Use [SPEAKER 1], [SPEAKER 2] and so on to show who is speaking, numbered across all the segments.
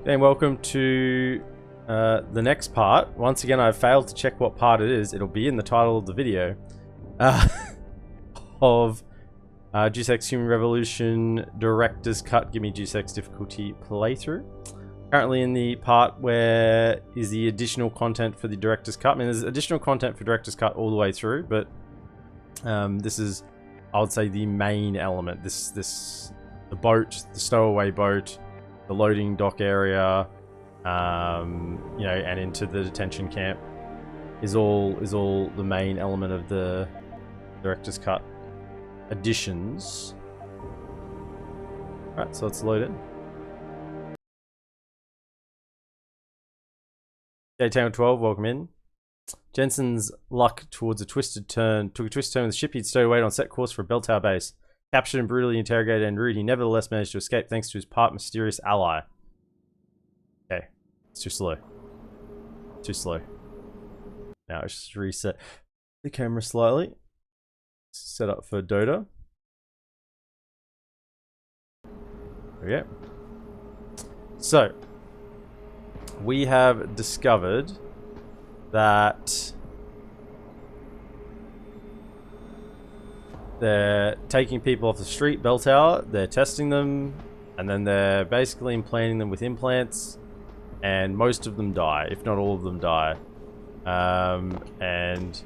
[SPEAKER 1] And welcome to the next part. Once again, I've failed to check what part it is. It'll be in the title of the video. Of Deus Ex Human Revolution Director's Cut GiveMeDeusEx difficulty playthrough. Currently in the part where is the additional content for the Director's Cut. I mean, there's additional content for Director's Cut all the way through, but this is, I would say, the main element. The boat, the stowaway boat, the loading dock area, you know, and into the detention camp is all the main element of the Director's Cut additions. Alright, so let's load it. Day 10 or 12, welcome in. Jensen's luck towards a twisted turn took a twisted turn with the ship he'd stowed away on set course for a bell tower base. Captured and brutally interrogated en route, he nevertheless managed to escape thanks to his part mysterious ally. Okay, it's too slow. Too slow. Now let's just reset the camera slightly. Set up for Dota. There we go. So, we have discovered that they're taking people off the street, bell tower, they're testing them, and then they're basically implanting them with implants, and most of them die, if not all of them die. And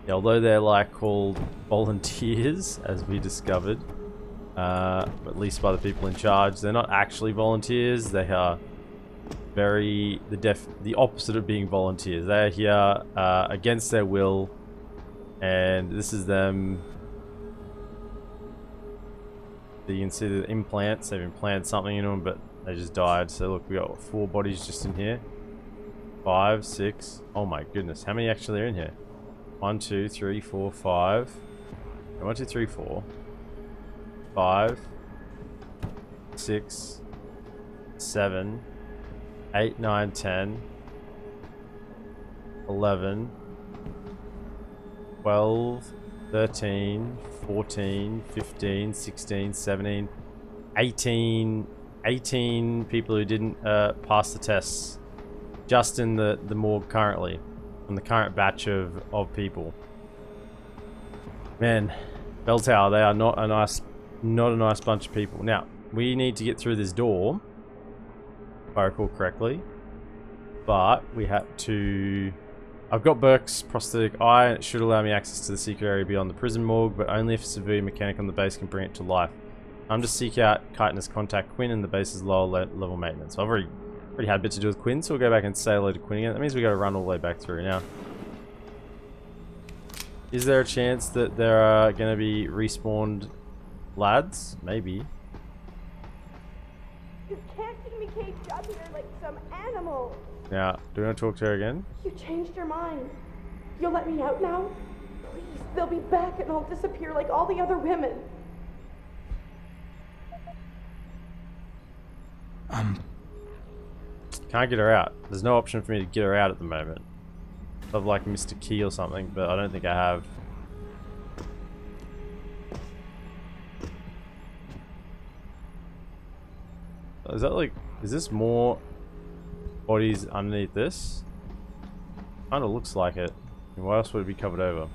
[SPEAKER 1] although they're like called volunteers, as we discovered, at least by the people in charge, they're not actually volunteers. They are the opposite of being volunteers. They're here against their will, and this is them. You can see the implants. They've implanted something in them, but they just died. So look, we got 4 bodies just in here. 5, 6. Oh my goodness, how many actually are in here? 1, 2, 3, 4, 5. 1, 2, 3, 4. 5, 6, 7, 8, 9, 10, 11, 12, 13, 14, 15, 16, 17, 18 people who didn't pass the tests just in the morgue currently, from the current batch of people. Man, bell tower, they are not a nice bunch of people. Now, we need to get through this door, if I recall correctly, but we have to... I've got Burke's prosthetic eye, and it should allow me access to the secret area beyond the prison morgue, but only if a civilian mechanic on the base can bring it to life. I'm to seek out Chitinous contact Quinn and the base's lower level maintenance. So I've already had a bit to do with Quinn, so we'll go back and say hello to Quinn again. That means we got to run all the way back through now. Is there a chance that there are going to be respawned lads? Maybe.
[SPEAKER 2] You can't keep me caged up here like some animal.
[SPEAKER 1] Now, do you want to talk to her again?
[SPEAKER 2] You changed your mind. You'll let me out now? Please, they'll be back and I'll disappear like all the other women.
[SPEAKER 1] Can't get her out. There's no option for me to get her out at the moment. I've like missed a key or something, but I don't think I have. Is that like... is this more bodies underneath this? Kinda looks like it. And what else would it be covered over?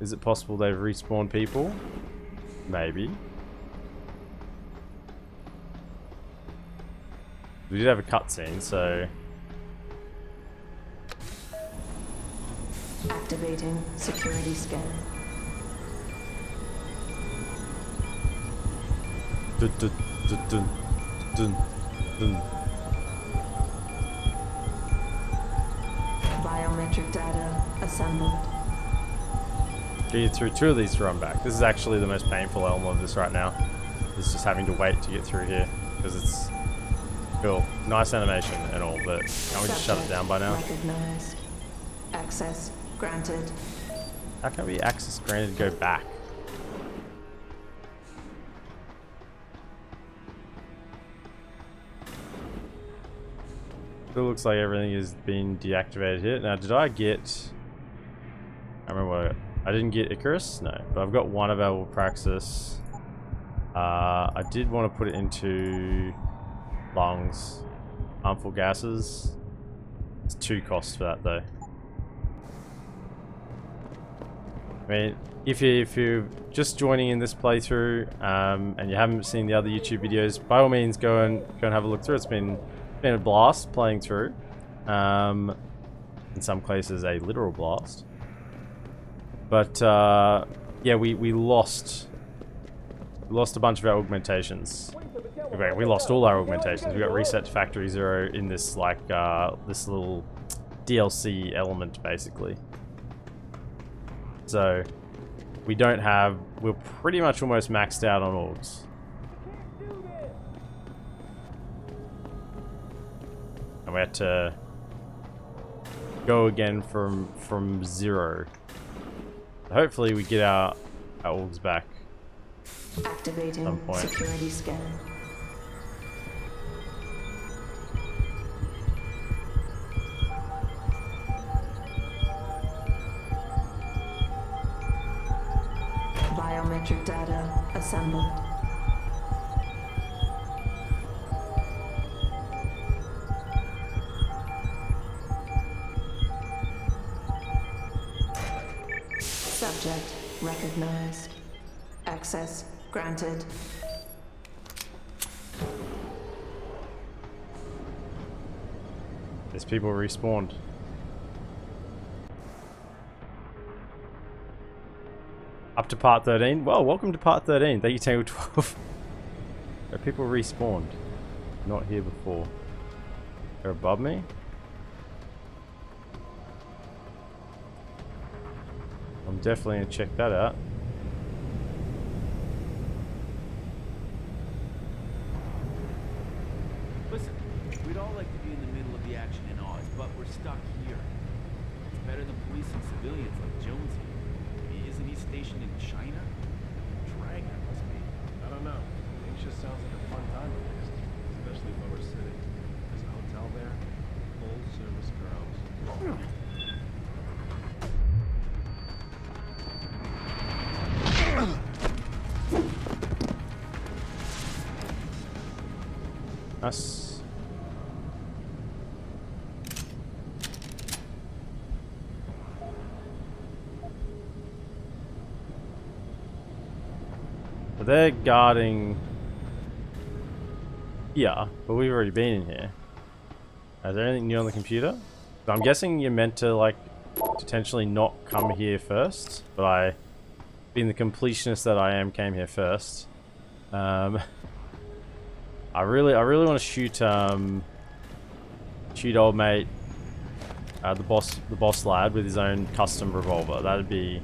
[SPEAKER 1] Is it possible they've respawned people? Maybe. We did have a cutscene, so...
[SPEAKER 3] Activating security scan.
[SPEAKER 1] Dun, dun, dun, dun, dun, dun.
[SPEAKER 3] Biometric data assembled.
[SPEAKER 1] Get through 2 of these to run back. This is actually the most painful element of this right now. It's just having to wait to get through here because it's cool. Nice animation and all, but can't we just shut it down by now?
[SPEAKER 3] Recognized. Access granted.
[SPEAKER 1] How can we access granted go back? It looks like everything has been deactivated here. Now, did I get... I remember what I didn't get Icarus, no, but I've got one available Praxis. I did want to put it into lungs, harmful gases. It's 2 costs for that though. I mean, if you're just joining in this playthrough and you haven't seen the other YouTube videos, by all means go and have a look through. It's been a blast playing through. In some cases, a literal blast. But yeah, we lost a bunch of our augmentations. We lost all our augmentations. We got reset to factory 0 in this like this little DLC element basically. So we're pretty much almost maxed out on augs. And we had to go again from 0. Hopefully we get our augs back.
[SPEAKER 3] Activating security scan. Biometric data assembled. Subject recognized. Access granted.
[SPEAKER 1] There's people respawned. Up to part 13? Well, welcome to part 13. Thank you, Tango 12. Are people respawned? Not here before. They're above me? I'm definitely gonna check that out.
[SPEAKER 4] Listen, we'd all like to be in the middle of the action in Oz, but we're stuck here. It's better than policing civilians like Jonesy. Isn't he stationed in China? Dragon must be.
[SPEAKER 5] I don't know. It just sounds like a fun time at least, especially Lower City. There's a hotel there, full service girls.
[SPEAKER 1] Nice. So they're guarding here, but we've already been in here. Is there anything new on the computer? So I'm guessing you're meant to like potentially not come here first, but I, being the completionist that I am, came here first. I really want to shoot old mate, the boss lad with his own custom revolver. That'd be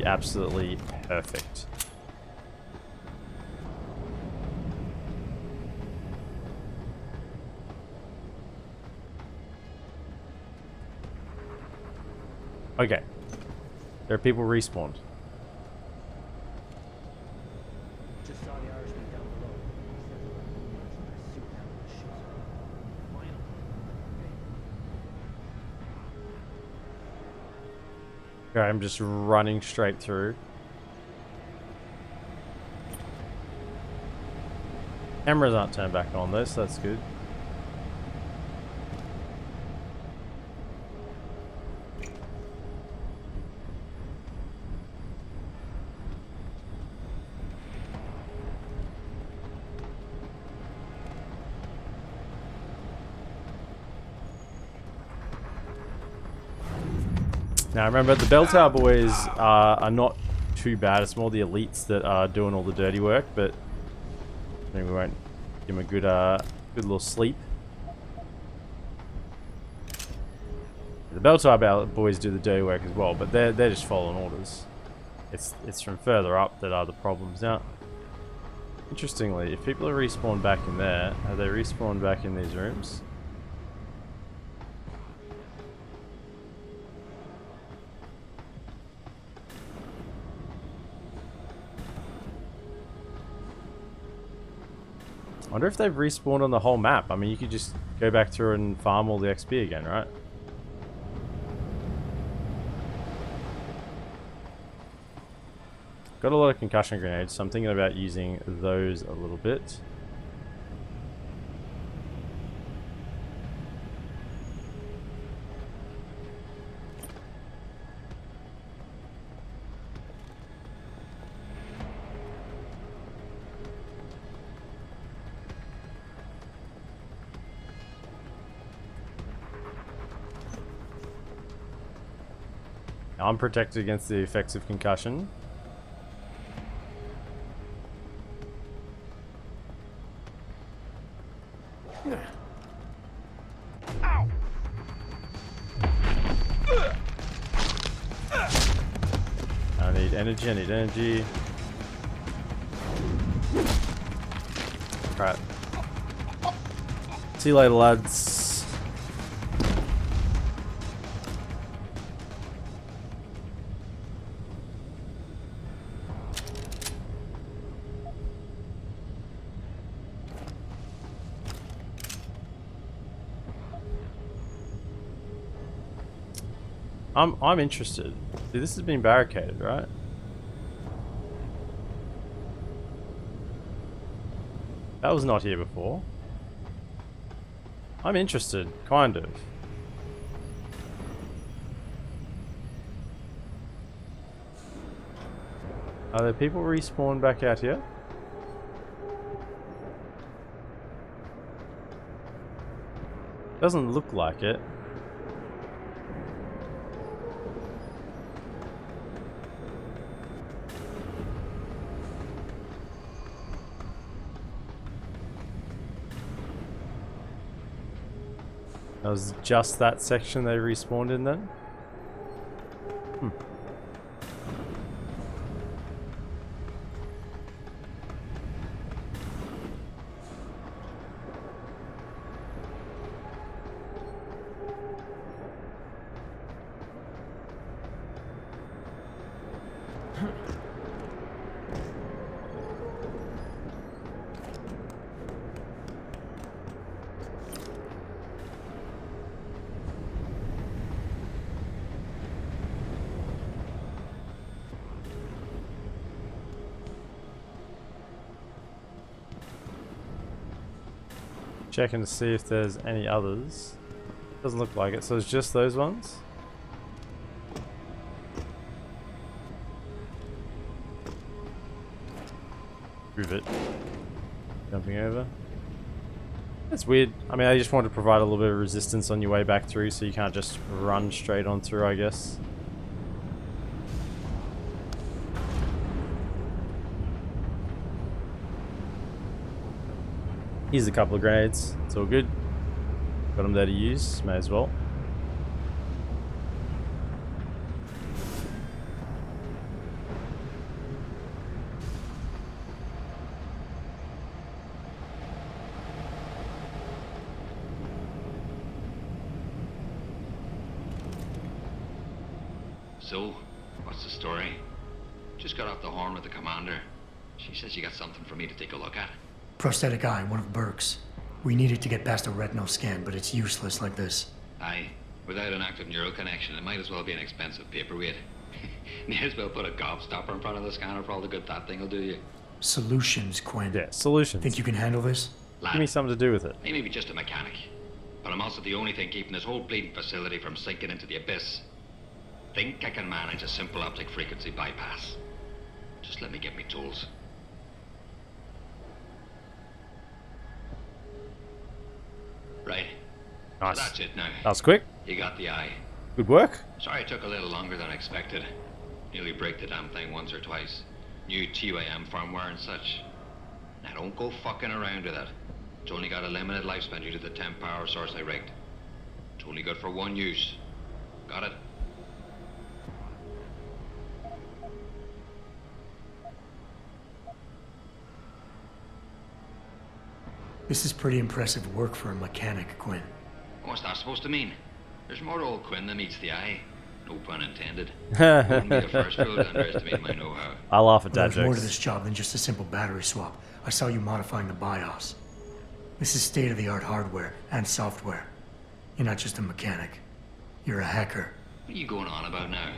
[SPEAKER 1] absolutely perfect. Okay, there are people respawned.
[SPEAKER 4] Just saw the Irishman down below. He says we're suit down with the shit.
[SPEAKER 1] Okay, I'm just running straight through. Cameras aren't turned back on though, so that's good. Now remember, the Bell Tower boys are not too bad. It's more the elites that are doing all the dirty work, but I think we won't give them a good little sleep. The Bell Tower boys do the dirty work as well, but they're just following orders. It's from further up that are the problems. Now, interestingly, if people are respawned back in there, are they respawned back in these rooms? I wonder if they've respawned on the whole map. I mean, you could just go back through and farm all the XP again, right? got a lot of concussion grenades, so I'm thinking about using those a little bit. I'm protected against the effects of concussion.
[SPEAKER 5] Ow!
[SPEAKER 1] I need energy, I need energy. Alright. See you later, lads. I'm interested. See, this has been barricaded, right? That was not here before. I'm interested, kind of. Are there people respawned back out here? Doesn't look like it. That was just that section they respawned in then? Hmm. Checking to see if there's any others. Doesn't look like it, so it's just those ones. Move it. Jumping over. That's weird. I mean, I just want to provide a little bit of resistance on your way back through so you can't just run straight on through, I guess. Here's a couple of grenades. It's all good. Got them there to use. May as well.
[SPEAKER 6] So, what's the story? Just got off the horn with the commander. She says you got something for me to take a look at.
[SPEAKER 7] Prosthetic eye, one of Burke's. We needed to get past a retinal scan, but it's useless like this.
[SPEAKER 6] Aye. Without an active neural connection, it might as well be an expensive paperweight. May as well put a gobstopper in front of the scanner for all the good that thing will do you.
[SPEAKER 7] Solutions, Quinn.
[SPEAKER 1] Yeah, solutions.
[SPEAKER 7] Think you can handle this?
[SPEAKER 6] Lad,
[SPEAKER 1] Give me something to do with it.
[SPEAKER 6] I may be just a mechanic, but I'm also the only thing keeping this whole bleeding facility from sinking into the abyss. Think I can manage a simple optic frequency bypass. Just let me get me tools. Right.
[SPEAKER 1] Nice.
[SPEAKER 6] So that's it now.
[SPEAKER 1] That was quick.
[SPEAKER 6] You got the eye.
[SPEAKER 1] Good work.
[SPEAKER 6] Sorry it took a little longer than expected. Nearly break the damn thing once or twice. New TUAM firmware and such. Now don't go fucking around with it. It's only got a limited lifespan due to the temp power source I rigged. It's only good for one use. Got it?
[SPEAKER 7] This is pretty impressive work for a mechanic, Quinn.
[SPEAKER 6] What's that supposed to mean? There's more to old Quinn than meets the eye. No pun intended. Wouldn't be the first fool to underestimate my know-how.
[SPEAKER 1] I laugh at
[SPEAKER 7] There's
[SPEAKER 1] dad
[SPEAKER 7] more to
[SPEAKER 1] jokes.
[SPEAKER 7] this job than just a simple battery swap. I saw you modifying the BIOS. This is state-of-the-art hardware and software. You're not just a mechanic. You're a hacker.
[SPEAKER 6] What are you going on about now?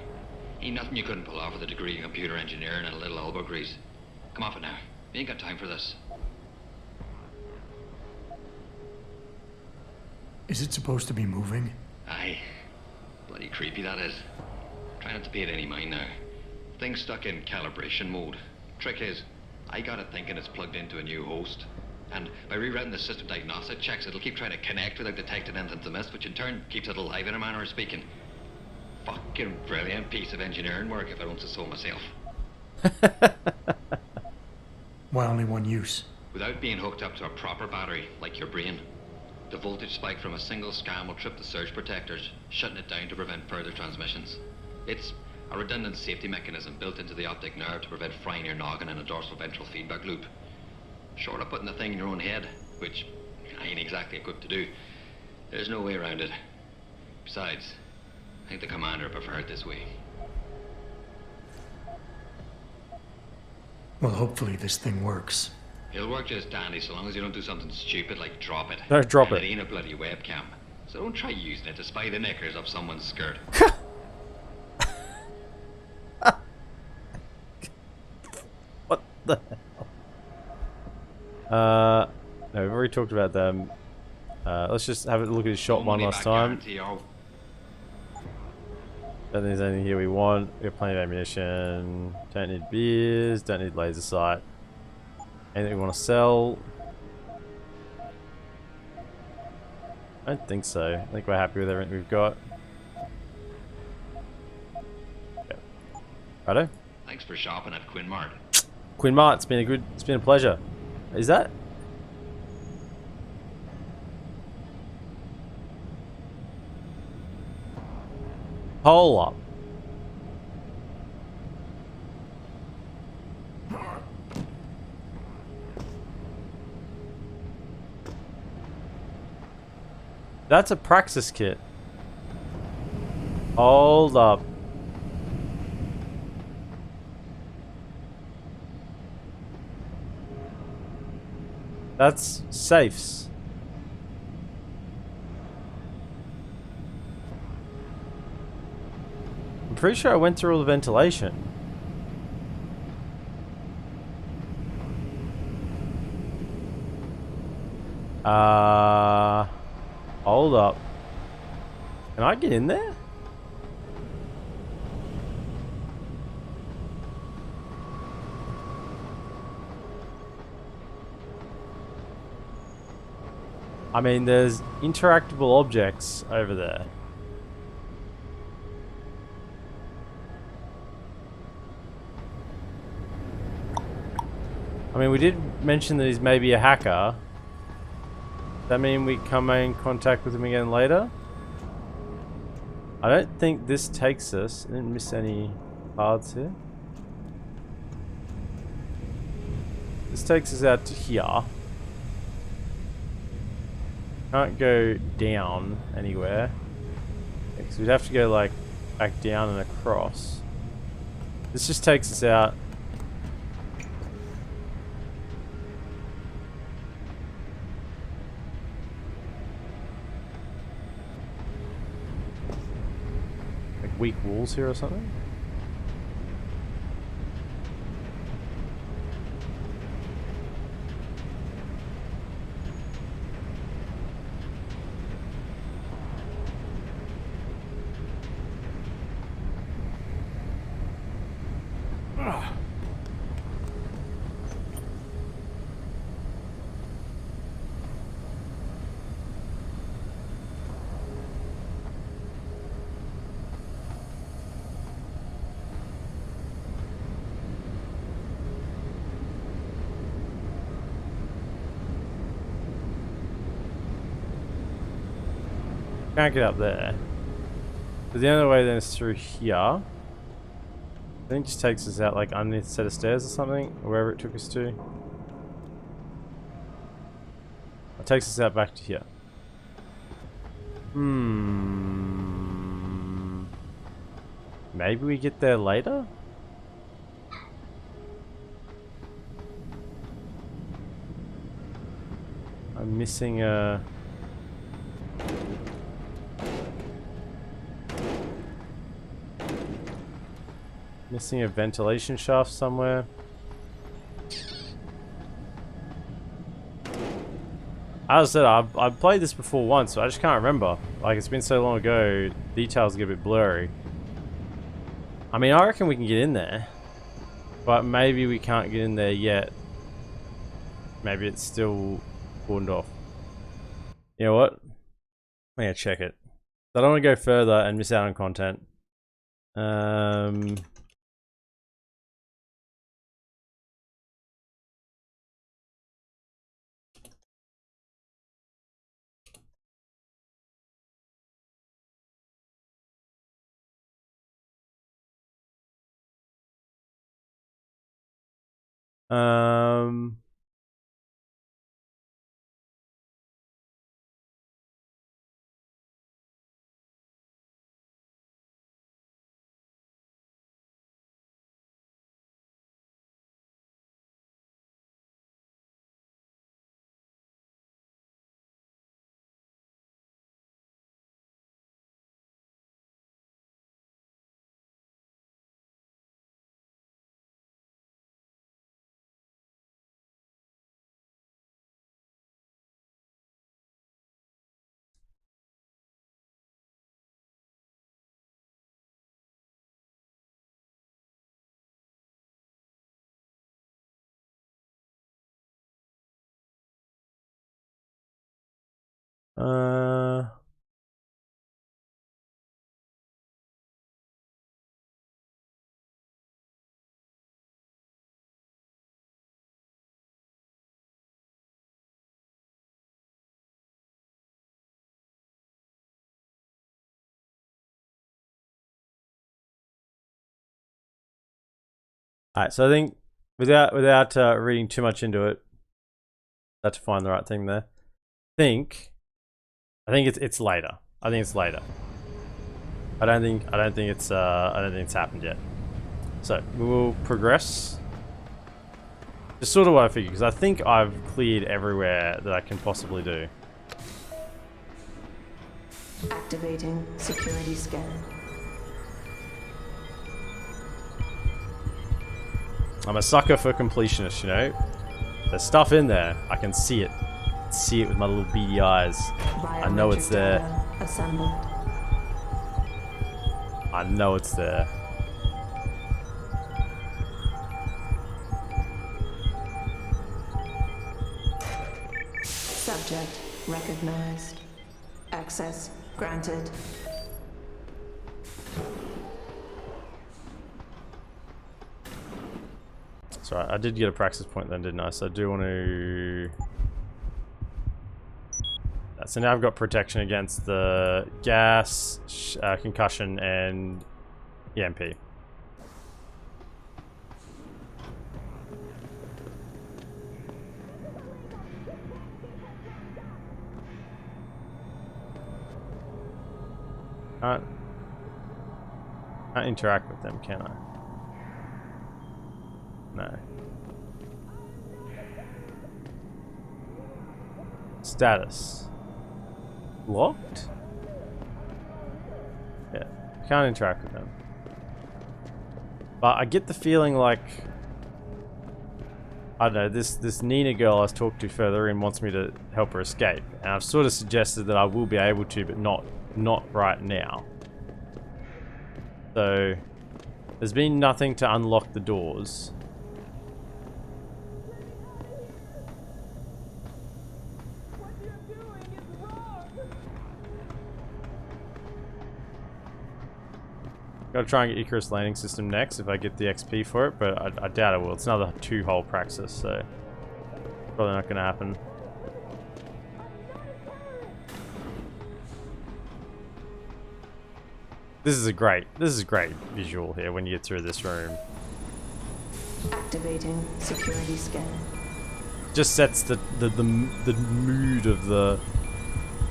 [SPEAKER 6] Ain't nothing you couldn't pull off with a degree in computer engineering and a little elbow grease. Come off it now. We ain't got time for this.
[SPEAKER 7] Is it supposed to be moving?
[SPEAKER 6] Aye. Bloody creepy that is. Try not to pay it any mind now. Thing's stuck in calibration mode. Trick is, I got it thinking it's plugged into a new host. And by rewriting the system diagnostic checks, it'll keep trying to connect without detecting anything to miss, which in turn keeps it alive in a manner of speaking. Fucking brilliant piece of engineering work if I don't say so myself.
[SPEAKER 7] Why only one use?
[SPEAKER 6] Without being hooked up to a proper battery, like your brain. The voltage spike from a single scan will trip the surge protectors, shutting it down to prevent further transmissions. It's a redundant safety mechanism built into the optic nerve to prevent frying your noggin in a dorsal ventral feedback loop. Short of putting the thing in your own head, which I ain't exactly equipped to do, there's no way around it. Besides, I think the commander preferred it this way.
[SPEAKER 7] Well, hopefully this thing works.
[SPEAKER 6] It'll work just dandy so long as you don't do something stupid like drop it.
[SPEAKER 1] Don't drop
[SPEAKER 6] And
[SPEAKER 1] it.
[SPEAKER 6] it ain't a bloody webcam. So don't try using it to spy the knickers of someone's skirt.
[SPEAKER 1] What the hell? No, we've already talked about them. Let's just have a look at his shot one last time. Don't think there's anything here we want. We have plenty of ammunition. Don't need beers. Don't need laser sight. Anything we want to sell? I don't think so. I think we're happy with everything we've got. Yep. Righto.
[SPEAKER 6] Thanks for shopping at Quinn Mart.
[SPEAKER 1] Quinn Mart, it's been a pleasure. Is that? Hold up. That's a Praxis kit. Hold up. That's safes. I'm pretty sure I went through all the ventilation. Hold up. Can I get in there? I mean, there's interactable objects over there. I mean, we did mention that he's maybe a hacker. Does that mean we come in contact with him again later? I don't think this takes us. I didn't miss any paths here. This takes us out to here. Can't go down anywhere. Because we'd have to go like back down and across. This just takes us out. Like weak walls here or something? Can't get up there. But the only way then is through here. I think it just takes us out like underneath a set of stairs or something, or wherever it took us to. It takes us out back to here. Maybe we get there later? I'm missing a... Missing a ventilation shaft somewhere. As I said, I've played this before once, so I just can't remember. Like, it's been so long ago, details get a bit blurry. I mean, I reckon we can get in there. But maybe we can't get in there yet. Maybe it's still cordoned off. You know what? I'm gonna check it. I don't want to go further and miss out on content. Alright, so I think without reading too much into it, that's to find the right thing there. I think it's later. I think it's later. I don't think it's happened yet. So we will progress. Just sort of what I figured, because I think I've cleared everywhere that I can possibly do.
[SPEAKER 3] Activating security scan.
[SPEAKER 1] I'm a sucker for completionists, you know. There's stuff in there. I can see it. See it with my little beady eyes. I know it's there.
[SPEAKER 3] Assembled.
[SPEAKER 1] I know it's there.
[SPEAKER 3] Subject recognized. Access granted.
[SPEAKER 1] Sorry, I did get a praxis point then, didn't I? So I do want to... So now I've got protection against the gas, concussion, and EMP. Can't interact with them, can I? No. Status. Locked? Yeah, can't interact with them. But I get the feeling like, I don't know, this Nina girl I was talked to further in wants me to help her escape. And I've sort of suggested that I will be able to, but not right now. So, there's been nothing to unlock the doors. Gotta try and get Icarus landing system next if I get the XP for it, but I doubt it will. It's another 2-hole praxis, so probably not gonna happen. This is great visual here when you get through this room.
[SPEAKER 3] Activating security scan.
[SPEAKER 1] Just sets the mood of the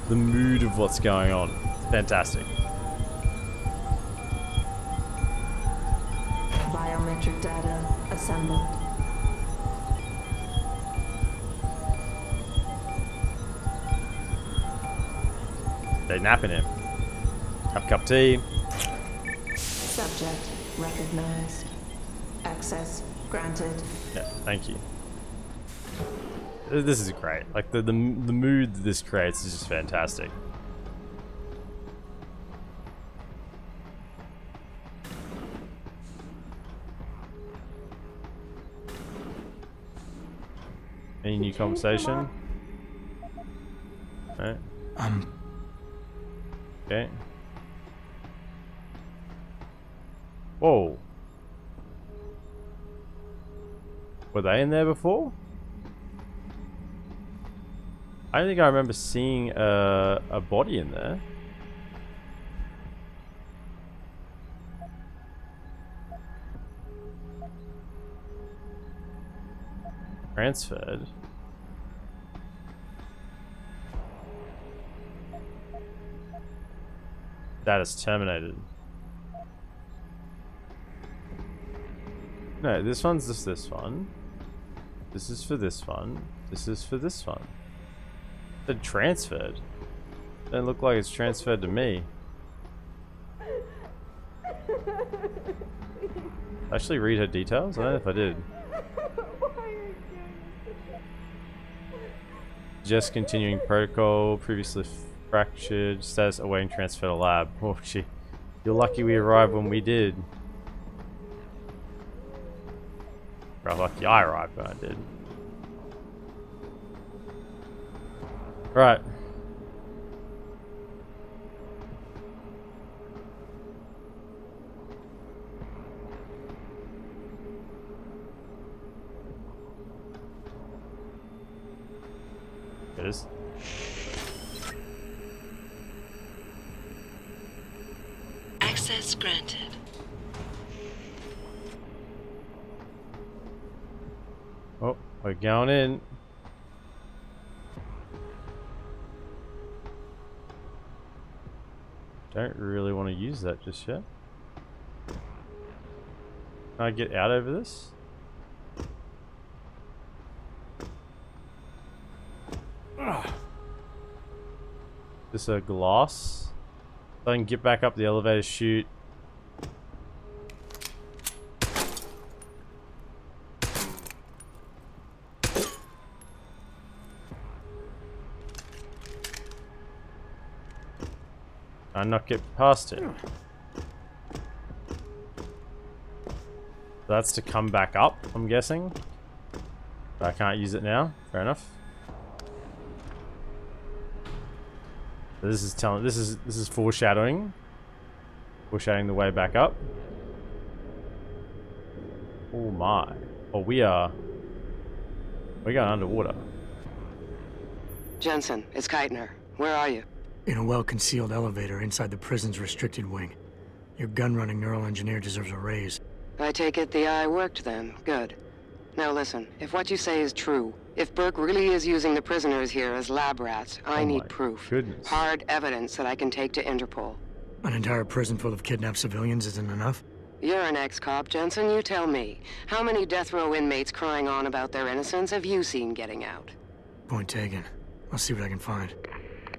[SPEAKER 1] mood of what's going on. It's fantastic.
[SPEAKER 3] Biometric data assembled.
[SPEAKER 1] They're napping him. Have a cup of tea.
[SPEAKER 3] Subject recognized. Access granted.
[SPEAKER 1] Yeah, thank you. This is great. Like the mood this creates is just fantastic. Any new conversation? Right. Okay. Whoa. Were they in there before? I don't think I remember seeing a body in there. Transferred. Status terminated. No, this one's just this one. This is for this one. This is for this one. It transferred. Doesn't look like it's transferred to me. Actually read her details? I don't know if I did. Just continuing protocol, previously fractured, status awaiting transfer to lab. Oh gee. You're lucky we arrived when we did. Or lucky I arrived when I did. Right. It is.
[SPEAKER 3] Access granted.
[SPEAKER 1] Oh, we're going in. Don't really want to use that just yet. Can I get out over this? This a glass? So I can get back up the elevator chute. And not get past it. That's to come back up, I'm guessing. But I can't use it now. Fair enough. So this is telling. This is foreshadowing. Foreshadowing the way back up. Oh my! Oh, we're going underwater.
[SPEAKER 8] Jensen, it's Keitner. Where are you?
[SPEAKER 7] In a well-concealed elevator inside the prison's restricted wing. Your gun-running neural engineer deserves a raise.
[SPEAKER 8] I take it the eye worked then. Good. Now listen, if what you say is true, if Burke really is using the prisoners here as lab rats, I need proof.
[SPEAKER 1] Goodness.
[SPEAKER 8] Hard evidence that I can take to Interpol.
[SPEAKER 7] An entire prison full of kidnapped civilians isn't enough?
[SPEAKER 8] You're an ex-cop, Jensen, you tell me. How many death row inmates crying on about their innocence have you seen getting out?
[SPEAKER 7] Point taken. I'll see what I can find.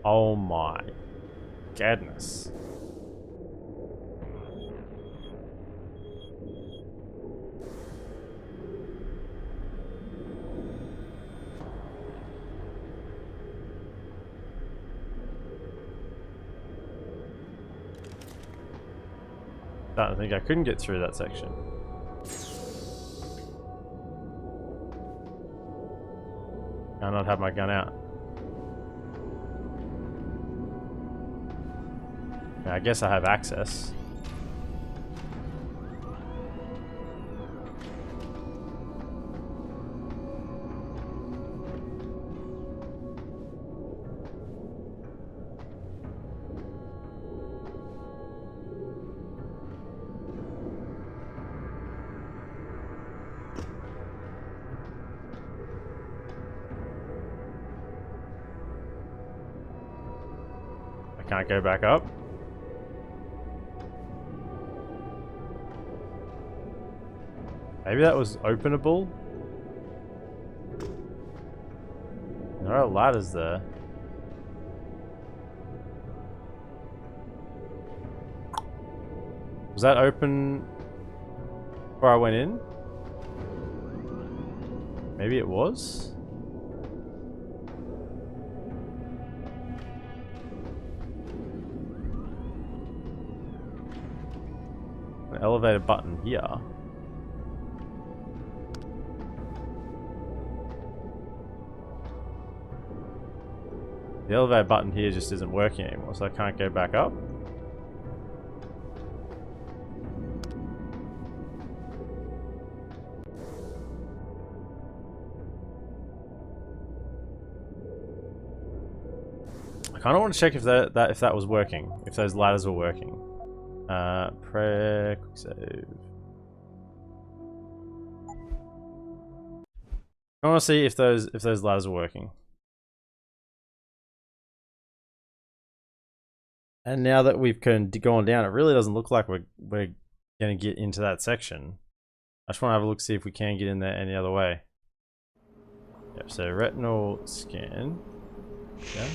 [SPEAKER 1] Oh my goodness. I think I couldn't get through that section. I'll not have my gun out. I guess I have access. I can't go back up. Maybe that was openable? There are ladders there. Was that open before I went in? Maybe it was? An elevator button here. The elevator button here just isn't working anymore, so I can't go back up. I kind of want to check if that was working, if those ladders were working. Quick save. I want to see if those ladders are working. And now that we've gone down, it really doesn't look like we're going to get into that section. I just want to have a look, see if we can get in there any other way. Yep, so retinal scan. Yeah.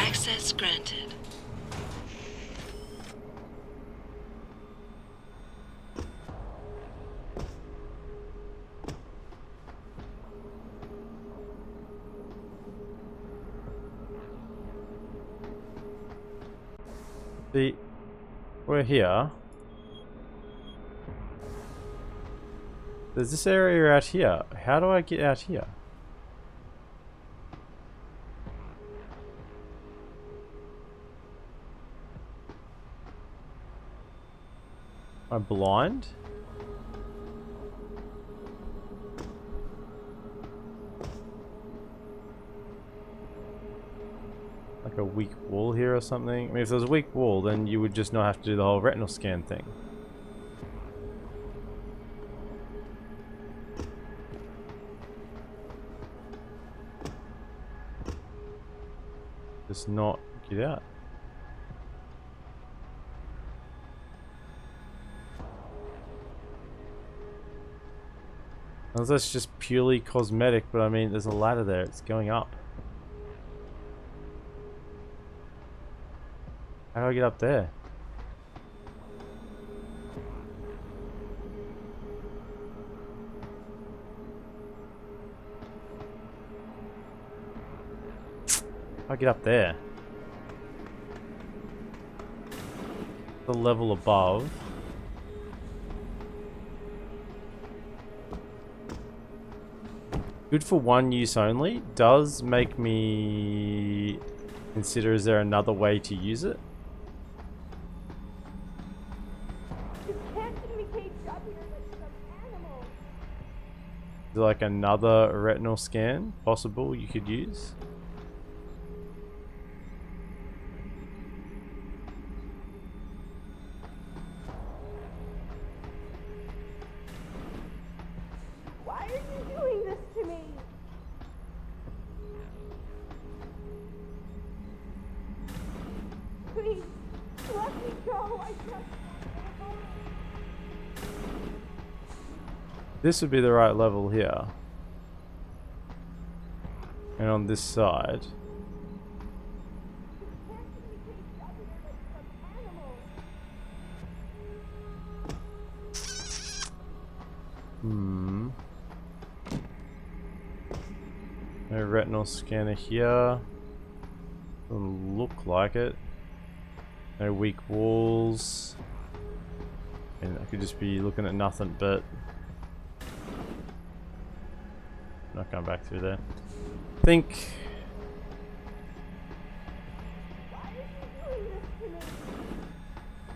[SPEAKER 3] Access granted.
[SPEAKER 1] See, we're here. There's this area out here. How do I get out here? Am I blind? Like a weak wall here or something? I mean, if there's a weak wall, then you would just not have to do the whole retinal scan thing. Just not get out. Unless that's just purely cosmetic, but I mean, there's a ladder there, it's going up. How do I get up there? How do I get up there? The level above. Good for one use only. Does make me consider, is there another way to use it? Is there like another retinal scan possible you could use?
[SPEAKER 2] Why are you doing this to me? Please, let me go. I just...
[SPEAKER 1] This would be the right level here. And on this side. No retinal scanner here. Doesn't look like it. No weak walls. And I could just be looking at nothing but... Not going back through there. Think.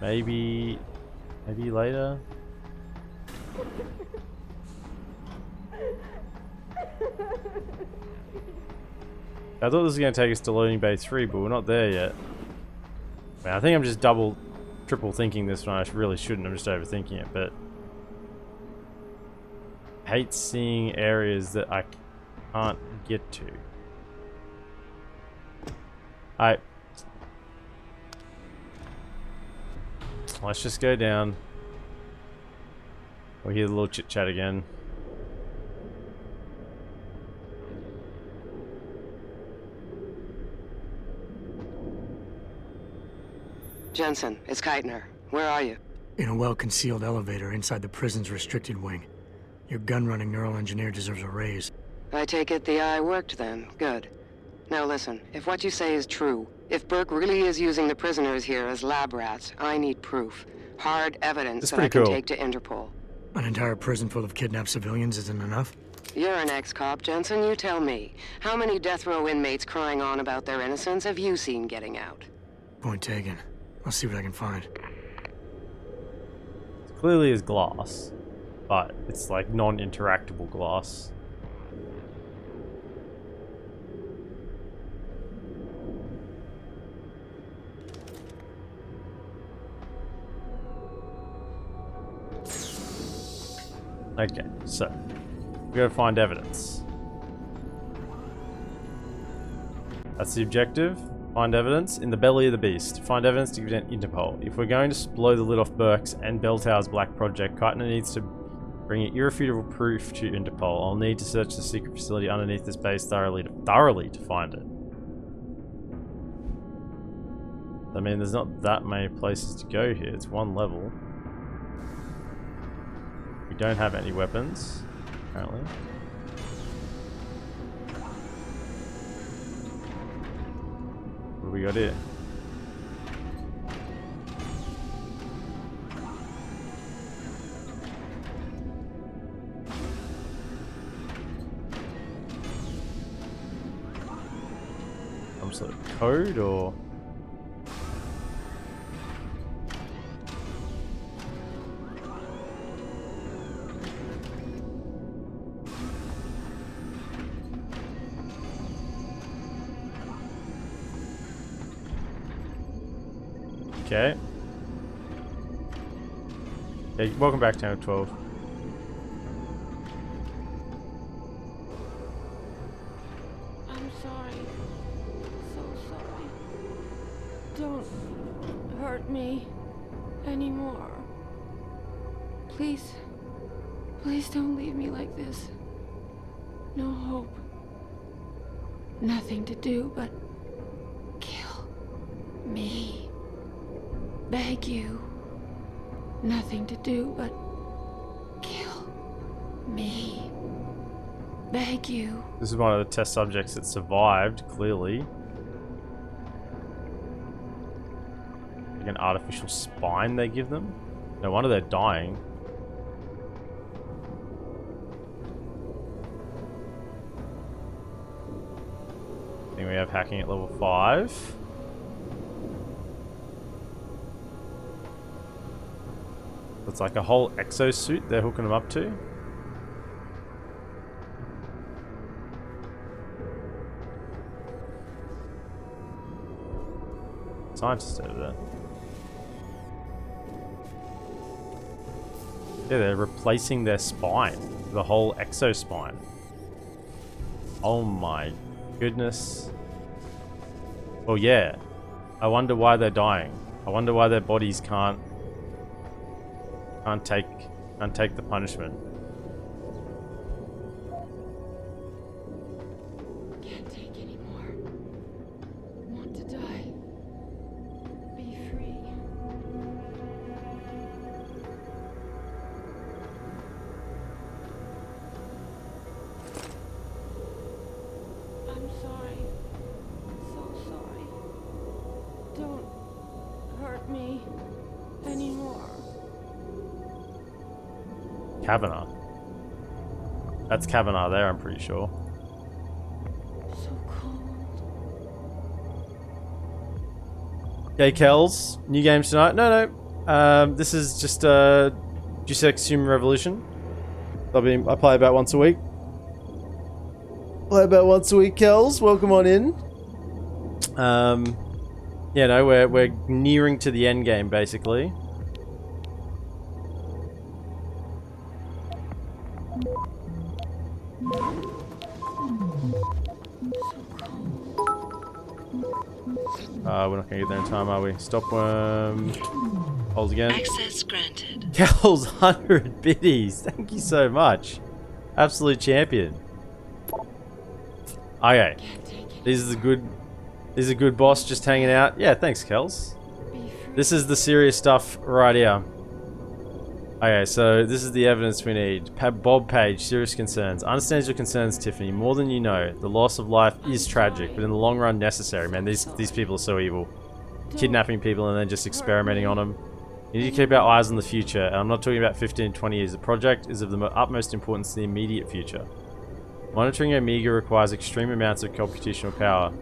[SPEAKER 1] Maybe later. I thought this was going to take us to loading bay 3, but we're not there yet. Man, I think I'm just triple thinking this one. I really shouldn't. I'm just overthinking it, but I hate seeing areas that I can't get to. Let's just go down. We'll hear the little chit chat again.
[SPEAKER 8] Jensen, it's Keitner. Where are you?
[SPEAKER 7] In a well-concealed elevator inside the prison's restricted wing. Your gun-running neural engineer deserves a raise.
[SPEAKER 8] I take it the eye worked then. Good. Now listen, if what you say is true, if Burke really is using the prisoners here as lab rats, I need proof. Hard evidence that I can take to Interpol.
[SPEAKER 7] An entire prison full of kidnapped civilians isn't enough?
[SPEAKER 8] You're an ex-cop, Jensen, you tell me. How many death row inmates crying on about their innocence have you seen getting out?
[SPEAKER 7] Point taken. I'll see what I can find.
[SPEAKER 1] Clearly is glass, but it's like non-interactable glass. Okay, so we gotta find evidence. That's the objective. Find evidence in the belly of the beast. Find evidence to give it Interpol. If we're going to blow the lid off Burke's and Belltower's black project, Keitner needs to bring irrefutable proof to Interpol. I'll need to search the secret facility underneath this base thoroughly to find it. I mean, there's not that many places to go here. It's one level. We don't have any weapons, apparently. What do we got here? Some sort of code or... Okay. Yeah, welcome back, Town 12.
[SPEAKER 2] I'm sorry. So sorry. Don't hurt me anymore. Please. Please don't leave me like this. No hope. Nothing to do but kill me. Beg you. Nothing to do but kill me. Beg you.
[SPEAKER 1] This is one of the test subjects that survived, clearly. Like an artificial spine they give them? No wonder they're dying. I think we have hacking at level 5. It's like a whole exosuit they're hooking them up to. Scientist over there. Yeah, they're replacing their spine. The whole exospine. Oh my goodness. Well, yeah. I wonder why they're dying. I wonder why their bodies can't take the punishment.
[SPEAKER 2] Can't take anymore. Want to die. Be free. I'm sorry. So sorry. Don't hurt me anymore.
[SPEAKER 1] Kavanaugh. That's Kavanaugh there, I'm pretty sure.
[SPEAKER 2] So cold.
[SPEAKER 1] Okay, Kells. New games tonight? No. This is just Deus Ex Human Revolution. I play about once a week. Kells. Welcome on in. Yeah, no, we're nearing to the end game, basically. We're not gonna get there in time, are we? Stopworm. Hold again.
[SPEAKER 3] Access granted.
[SPEAKER 1] Kells 100 biddies. Thank you so much. Absolute champion. Okay. This is a good boss just hanging out. Yeah, thanks, Kells. This is the serious stuff right here. Okay, so this is the evidence we need. Bob Page, serious concerns. Understands your concerns, Tiffany, more than you know. The loss of life is tragic, but in the long run necessary, man. These people are so evil. Kidnapping people and then just experimenting on them. You need to keep our eyes on the future, and I'm not talking about 15, 20 years. The project is of the utmost importance to the immediate future. Monitoring Omega requires extreme amounts of computational power,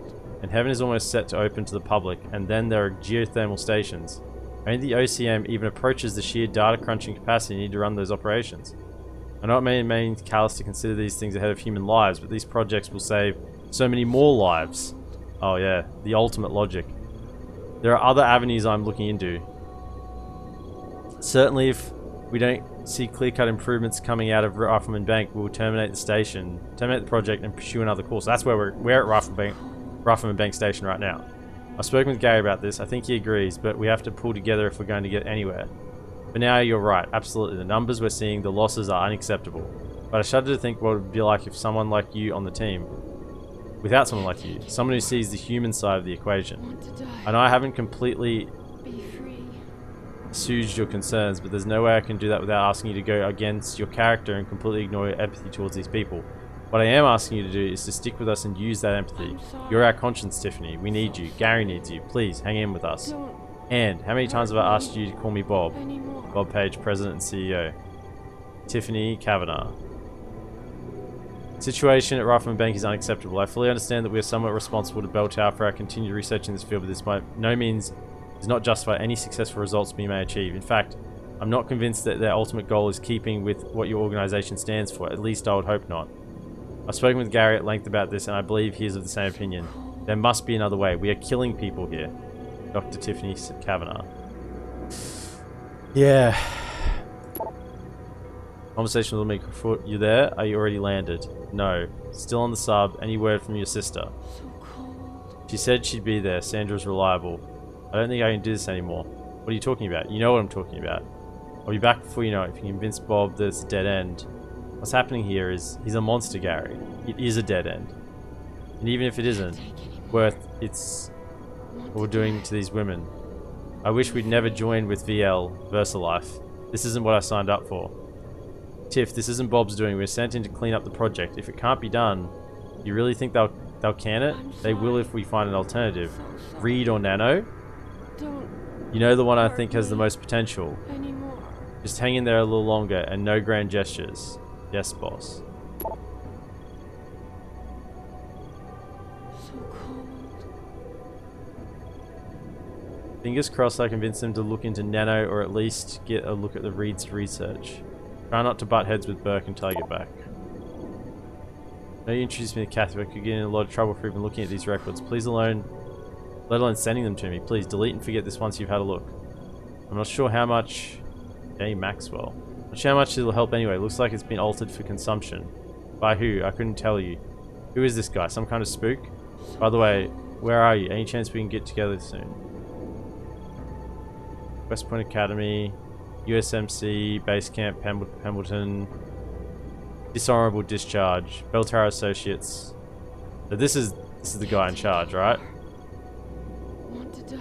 [SPEAKER 1] and Heaven is almost set to open to the public, and then there are geothermal stations. Only the OCM even approaches the sheer data crunching capacity needed to run those operations. I know it may remain callous to consider these things ahead of human lives, but these projects will save so many more lives. Oh yeah, the ultimate logic. There are other avenues I'm looking into. Certainly if we don't see clear-cut improvements coming out of Rifleman Bank, we'll terminate the station, terminate the project, and pursue another course. That's where we're at Rifleman Bank Station right now. I've spoken with Gary about this. I think he agrees, but we have to pull together if we're going to get anywhere. For now, you're right. Absolutely. The numbers we're seeing, the losses are unacceptable. But I shudder to think what it would be like if someone like you on the team. Without someone like you. Someone who sees the human side of the equation. I know I haven't completely assuaged your concerns, but there's no way I can do that without asking you to go against your character and completely ignore your empathy towards these people. What I am asking you to do is to stick with us and use that empathy. You're our conscience, Tiffany. We need you. Gary needs you. Please, hang in with us. And how many times have I asked you to call me Bob? Bob Page, President and CEO. Tiffany Kavanagh. Situation at Rifleman Bank is unacceptable. I fully understand that we are somewhat responsible to Bell Tower for our continued research in this field, but this by no means does not justify any successful results we may achieve. In fact, I'm not convinced that their ultimate goal is keeping with what your organization stands for. At least I would hope not. I've spoken with Gary at length about this, and I believe he is of the same opinion. There must be another way. We are killing people here. Dr. Tiffany Kavanagh. Yeah. Conversation with Microfoot. You there? Are you already landed? No. Still on the sub. Any word from your sister? She said she'd be there. Sandra's reliable. I don't think I can do this anymore. What are you talking about? You know what I'm talking about. I'll be back before you know it. If you convince Bob that it's a dead end. What's happening here is he's a monster, Gary. It is a dead end. And even if it isn't, it's what we're doing to these women. I wish we'd never joined with VL, VersaLife. This isn't what I signed up for. Tiff, this isn't Bob's doing. We're sent in to clean up the project. If it can't be done, you really think they'll can it? They will if we find an alternative. Reed or Nano? You know the one I think has the most potential. Just hang in there a little longer and no grand gestures. Yes, boss. Fingers crossed I convince them to look into Nano or at least get a look at the Reed's research. Try not to butt heads with Burke until I get back. I know you introduced me to Kathy, but I could get in a lot of trouble for even looking at these records. Please let alone sending them to me. Please delete and forget this once you've had a look. I'm not sure how much... J. Maxwell. Not sure how much it'll help anyway. Looks like it's been altered for consumption. By who? I couldn't tell you. Who is this guy? Some kind of spook? By the way, where are you? Any chance we can get together soon? West Point Academy, USMC, Base Camp, Pembleton, Dishonorable Discharge, Bell Tower Associates. So this is the guy in charge, right?
[SPEAKER 2] Want to die.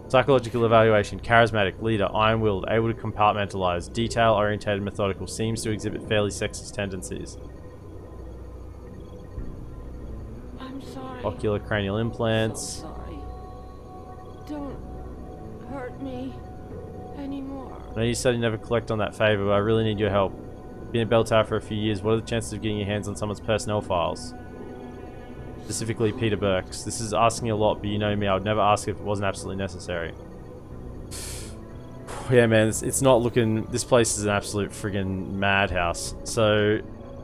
[SPEAKER 1] Psychological evaluation, charismatic, leader, iron-willed, able to compartmentalize, detail-orientated, methodical, seems to exhibit fairly sexist tendencies.
[SPEAKER 2] I'm sorry.
[SPEAKER 1] Ocular cranial implants.
[SPEAKER 2] So sorry. Don't hurt me anymore.
[SPEAKER 1] I know you said you never collect on that favor, but I really need your help. Been at Bell Tower for a few years. What are the chances of getting your hands on someone's personnel files? Specifically Peter Burke's. This is asking a lot, but you know me, I would never ask if it wasn't absolutely necessary. Yeah, man, it's not looking... This place is an absolute friggin' madhouse. So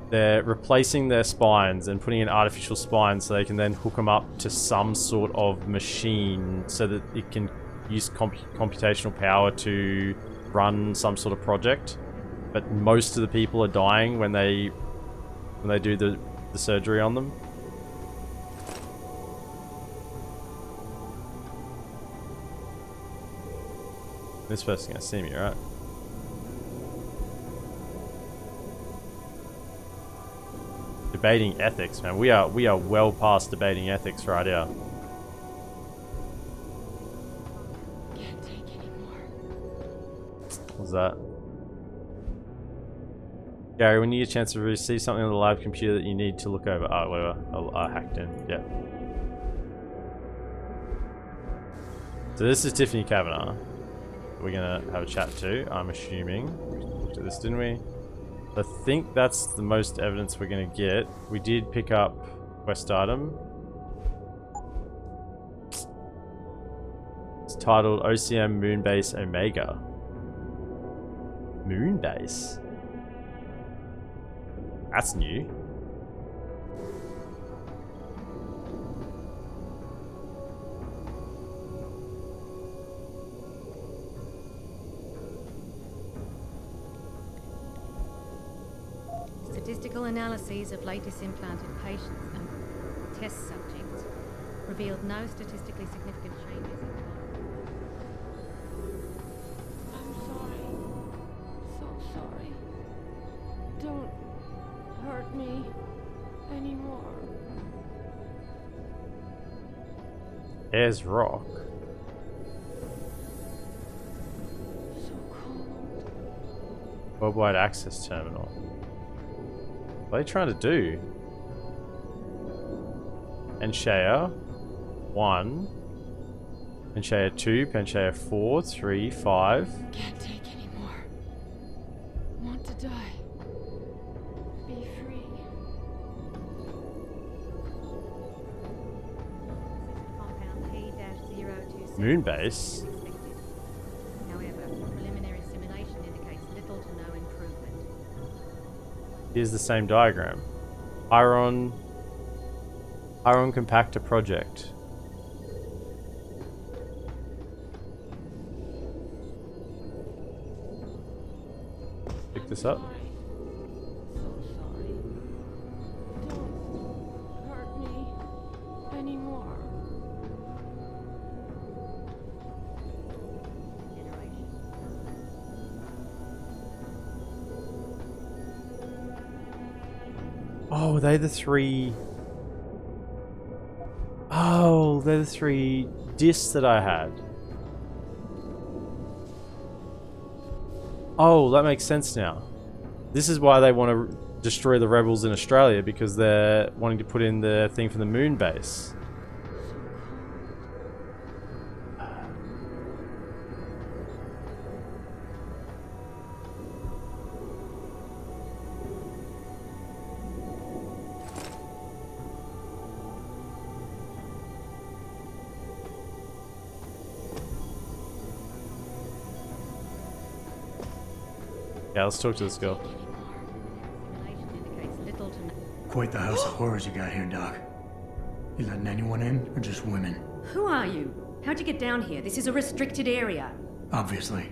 [SPEAKER 1] they're replacing their spines and putting in artificial spines so they can then hook them up to some sort of machine so that it can use computational power to run some sort of project. But most of the people are dying when they do the surgery on them. This person's gonna see me, right? Debating ethics, man. We are well past debating ethics right here.
[SPEAKER 2] Can't take anymore.
[SPEAKER 1] What's that? Gary, when you get a chance to receive something on the live computer that you need to look over. Oh, whatever. I hacked in. Yeah. So this is Tiffany Kavanagh. We're gonna have a chat to, I'm assuming. We looked at this, didn't we? I think that's the most evidence we're gonna get. We did pick up quest item. It's titled OCM Moonbase Omega. Moonbase? That's new.
[SPEAKER 9] Statistical analyses of latest implanted patients and test subjects revealed no statistically significant changes in
[SPEAKER 2] I'm sorry. So sorry. Don't hurt me anymore.
[SPEAKER 1] There's Rock.
[SPEAKER 2] So cold.
[SPEAKER 1] Worldwide access terminal. What are they trying to do? Panchea 1. Panchea 2. Panchea 4. 3. 5.
[SPEAKER 2] Can't take anymore. Want to die. Be free.
[SPEAKER 9] compound P-027.
[SPEAKER 1] Moonbase?
[SPEAKER 9] However, preliminary simulation indicates little to no improvement.
[SPEAKER 1] Here's the same diagram. Iron Compactor Project. Pick this up.
[SPEAKER 2] So sorry. Don't hurt me anymore.
[SPEAKER 1] Oh, are they the three? Oh, they're the three discs that I had. Oh, that makes sense now. This is why they want to destroy the rebels in Australia, because they're wanting to put in the thing for the moon base. Yeah, let's talk to this girl.
[SPEAKER 9] Simulation indicates little to no.
[SPEAKER 7] Quite the house of horrors you got here, Doc. You letting anyone in, or just women?
[SPEAKER 10] Who are you? How'd you get down here? This is a restricted area.
[SPEAKER 7] Obviously.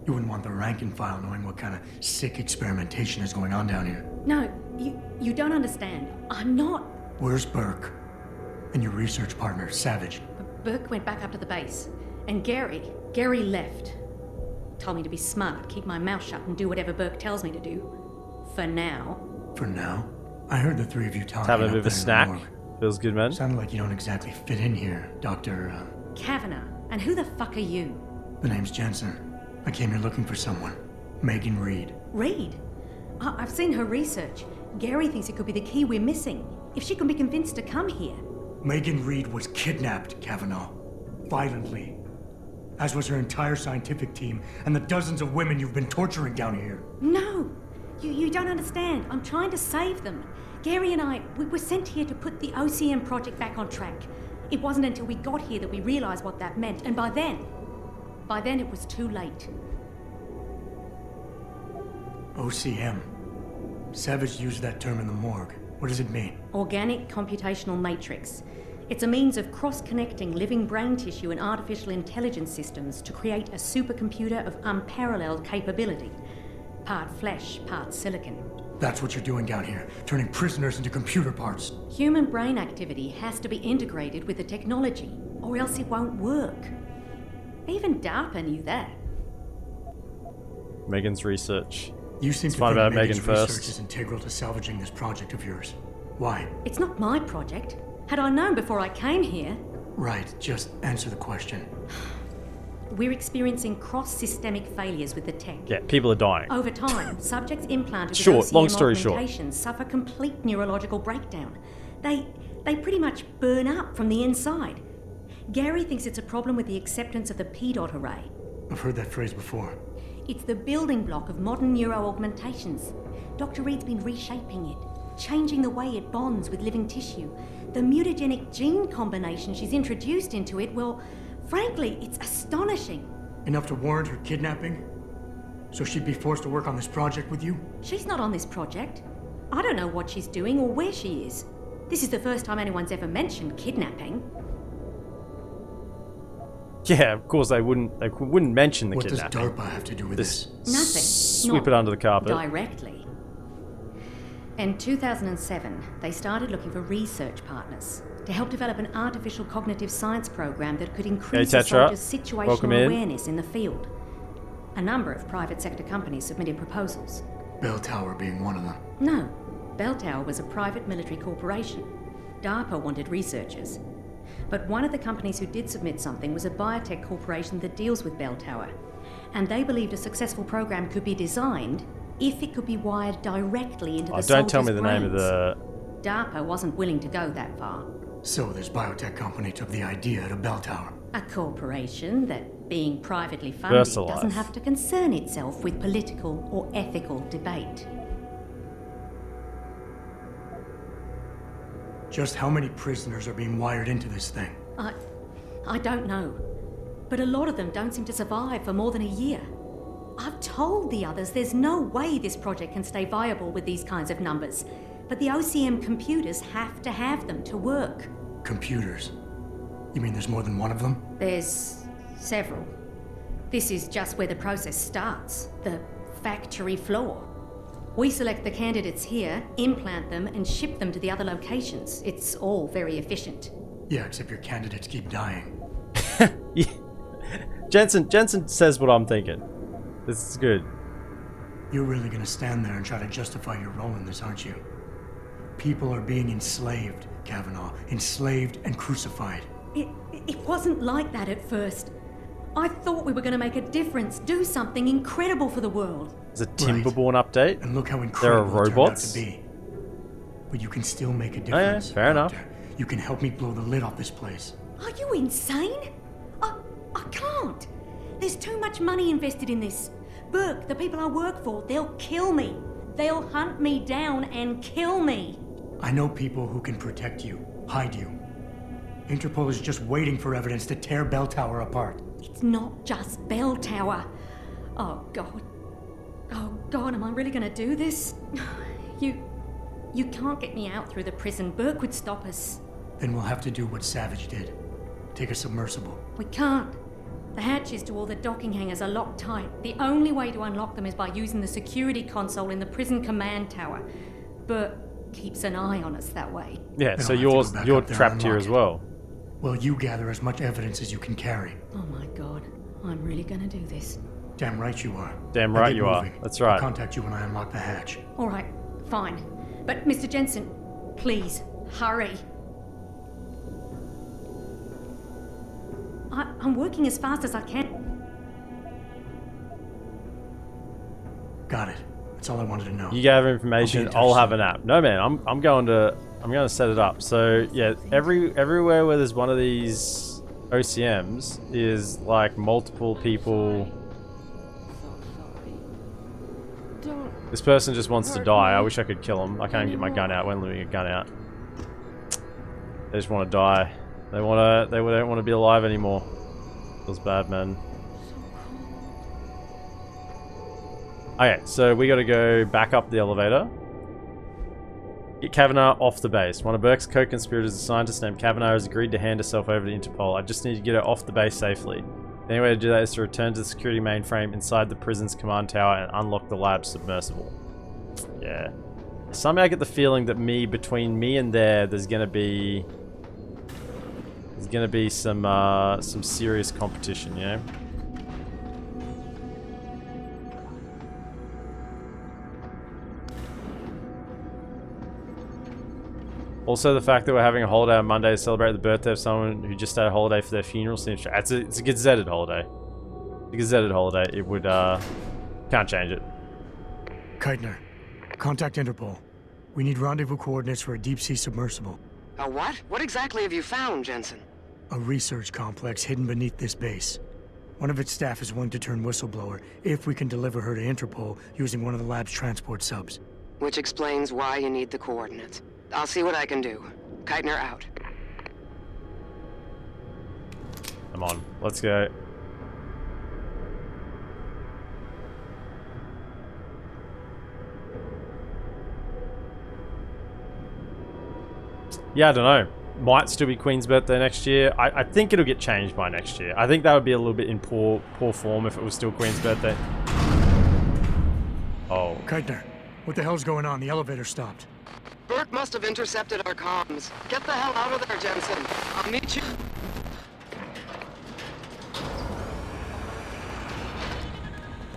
[SPEAKER 7] You wouldn't want the rank and file knowing what kind of sick experimentation is going on down here.
[SPEAKER 10] No, you don't understand. I'm not.
[SPEAKER 7] Where's Burke? And your research partner, Savage?
[SPEAKER 10] Burke went back up to the base. And Gary left. Told me to be smart, keep my mouth shut, and do whatever Burke tells me to do. For now.
[SPEAKER 7] For now? I heard the three of you talking.
[SPEAKER 1] Have a bit of a snack. Feels good, man.
[SPEAKER 7] Sounded like you don't exactly fit in here, Dr.
[SPEAKER 10] Kavanagh. And who the fuck are you?
[SPEAKER 7] The name's Jensen. I came here looking for someone. Megan Reed.
[SPEAKER 10] Reed? I've seen her research. Gary thinks it could be the key we're missing. If she can be convinced to come here.
[SPEAKER 7] Megan Reed was kidnapped, Kavanagh. Violently. As was her entire scientific team and the dozens of women you've been torturing down here.
[SPEAKER 10] No! You don't understand. I'm trying to save them. Gary and I, we were sent here to put the OCM project back on track. It wasn't until we got here that we realized what that meant, and by then it was too late.
[SPEAKER 7] OCM. Savage used that term in the morgue. What does it mean?
[SPEAKER 10] Organic computational matrix. It's a means of cross-connecting living brain tissue and artificial intelligence systems to create a supercomputer of unparalleled capability. Part flesh, part silicon.
[SPEAKER 7] That's what you're doing down here, turning prisoners into computer parts.
[SPEAKER 10] Human brain activity has to be integrated with the technology, or else it won't work. Even DARPA knew that.
[SPEAKER 1] Megan's research.
[SPEAKER 7] You seem to
[SPEAKER 1] find
[SPEAKER 7] think
[SPEAKER 1] out
[SPEAKER 7] Megan's
[SPEAKER 1] Megan
[SPEAKER 7] research
[SPEAKER 1] first.
[SPEAKER 7] is integral to salvaging this project of yours. Why?
[SPEAKER 10] It's not my project. Had I known before I came here...
[SPEAKER 7] Right, just answer the question.
[SPEAKER 10] we're experiencing cross-systemic failures with the tech.
[SPEAKER 1] Yeah, people are dying.
[SPEAKER 10] Over time, subjects implanted with
[SPEAKER 1] Short, long
[SPEAKER 10] OCM
[SPEAKER 1] story short.
[SPEAKER 10] augmentations suffer complete neurological breakdown. They pretty much burn up from the inside. Gary thinks it's a problem with the acceptance of the P-dot array.
[SPEAKER 7] I've heard that phrase before.
[SPEAKER 10] It's the building block of modern neuro-augmentations. Dr. Reed's been reshaping it, changing the way it bonds with living tissue. The mutagenic gene combination she's introduced into it, well, frankly, it's astonishing.
[SPEAKER 7] Enough to warrant her kidnapping? So she'd be forced to work on this project with you?
[SPEAKER 10] She's not on this project. I don't know what she's doing or where she is. This is the first time anyone's ever mentioned kidnapping.
[SPEAKER 1] Yeah, of course they wouldn't mention the kidnapping.
[SPEAKER 7] What does DARPA have to do with this?
[SPEAKER 10] Nothing.
[SPEAKER 1] Sweep it under the carpet.
[SPEAKER 10] Directly. In 2007, they started looking for research partners to help develop an artificial cognitive science program that could increase a soldier's situational awareness in the field. A number of private sector companies submitted proposals.
[SPEAKER 7] Bell Tower being one of them.
[SPEAKER 10] No. Bell Tower was a private military corporation. DARPA wanted researchers. But one of the companies who did submit something was a biotech corporation that deals with Bell Tower. And they believed a successful program could be designed if it could be wired directly into the soldier's
[SPEAKER 1] don't tell me the
[SPEAKER 10] brains.
[SPEAKER 1] name of the...
[SPEAKER 10] DARPA wasn't willing to go that far.
[SPEAKER 7] So this biotech company took the idea to Bell Tower.
[SPEAKER 10] A corporation that, being privately funded, doesn't have to concern itself with political or ethical debate.
[SPEAKER 7] Just how many prisoners are being wired into this thing?
[SPEAKER 10] I don't know. But a lot of them don't seem to survive for more than a year. I've told the others there's no way this project can stay viable with these kinds of numbers. But the OCM computers have to have them to work.
[SPEAKER 7] Computers? You mean there's more than one of them?
[SPEAKER 10] There's several. This is just where the process starts. The factory floor. We select the candidates here, implant them, and ship them to the other locations. It's all very efficient.
[SPEAKER 7] Yeah, except your candidates keep dying.
[SPEAKER 1] Yeah. Jensen says what I'm thinking. This is good.
[SPEAKER 7] You're really gonna stand there and try to justify your role in this, aren't you? People are being enslaved, Kavanaugh. Enslaved and crucified.
[SPEAKER 10] It wasn't like that at first. I thought we were going to make a difference, do something incredible for the world.
[SPEAKER 1] There's a Timberborn update.
[SPEAKER 7] And look how incredible
[SPEAKER 1] there are robots.
[SPEAKER 7] It turned out to be. But you can still make a difference.
[SPEAKER 1] Oh, yeah, fair enough.
[SPEAKER 7] You can help me blow the lid off this place.
[SPEAKER 10] Are you insane? I can't. There's too much money invested in this. Burke, the people I work for, they'll kill me. They'll hunt me down and kill me.
[SPEAKER 7] I know people who can protect you, hide you. Interpol is just waiting for evidence to tear Bell Tower apart.
[SPEAKER 10] It's not just Bell Tower. Oh, God. Oh, God, am I really going to do this? You can't get me out through the prison. Burke would stop us.
[SPEAKER 7] Then we'll have to do what Savage did. Take a submersible.
[SPEAKER 10] We can't. The hatches to all the docking hangars are locked tight. The only way to unlock them is by using the security console in the prison command tower. Burke keeps an eye on us that way.
[SPEAKER 1] Yeah, so you're trapped here as well.
[SPEAKER 7] Well, you gather as much evidence as you can carry.
[SPEAKER 10] Oh my God, I'm really gonna do this.
[SPEAKER 7] Damn right you are.
[SPEAKER 1] Damn right you are. That's right.
[SPEAKER 7] I'll contact you when I unlock the hatch.
[SPEAKER 10] All right, fine. But Mr. Jensen, please, hurry. I'm working as fast as I can.
[SPEAKER 7] Got it. That's all I wanted to know.
[SPEAKER 1] You gather information, I'll have an app. No man, I'm going to set it up. So yeah, everywhere where there's one of these OCMs is like multiple people. This person just wants to die. I wish I could kill him. I can't get my gun out. When leaving a gun out, they just want to die. They don't want to be alive anymore. Feels bad, man. Okay, so we gotta go back up the elevator. Get Kavanaugh off the base. One of Burke's co-conspirators, a scientist named Kavanaugh, has agreed to hand herself over to Interpol. I just need to get her off the base safely. The only way to do that is to return to the security mainframe inside the prison's command tower and unlock the lab's submersible. Yeah. Somehow I get the feeling that between me and there's gonna be some serious competition, you know? Also, the fact that we're having a holiday on Monday to celebrate the birthday of someone who just had a holiday for their funeral seems... It's a gazetted holiday. the gazetted holiday, it would, can't change it.
[SPEAKER 7] Keitner, contact Interpol. We need rendezvous coordinates for a deep-sea submersible.
[SPEAKER 8] A what? What exactly have you found, Jensen?
[SPEAKER 7] A research complex hidden beneath this base. One of its staff is willing to turn whistleblower if we can deliver her to Interpol using one of the lab's transport subs.
[SPEAKER 8] Which explains why you need the coordinates. I'll see what I can do. Keitner out.
[SPEAKER 1] Come on, let's go. Yeah, I don't know. Might still be Queen's birthday next year. I think it'll get changed by next year. I think that would be a little bit in poor form if it was still Queen's birthday. Oh.
[SPEAKER 7] Keitner, what the hell's going on? The elevator stopped.
[SPEAKER 8] Burke must have intercepted our comms. Get the hell out of there, Jensen. I'll meet you.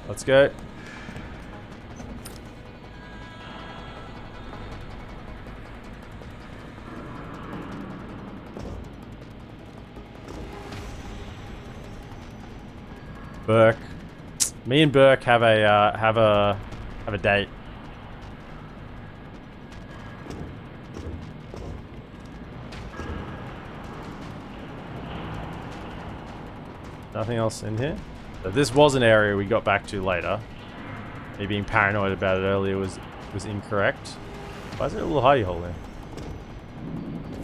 [SPEAKER 1] Let's go. Burke. Me and Burke have a date. Nothing else in here. So this was an area we got back to later. Me being paranoid about it earlier was incorrect. Why is there a little hidey hole there?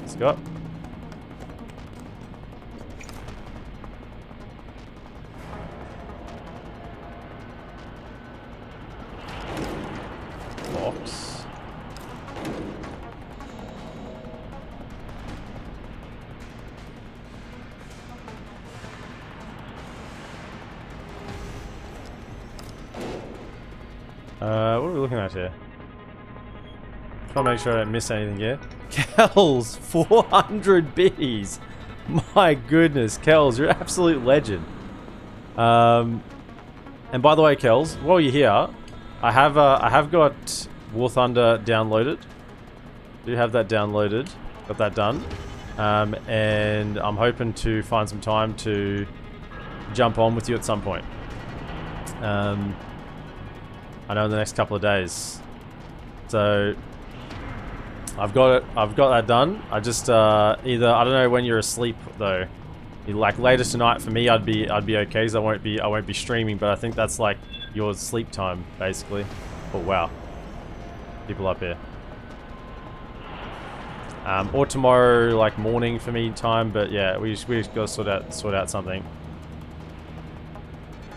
[SPEAKER 1] Scott. Box. What are we looking at here? Try to make sure I don't miss anything here. Kells, 400 biddies. My goodness, Kells, you're an absolute legend. And by the way, Kells, while you're here, I have got War Thunder downloaded. Do have that downloaded. Got that done. And I'm hoping to find some time to jump on with you at some point. I know in the next couple of days. So I've got that done. I just either I don't know when you're asleep though. Like later tonight for me, I'd be okay because I won't be streaming. But I think that's like your sleep time basically. Oh wow, people up here. Or tomorrow like morning for me time. But yeah, we just gotta sort out something.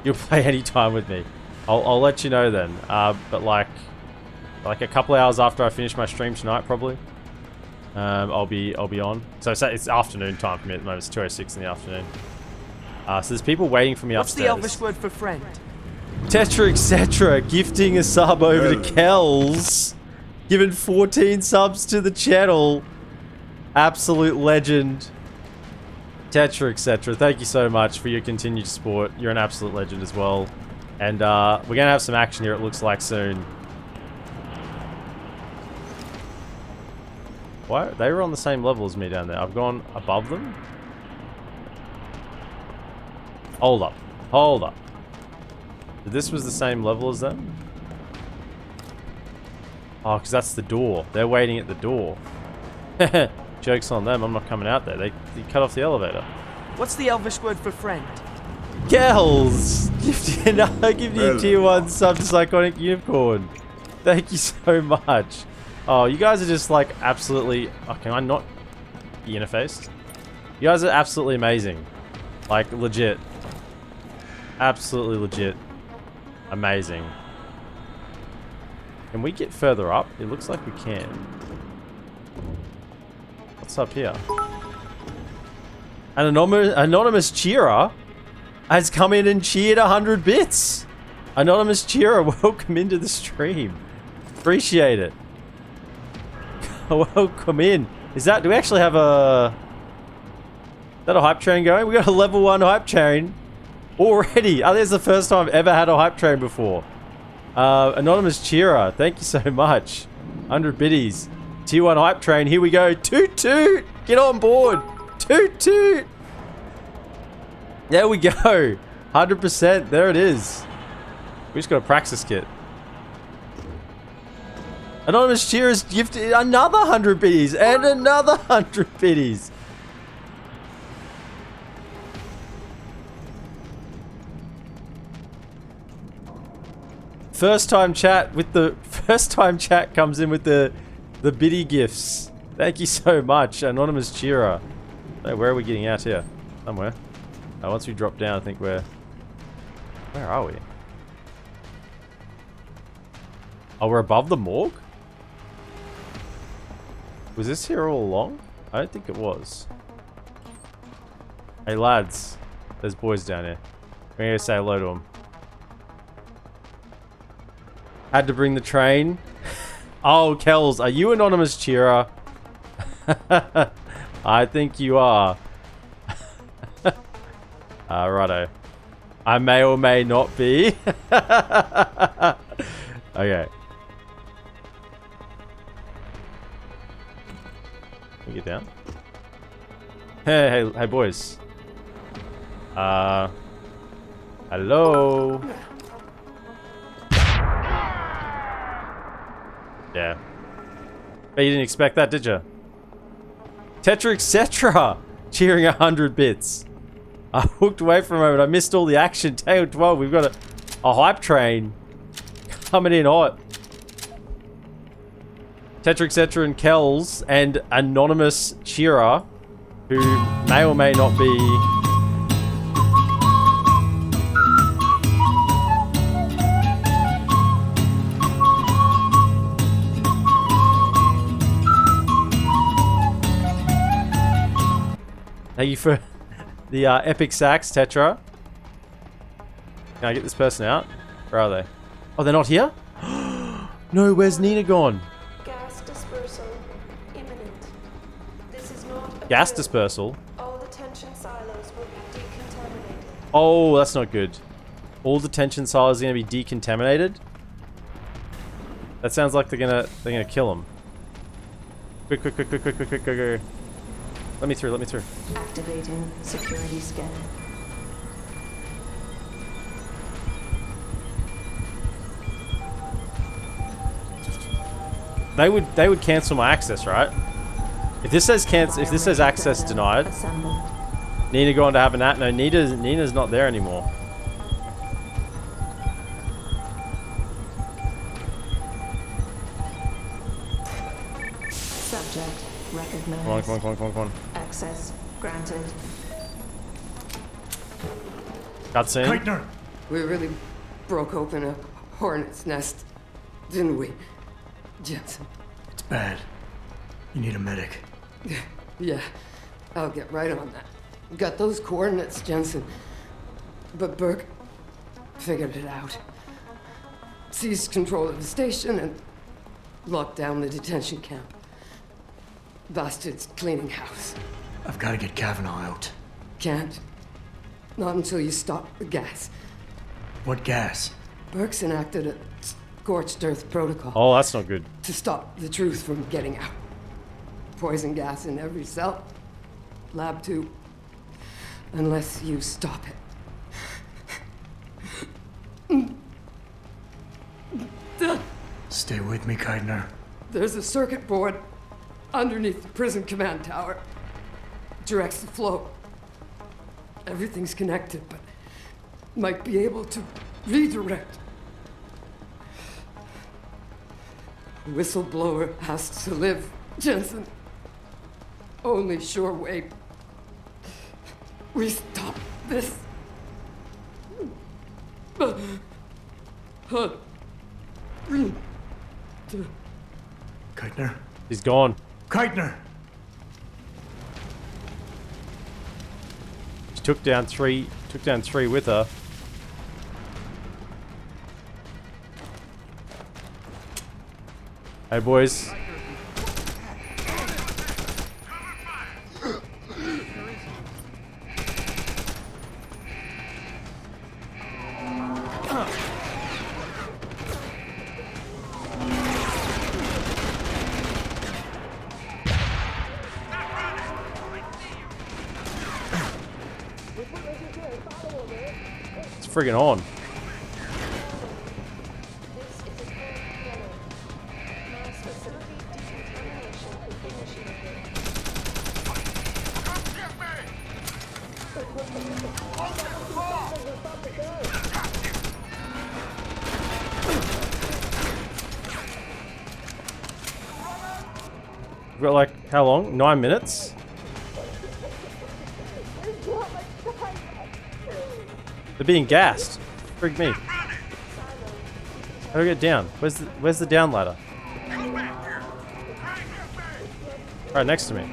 [SPEAKER 1] You'll play any time with me. I'll let you know then. But like a couple hours after I finish my stream tonight, probably. I'll be on. So it's afternoon time for me at the moment. It's 2:06 in the afternoon. So there's people waiting for me upstairs.
[SPEAKER 11] What's the Elvish word for friend?
[SPEAKER 1] Tetra etc. gifting a sub over to Kells. Given 14 subs to the channel. Absolute legend. Tetra etc. Thank you so much for your continued support. You're an absolute legend as well. And we're going to have some action here, it looks like, soon. Why? They were on the same level as me down there. I've gone above them? Hold up. Hold up. This was the same level as them? Oh, because that's the door. They're waiting at the door. Joke's on them. I'm not coming out there. They cut off the elevator.
[SPEAKER 11] What's the Elvish word for friend?
[SPEAKER 1] Kells! Gifting you tier 1 sub to Psychotic Unicorn. Thank you so much. Oh, you guys are just like absolutely... Oh, can I not be interfaced? You guys are absolutely amazing. Like, legit. Absolutely legit. Amazing. Can we get further up? It looks like we can. What's up here? An anonymous cheerer has come in and cheered 100 bits. Anonymous cheerer, welcome into the stream. Appreciate it. Welcome in. Do we actually have a... Is that a hype train going? We got a level 1 hype train already. Oh, there's the first time I've ever had a hype train before. Anonymous cheerer, thank you so much. 100 biddies. Tier 1 hype train, here we go. Toot toot! Get on board! Toot toot! There we go. 100%. There it is. We just got a praxis kit. Anonymous Cheer has gifted another 100 biddies and another 100 biddies. First time chat comes in with the biddy gifts. Thank you so much, Anonymous Cheerer. Hey, where are we getting out here? Somewhere. Once we drop down, I think we're... Where are we? Oh, we're above the morgue? Was this here all along? I don't think it was. Hey lads, there's boys down here. We're gonna say hello to them. Had to bring the train. Oh, Kells, are you Anonymous Cheerer? I think you are. Righto. I may or may not be. Okay. Can we get down? Hey, boys. Hello. Yeah. But you didn't expect that, did you? Tetra etc. Cheering 100 bits. I hooked away for a moment. I missed all the action. Tail 12. We've got a hype train coming in hot. Tetra etc. and Kells and Anonymous Cheerer, who may or may not be... Thank you for the epic sax, Tetra. Can I get this person out? Where are they? Oh, they're not here? No, where's Nina gone?
[SPEAKER 2] Gas dispersal imminent. This is not
[SPEAKER 1] Gas dispersal?
[SPEAKER 2] All detention silos will be decontaminated.
[SPEAKER 1] Oh, that's not good. All detention silos are going to be decontaminated? That sounds like they're gonna kill them. Quick. Let me through.
[SPEAKER 2] Activating security scan.
[SPEAKER 1] They would cancel my access, right? If this says access denied, Nina going to have a nap. No, Nina's not there anymore.
[SPEAKER 2] Subject recognized.
[SPEAKER 1] Come on.
[SPEAKER 2] Access granted.
[SPEAKER 1] Cutscene.
[SPEAKER 7] Keitner!
[SPEAKER 8] We really broke open a hornet's nest, didn't we, Jensen?
[SPEAKER 7] It's bad. You need a medic.
[SPEAKER 8] Yeah, I'll get right on that. Got those coordinates, Jensen. But Burke figured it out. Seized control of the station and locked down the detention camp. Bastards cleaning house.
[SPEAKER 7] I've got to get Kavanaugh out.
[SPEAKER 8] Can't. Not until you stop the gas.
[SPEAKER 7] What gas?
[SPEAKER 8] Burke's enacted a scorched earth protocol.
[SPEAKER 1] Oh, that's not good.
[SPEAKER 8] To stop the truth from getting out. Poison gas in every cell. Lab 2. Unless you stop it.
[SPEAKER 7] Stay with me, Keitner.
[SPEAKER 8] There's a circuit board underneath the prison command tower. Directs the flow. Everything's connected, but might be able to redirect. Whistleblower has to live, Jensen. Only sure way we stop this.
[SPEAKER 7] Keitner?
[SPEAKER 1] He's gone.
[SPEAKER 7] Keitner!
[SPEAKER 1] She took down three with her. Hey boys. friggin' on. We've got like, how long? 9 minutes? They're being gassed. Frig me. How do I get down? Where's the down ladder? Right next to me.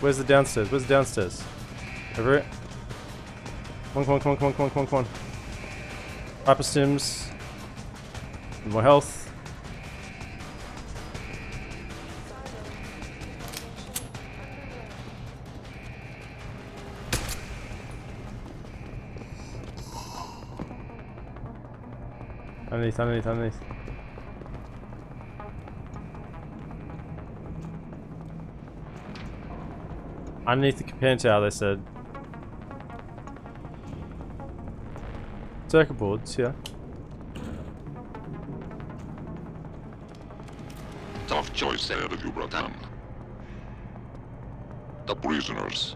[SPEAKER 1] Where's the downstairs? Where's the downstairs? Over it. Come on. Hyper stims. More health. Underneath. Underneath the companion tower, they said. Circuit boards, yeah.
[SPEAKER 12] Tough choice ahead of you, Bratan. The prisoners.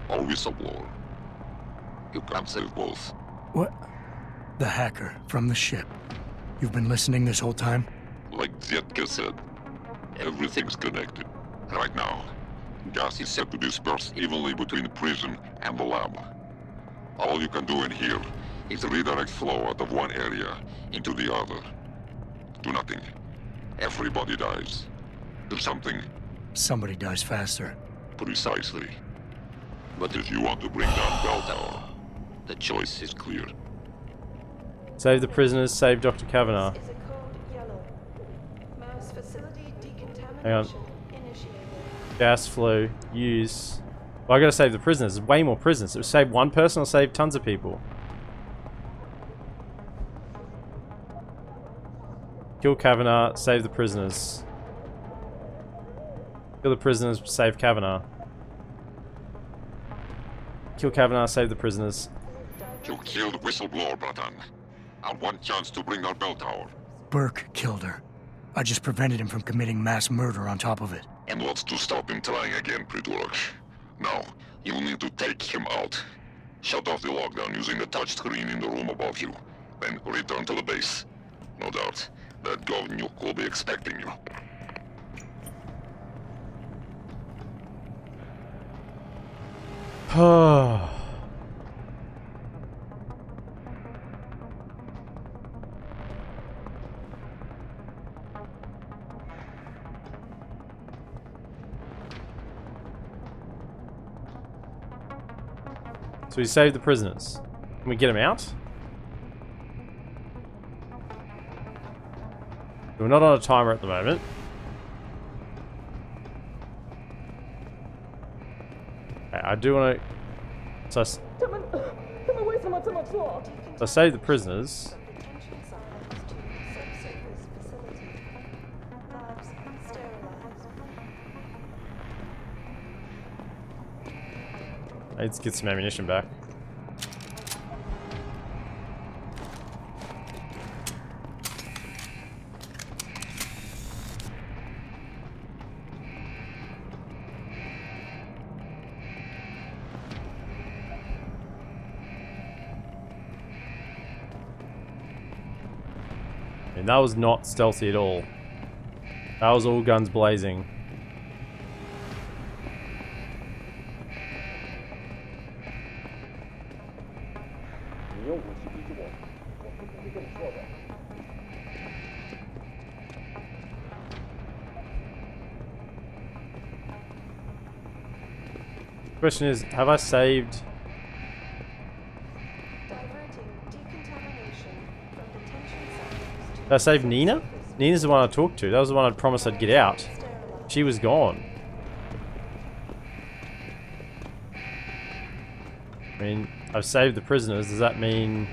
[SPEAKER 12] Or whistleblower. You can't save both.
[SPEAKER 7] What? The hacker from the ship. You've been listening this whole time?
[SPEAKER 12] Like Zetka said, everything's connected. Right now, gas is set to disperse evenly between the prison and the lab. All you can do in here is redirect flow out of one area into the other. Do nothing. Everybody dies. Do something.
[SPEAKER 7] Somebody dies faster.
[SPEAKER 12] Precisely. But if you want to bring down Bell Tower, the choice is clear.
[SPEAKER 1] Save the prisoners, save Dr. Kavanaugh. Hang on. Gas flow, use. Well, I gotta save the prisoners. There's way more prisoners. It'll save one person or save tons of people. Kill Kavanaugh, save the prisoners. Kill the prisoners, save Kavanaugh. Kill Kavanaugh, save the prisoners.
[SPEAKER 12] You killed Whistleblower, Bratan. And one chance to bring down Bell Tower.
[SPEAKER 7] Burke killed her. I just prevented him from committing mass murder on top of it.
[SPEAKER 12] And what's to stop him trying again, Pretwork? Now, you'll need to take him out. Shut off the lockdown using the touchscreen in the room above you. Then return to the base. No doubt, that Govnuke will be expecting you.
[SPEAKER 1] So we saved the prisoners. Can we get them out? We're not on a timer at the moment. Okay, I do want to... So I saved the prisoners. Let's get some ammunition back. And that was not stealthy at all. That was all guns blazing. Question is, have I saved? Did I save Nina? Nina's the one I talked to. That was the one I promised I'd get out. She was gone. I mean, I've saved the prisoners. Does that mean...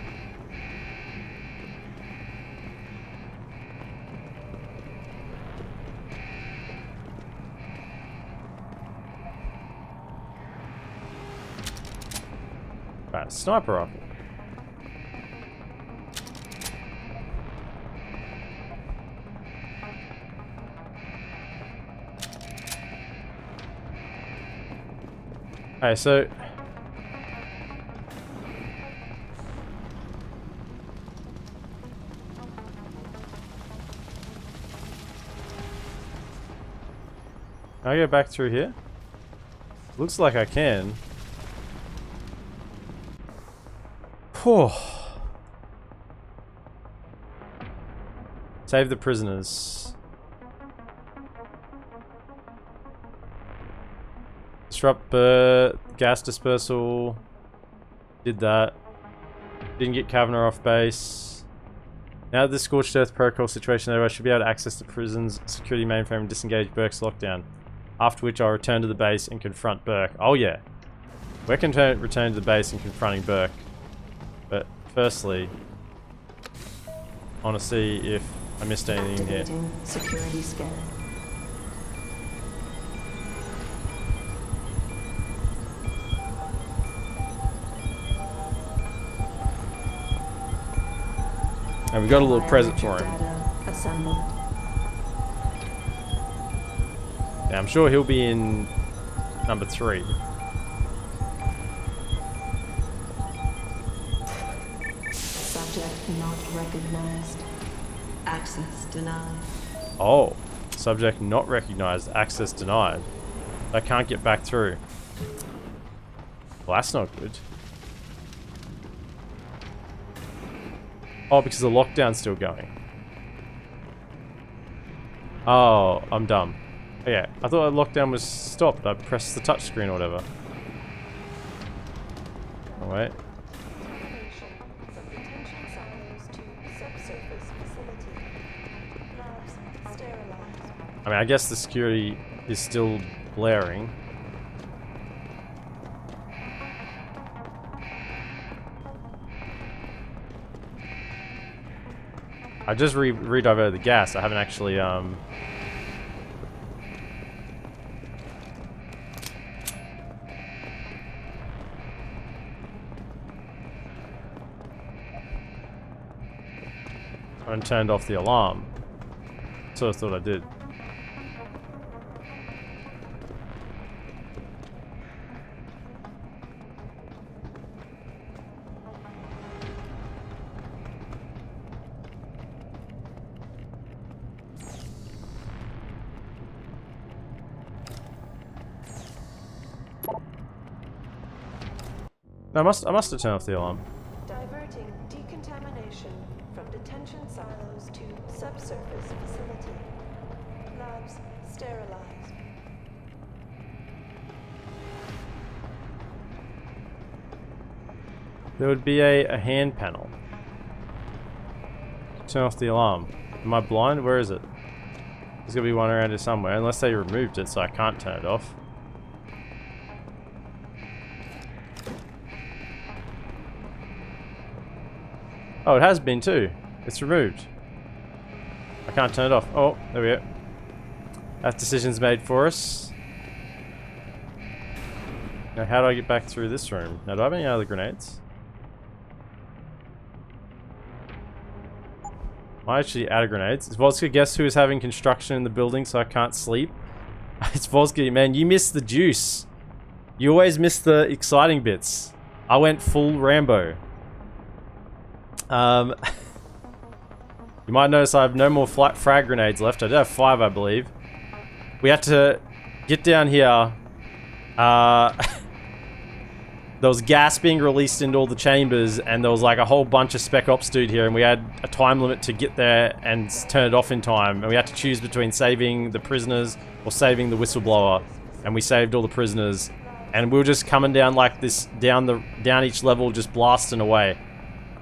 [SPEAKER 1] Right, sniper rifle. Okay, so... Can I go back through here? Looks like I can. Whew. Save the prisoners. Disrupt gas dispersal. Did that. Didn't get Kavanaugh off base. Now that the scorched earth protocol situation over, I should be able to access the prison's security mainframe and disengage Burke's lockdown. After which I'll return to the base and confront Burke. Oh yeah. We're returning to the base and confronting Burke. But firstly, I want to see if I missed anything here.
[SPEAKER 13] Security scan.
[SPEAKER 1] And we got a little present for him. Yeah, I'm sure he'll be in number 3.
[SPEAKER 13] Subject not recognized. Access denied.
[SPEAKER 1] Oh, subject not recognized. Access denied. I can't get back through. Well, that's not good. Oh, because the lockdown's still going. Oh, I'm dumb. Okay, I thought the lockdown was stopped. I pressed the touchscreen or whatever. Oh, wait. I mean, I guess the security is still blaring. I just re-diverted the gas. I haven't actually, I haven't turned off the alarm. So I thought I did. No, I must have turned off the alarm.
[SPEAKER 13] Diverting decontamination from detention silos to subsurface facility. Labs sterilized.
[SPEAKER 1] There would be a hand panel. Turn off the alarm. Am I blind? Where is it? There's gotta be one around here somewhere, unless they removed it so I can't turn it off. Oh, it has been too. It's removed. I can't turn it off. Oh, there we go. That decision's made for us. Now, how do I get back through this room? Now, do I have any other grenades? I actually out of grenades. Is Vodka guess who is having construction in the building so I can't sleep? It's Vodka, man. You missed the juice. You always miss the exciting bits. I went full Rambo. You might notice I have no more frag grenades left. I do have 5, I believe. We had to get down here. There was gas being released into all the chambers, and there was like a whole bunch of spec ops dude here, and we had a time limit to get there and turn it off in time. And we had to choose between saving the prisoners or saving the whistleblower. And we saved all the prisoners. And we were just coming down like this, down each level, just blasting away.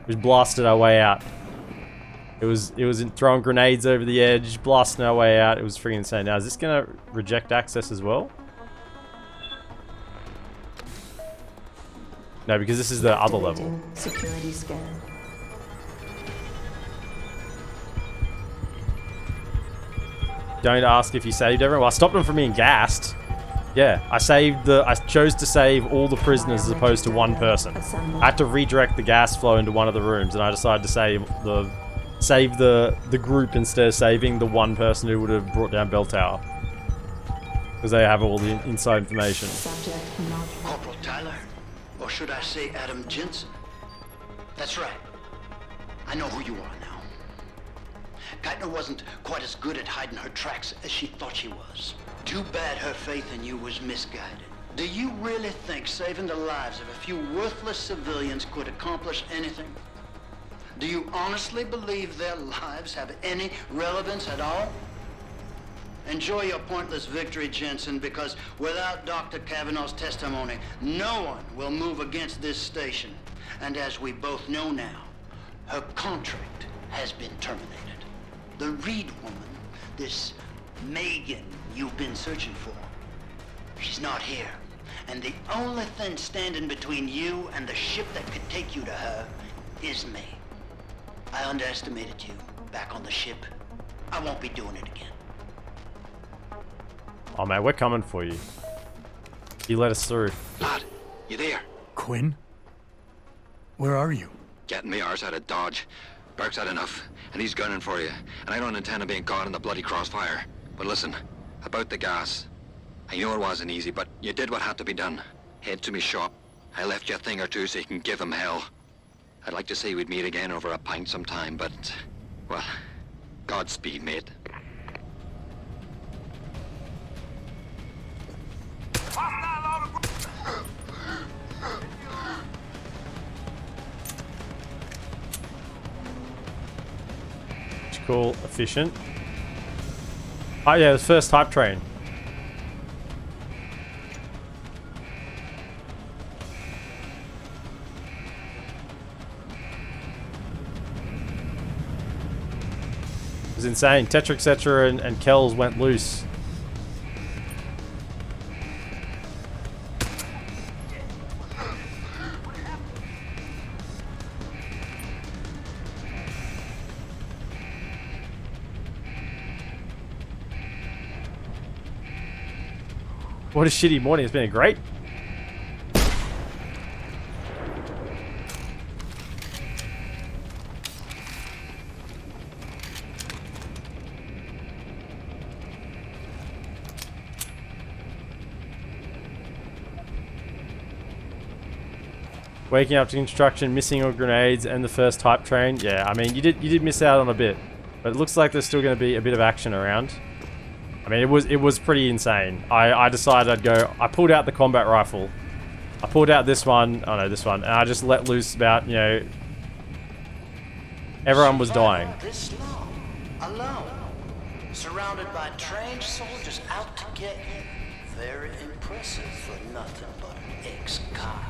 [SPEAKER 1] We blasted our way out. It was throwing grenades over the edge, blasting our way out. It was freaking insane. Now, is this gonna reject access as well? No, because this is the other level.
[SPEAKER 13] Security scan.
[SPEAKER 1] Don't ask if you saved everyone. Well, I stopped them from being gassed. Yeah, I chose to save all the prisoners as opposed to one person. I had to redirect the gas flow into one of the rooms, and I decided to save the group instead of saving the one person who would have brought down Bell Tower. Because they have all the inside information.
[SPEAKER 14] Corporal Tyler, or should I say Adam Jensen? That's right. I know who you are now. Geithner wasn't quite as good at hiding her tracks as she thought she was. Too bad her faith in you was misguided. Do you really think saving the lives of a few worthless civilians could accomplish anything? Do you honestly believe their lives have any relevance at all? Enjoy your pointless victory, Jensen, because without Dr. Kavanaugh's testimony, no one will move against this station. And as we both know now, her contract has been terminated. The Reed woman, this Megan you've been searching for, she's not here. And the only thing standing between you and the ship that could take you to her is me. I underestimated you back on the ship. I won't be doing it again.
[SPEAKER 1] Oh man, we're coming for you. You let us through.
[SPEAKER 14] Lad, you there?
[SPEAKER 7] Quinn? Where are you?
[SPEAKER 6] Getting me arse out of Dodge. Burke's had enough, and he's gunning for you. And I don't intend on being caught in the bloody crossfire. But listen, about the gas. I know it wasn't easy, but you did what had to be done. Head to me shop. I left you a thing or two so you can give him hell. I'd like to say we'd meet again over a pint sometime, but, well, Godspeed, mate.
[SPEAKER 1] Cool, efficient. Oh yeah, the first hype train. It was insane. Tetra, etc. and Kells went loose. What a shitty morning. It's been a great. Waking up to construction, missing all grenades, and the first hype train. Yeah, I mean, you did miss out on a bit, but it looks like there's still going to be a bit of action around. I mean, it was pretty insane. I decided I'd go. I pulled out the combat rifle. I pulled out this one. Oh no, this one, and I just let loose about, you know. Everyone was dying.
[SPEAKER 14] This long, alone, surrounded by trained soldiers out to get you. Very impressive for nothing but an ex-cop.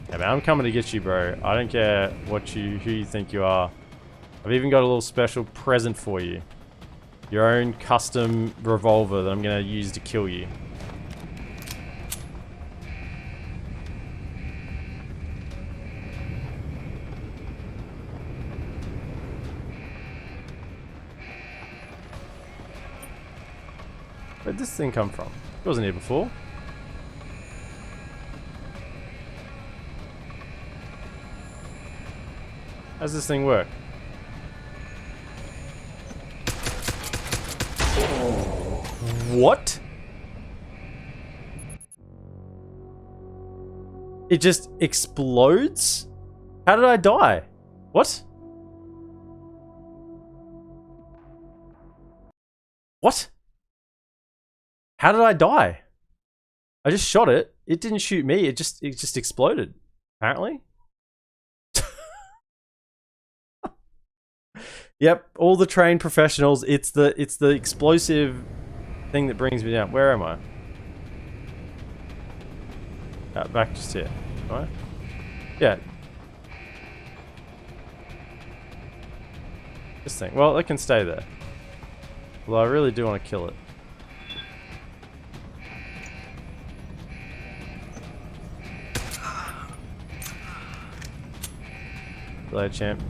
[SPEAKER 1] Yeah, man, I'm coming to get you, bro. I don't care who you think you are. I've even got a little special present for you. Your own custom revolver that I'm going to use to kill you. Where'd this thing come from? It wasn't here before. How's this thing work? What? It just explodes? How did I die? What? What? How did I die? I just shot it. It didn't shoot me. It just exploded. Apparently. Yep, all the trained professionals. It's the explosive thing that brings me down. Where am I? Back just here. Right? Yeah. This thing. Well, it can stay there. Well, I really do want to kill it. Hello, champ.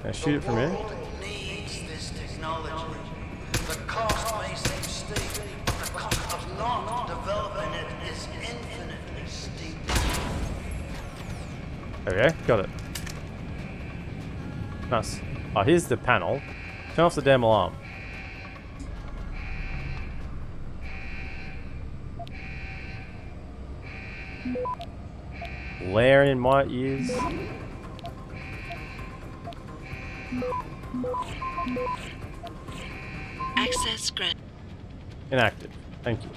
[SPEAKER 1] Can I shoot it from here?
[SPEAKER 14] Needs this technology. The cost may seem steep, but the cost of not developing it is infinitely steep.
[SPEAKER 1] There we go, got it. Nice. Oh, here's the panel. Turn off the damn alarm. Blaring in my ears.
[SPEAKER 3] Access granted.
[SPEAKER 1] Inactive. Thank you.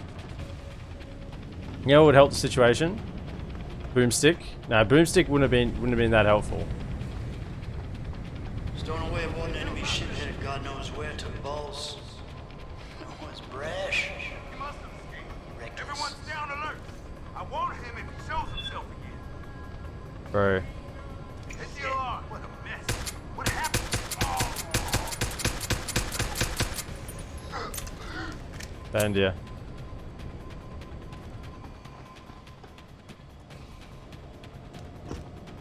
[SPEAKER 1] You know what would help the situation? Boomstick? No, boomstick wouldn't have been that helpful.
[SPEAKER 14] Stowing away one enemy shit-headed God knows where to balls. Oh, it's brash.
[SPEAKER 5] He must have escaped. Everyone's down alert. I want him if he shows himself again.
[SPEAKER 1] Bro.
[SPEAKER 5] Hit the alarm. What a mess. What happened?
[SPEAKER 1] Bad idea.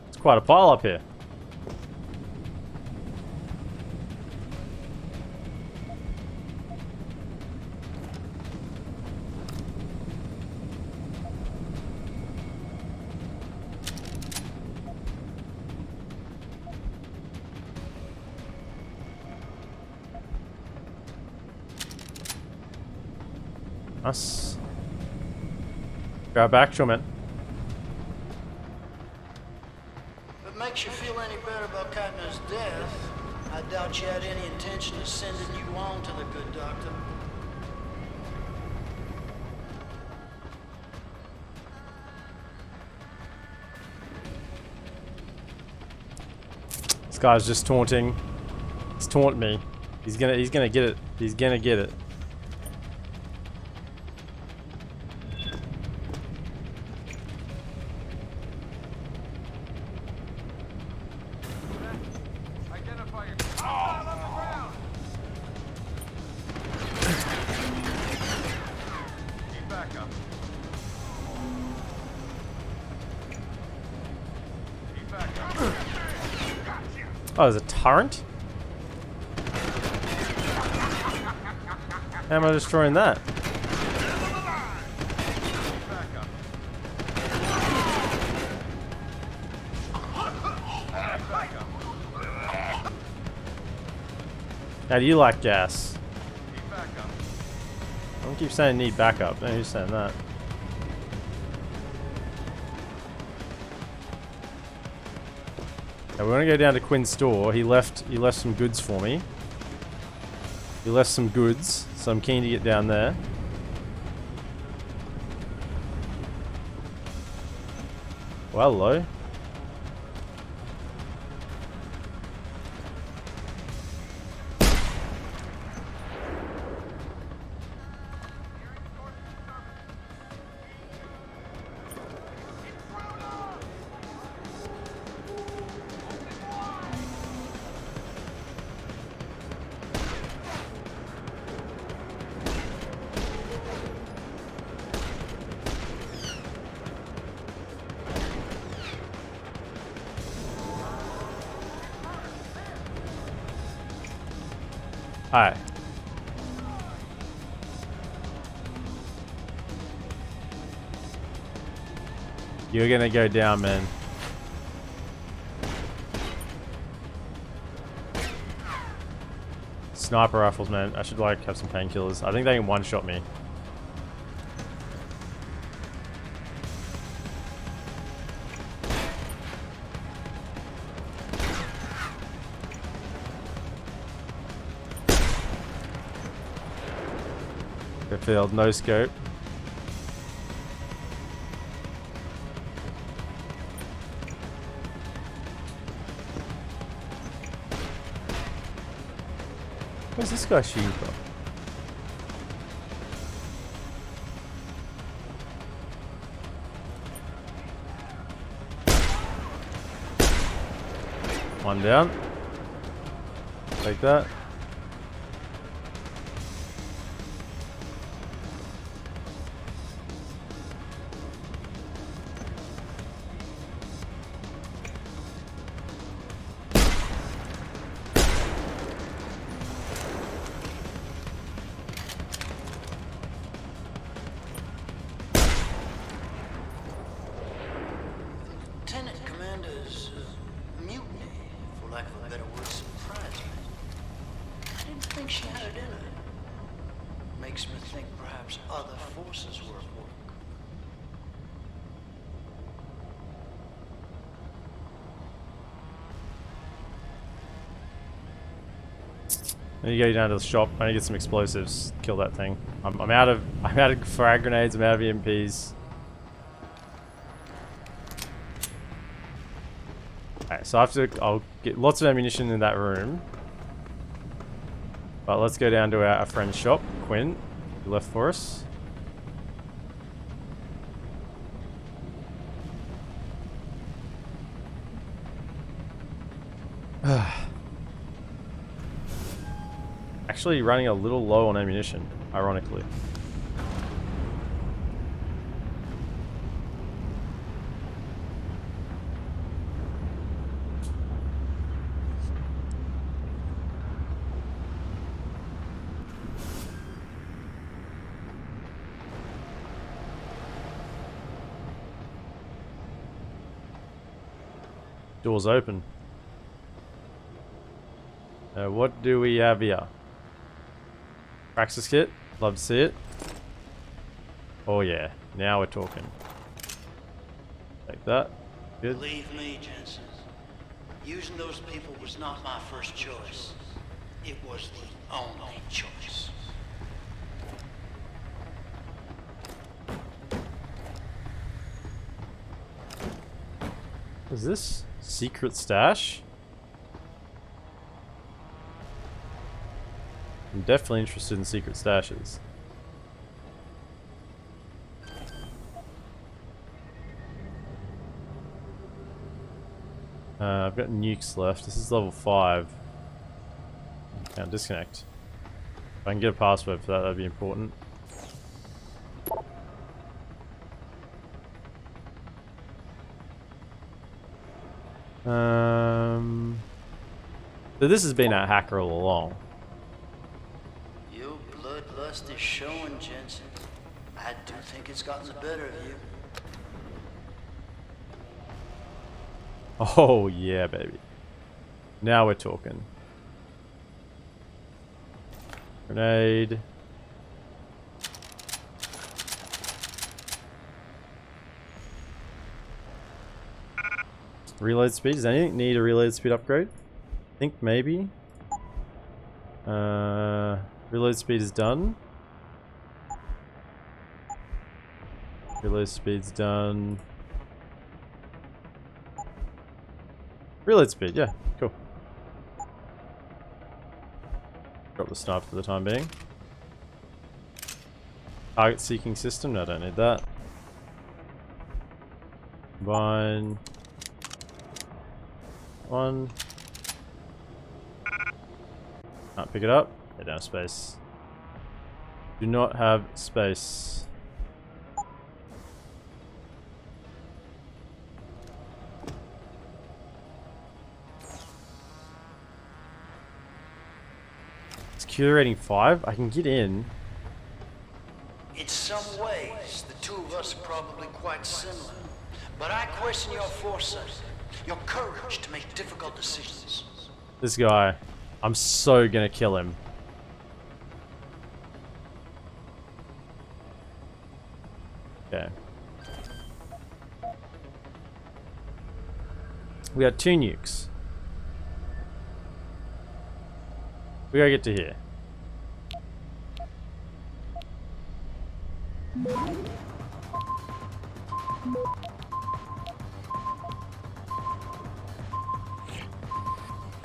[SPEAKER 1] It's quite a pile up here. Us. Grab back, sure, man.
[SPEAKER 14] If it makes you feel any better about Katna's death, I doubt you had any intention of sending you on to the good doctor.
[SPEAKER 1] This guy's just taunting. He's taunting me. He's gonna get it. He's gonna get it. Oh, there's a turret? How am I destroying that? How do you like gas? I don't keep saying need backup. No, you're saying that. Now we're gonna go down to Quinn's store. He left some goods for me. He left some goods, so I'm keen to get down there. Well, hello. Alright. You're gonna go down, man. Sniper rifles, man. I should like have some painkillers. I think they can one-shot me. Failed, no scope. Where's this guy shooting from? One down. Take that. Then you go down to the shop. I need to get some explosives. Kill that thing. I'm out of frag grenades. I'm out of EMPs. Alright, so I'll get lots of ammunition in that room. But let's go down to our friend's shop, Quinn, who left for us. Actually running a little low on ammunition, ironically. Doors open. What do we have here? Praxis kit. Love to see it. Oh yeah. Now we're talking. Take that. Good.
[SPEAKER 14] Believe me, Jensen. Using those people was not my first choice. It was the only choice.
[SPEAKER 1] Is this secret stash? I'm definitely interested in secret stashes. I've got nukes left. This is level 5. Can't disconnect. If I can get a password for that, that'd be important. So this has been a hacker all along.
[SPEAKER 14] Your bloodlust is showing, Jensen. I do think it's gotten the better of you.
[SPEAKER 1] Oh yeah, baby. Now we're talking. Grenade. Reload speed. Does anything need a reload speed upgrade? I think maybe. Reload speed is done. Reload speed's done. Reload speed, yeah, cool. Drop the sniper for the time being. Target seeking system, no, I don't need that. Combine. One. Can't pick it up. Get down space. Do not have space. Security rating 5. I can get in.
[SPEAKER 14] In some ways, the two of us are probably quite similar. But I question your foresight, your courage to make difficult decisions.
[SPEAKER 1] This guy. I'm so gonna kill him. Okay. We got 2 nukes. We gotta get to here.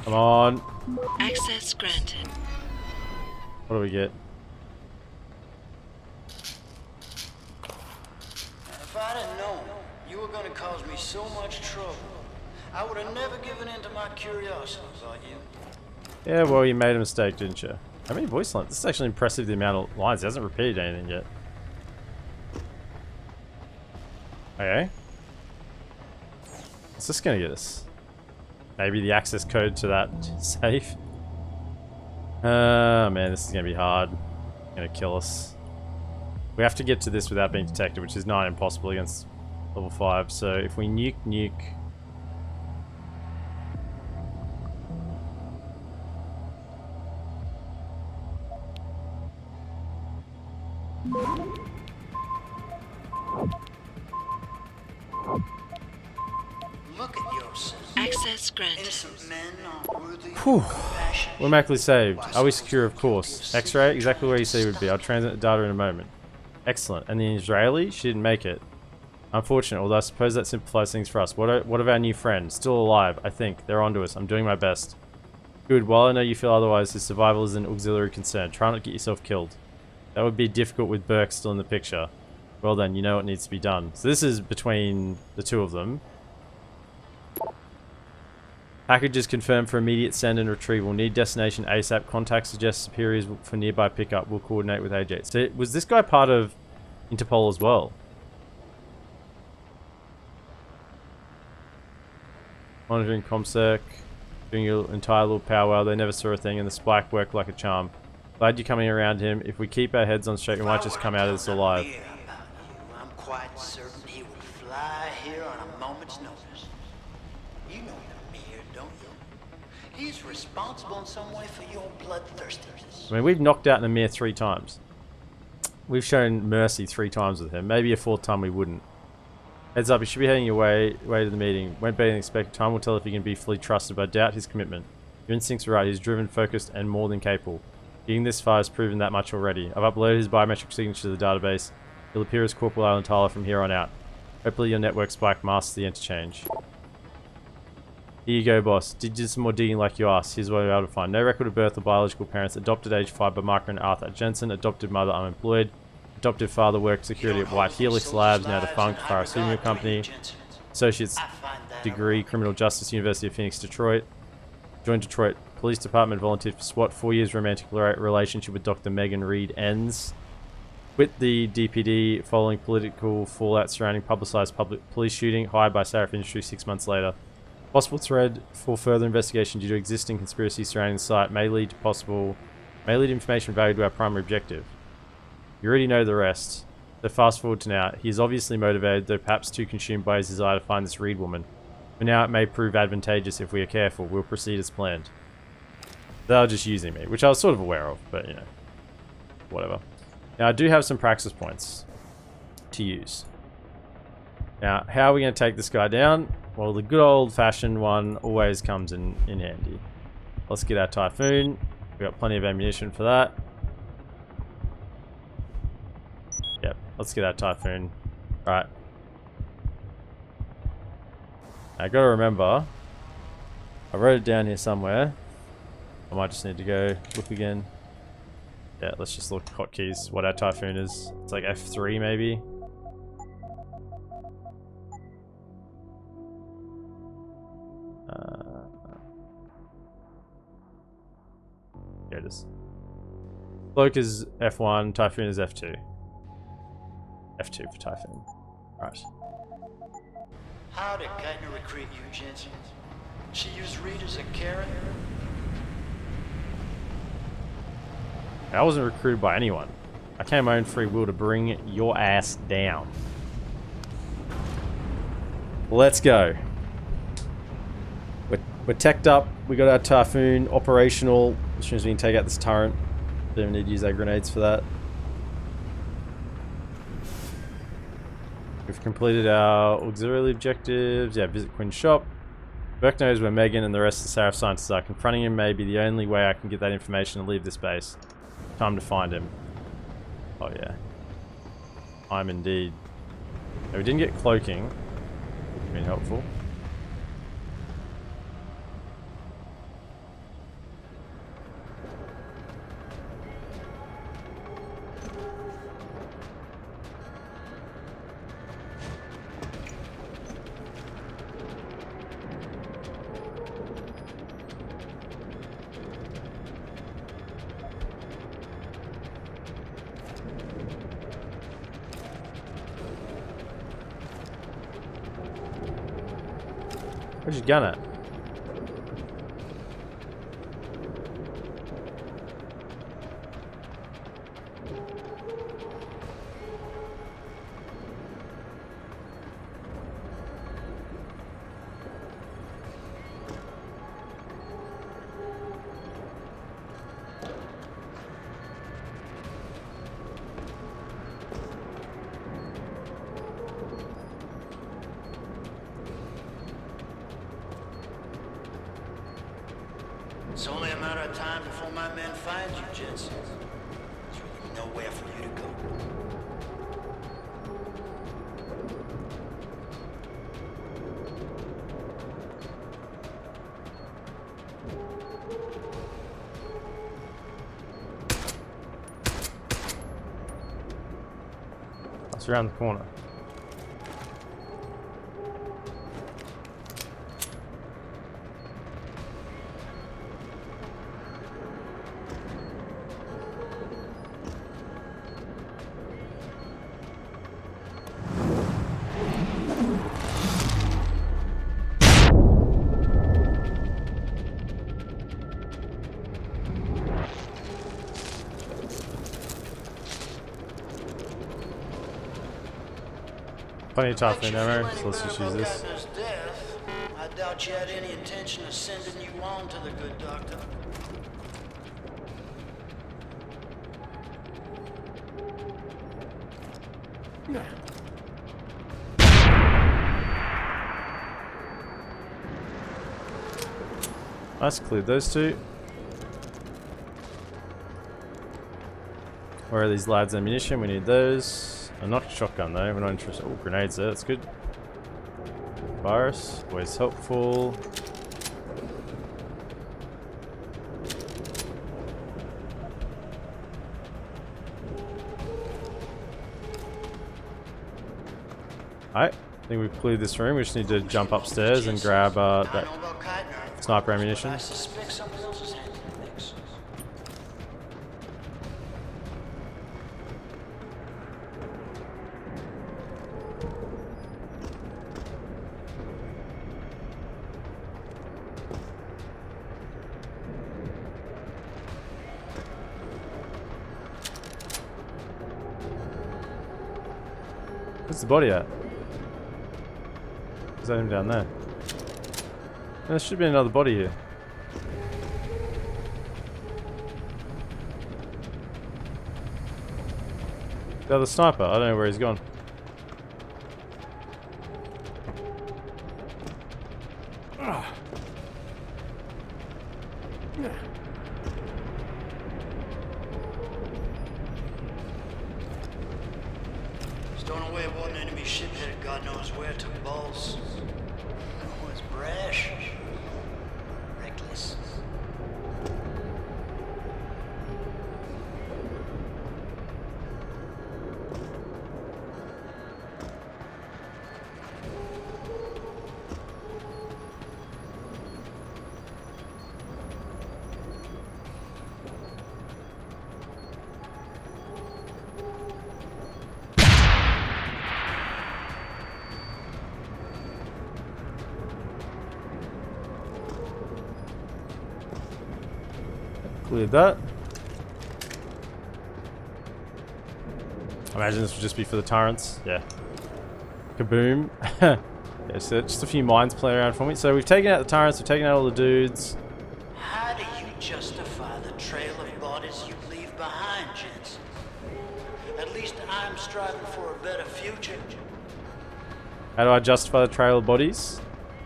[SPEAKER 1] Come on.
[SPEAKER 3] Access granted.
[SPEAKER 1] What do we get?
[SPEAKER 14] If I'd have known you were going to cause me so much trouble, I would have never given in to my curiosity about you.
[SPEAKER 1] Yeah, well, you made a mistake, didn't you? How many voice lines? This is actually impressive, the amount of lines. He hasn't repeated anything yet. Okay. What's this gonna get us? Maybe the access code to that safe? Man, this is gonna be hard. Gonna kill us. We have to get to this without being detected, which is not impossible against level 5. So if we nuke...
[SPEAKER 14] Look at yourself.
[SPEAKER 3] Access granted.
[SPEAKER 14] Innocent men are worthy of
[SPEAKER 1] Whew.
[SPEAKER 14] compassion.
[SPEAKER 1] We're automatically saved. Are we secure? Of course. X-ray? Exactly where you said it would be. I'll transmit the data in a moment. Excellent. And the Israeli? She didn't make it. Unfortunate, although I suppose that simplifies things for us. What of our new friends? Still alive, I think. They're onto us. I'm doing my best. Good. While I know you feel otherwise, his survival is an auxiliary concern. Try not to get yourself killed. That would be difficult with Burke still in the picture. Well then, you know what needs to be done. So this is between the two of them. Packages confirmed for immediate send and retrieval. Need destination ASAP. Contact suggests superiors for nearby pickup. We'll coordinate with AJ. So was this guy part of Interpol as well? Monitoring ComSec. Doing your entire little powwow. They never saw a thing and the spike worked like a charm. Glad you're coming around him. If we keep our heads on straight, we might just come out of this alive.
[SPEAKER 14] I'm quite certain he would fly here on a moment's notice. You know Amir, don't you? He's responsible in some way for your bloodthirstiness.
[SPEAKER 1] I mean, we've knocked out Amir 3 times. We've shown mercy 3 times with him. Maybe a 4th time we wouldn't. Heads up, you should be heading your way to the meeting. Won't be anything expected. Time will tell if he can be fully trusted, but I doubt his commitment. Your instincts are right. He's driven, focused, and more than capable. Getting this far has proven that much already. I've uploaded his biometric signature to the database. He'll appear as Corporal Alan Tyler from here on out. Hopefully your network spike masks the interchange. Here you go, boss. Did some more digging like you asked. Here's what we're able to find. No record of birth or biological parents. Adopted age 5 by Mark and Arthur Jensen. Adopted mother unemployed. Adoptive father worked security at White Helix Labs, now defunct pharmaceutical company. Associate's degree, criminal justice, University of Phoenix, Detroit. Joined Detroit Police Department, volunteered for SWAT. 4 years romantic relationship with Dr. Megan Reed ends. Quit the DPD following political fallout surrounding publicized public police shooting. Hired by Sarif Industries 6 months later. Possible thread for further investigation due to existing conspiracy surrounding the site may lead to information valued to our primary objective. You already know the rest. So fast forward to now. He is obviously motivated, though perhaps too consumed by his desire to find this Reed woman. For now, it may prove advantageous if we are careful. We'll proceed as planned. They are just using me, which I was sort of aware of, but you know, whatever. Now, I do have some praxis points to use. Now, how are we going to take this guy down? Well, the good old-fashioned one always comes in handy. Let's get our Typhoon. We've got plenty of ammunition for that. Yep, let's get our Typhoon. Right. I gotta remember, I wrote it down here somewhere. I might just need to go look again. Yeah, let's just look hotkeys, what our Typhoon is. It's like F3 maybe. Here it is. Cloak is F1, Typhoon is F2. F2 for Typhoon. Right.
[SPEAKER 14] How did Geithner recruit you, Jensen? She used Reed as a carrot?
[SPEAKER 1] I wasn't recruited by anyone. I came my own free will to bring your ass down. Let's go. We're teched up. We got our Typhoon operational. As soon as we can take out this turret. Don't even need to use our grenades for that. We've completed our auxiliary objectives. Yeah, visit Quinn's shop. Burke knows where Megan and the rest of the Sarif scientists are. Confronting him may be the only way I can get that information and leave this base. Time to find him. Oh yeah. Time indeed. Now, we didn't get cloaking. Would have been helpful. Where's your gun at?
[SPEAKER 14] It's only a matter of time before my men find you, Jensen. There's really nowhere for you to go.
[SPEAKER 1] That's around the corner. Plenty of tough ammo, so let's just use this.
[SPEAKER 14] I doubt you had any intention of sending you on to the good doctor.
[SPEAKER 1] Nice, cleared those two. Where are these lads' ammunition? We need those. Not shotgun though, we're not interested. Oh, grenades there, that's good. Virus, always helpful. Alright, I think we've cleared this room. We just need to jump upstairs and grab that sniper ammunition. Where's the body at? Is that him down there? There should be another body here. The other sniper, I don't know where he's gone.
[SPEAKER 14] Stowing away one enemy ship headed God knows where to balls. It was brash. Reckless.
[SPEAKER 1] Cleared that. I imagine this would just be for the turrets. Yeah. Kaboom. Yeah, so just a few mines playing around for me. So we've taken out the turrets, we've taken out all the dudes.
[SPEAKER 14] How do you justify the trail of bodies you leave behind, Jensen? At least I'm striving for a better future.
[SPEAKER 1] How do I justify the trail of bodies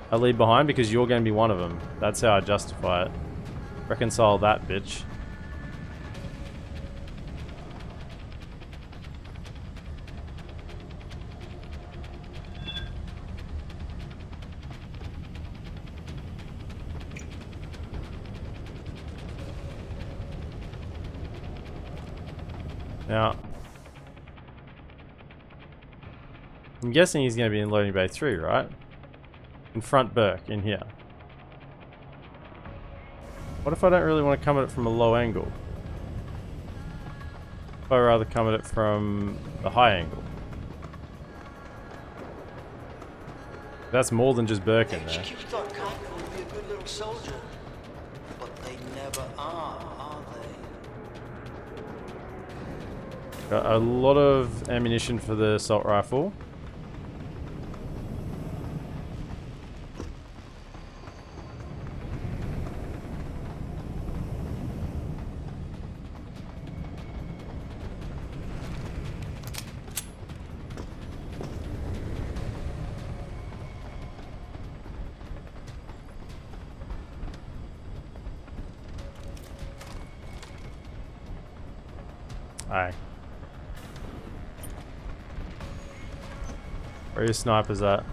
[SPEAKER 1] I leave behind? Because you're going to be one of them. That's how I justify it. Reconcile that, bitch. Now, I'm guessing he's going to be in loading bay 3, right? In front Burke, in here. What if I don't really want to come at it from a low angle? If I rather come at it from the high angle? That's more than just Burke in there.
[SPEAKER 14] HQ thought Kaiser would be a good little soldier, but they never are they?
[SPEAKER 1] Got a lot of ammunition for the assault rifle. Aye. Where are your snipers at?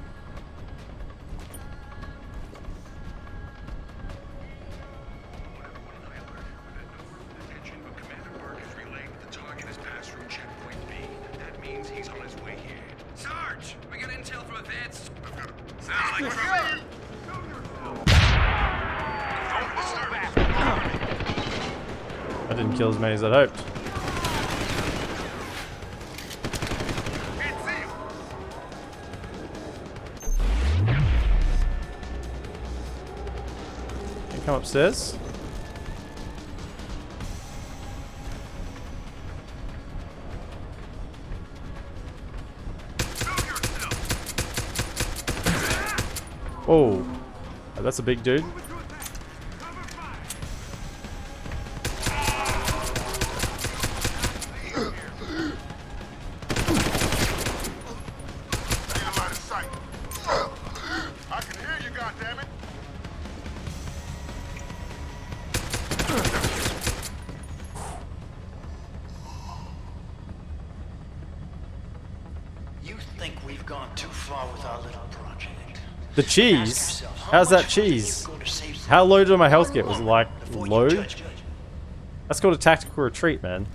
[SPEAKER 15] Attention, but Commander Burke has relayed the target has passed through checkpoint B. That means he's on his way here. Sarge, we got intel from advanced. Sounds like trouble.
[SPEAKER 1] I didn't kill as many as I'd hoped. Come upstairs. Oh, that's a big dude. The cheese? How's that cheese? How low did my health get? Was it like low? That's called a tactical retreat, man.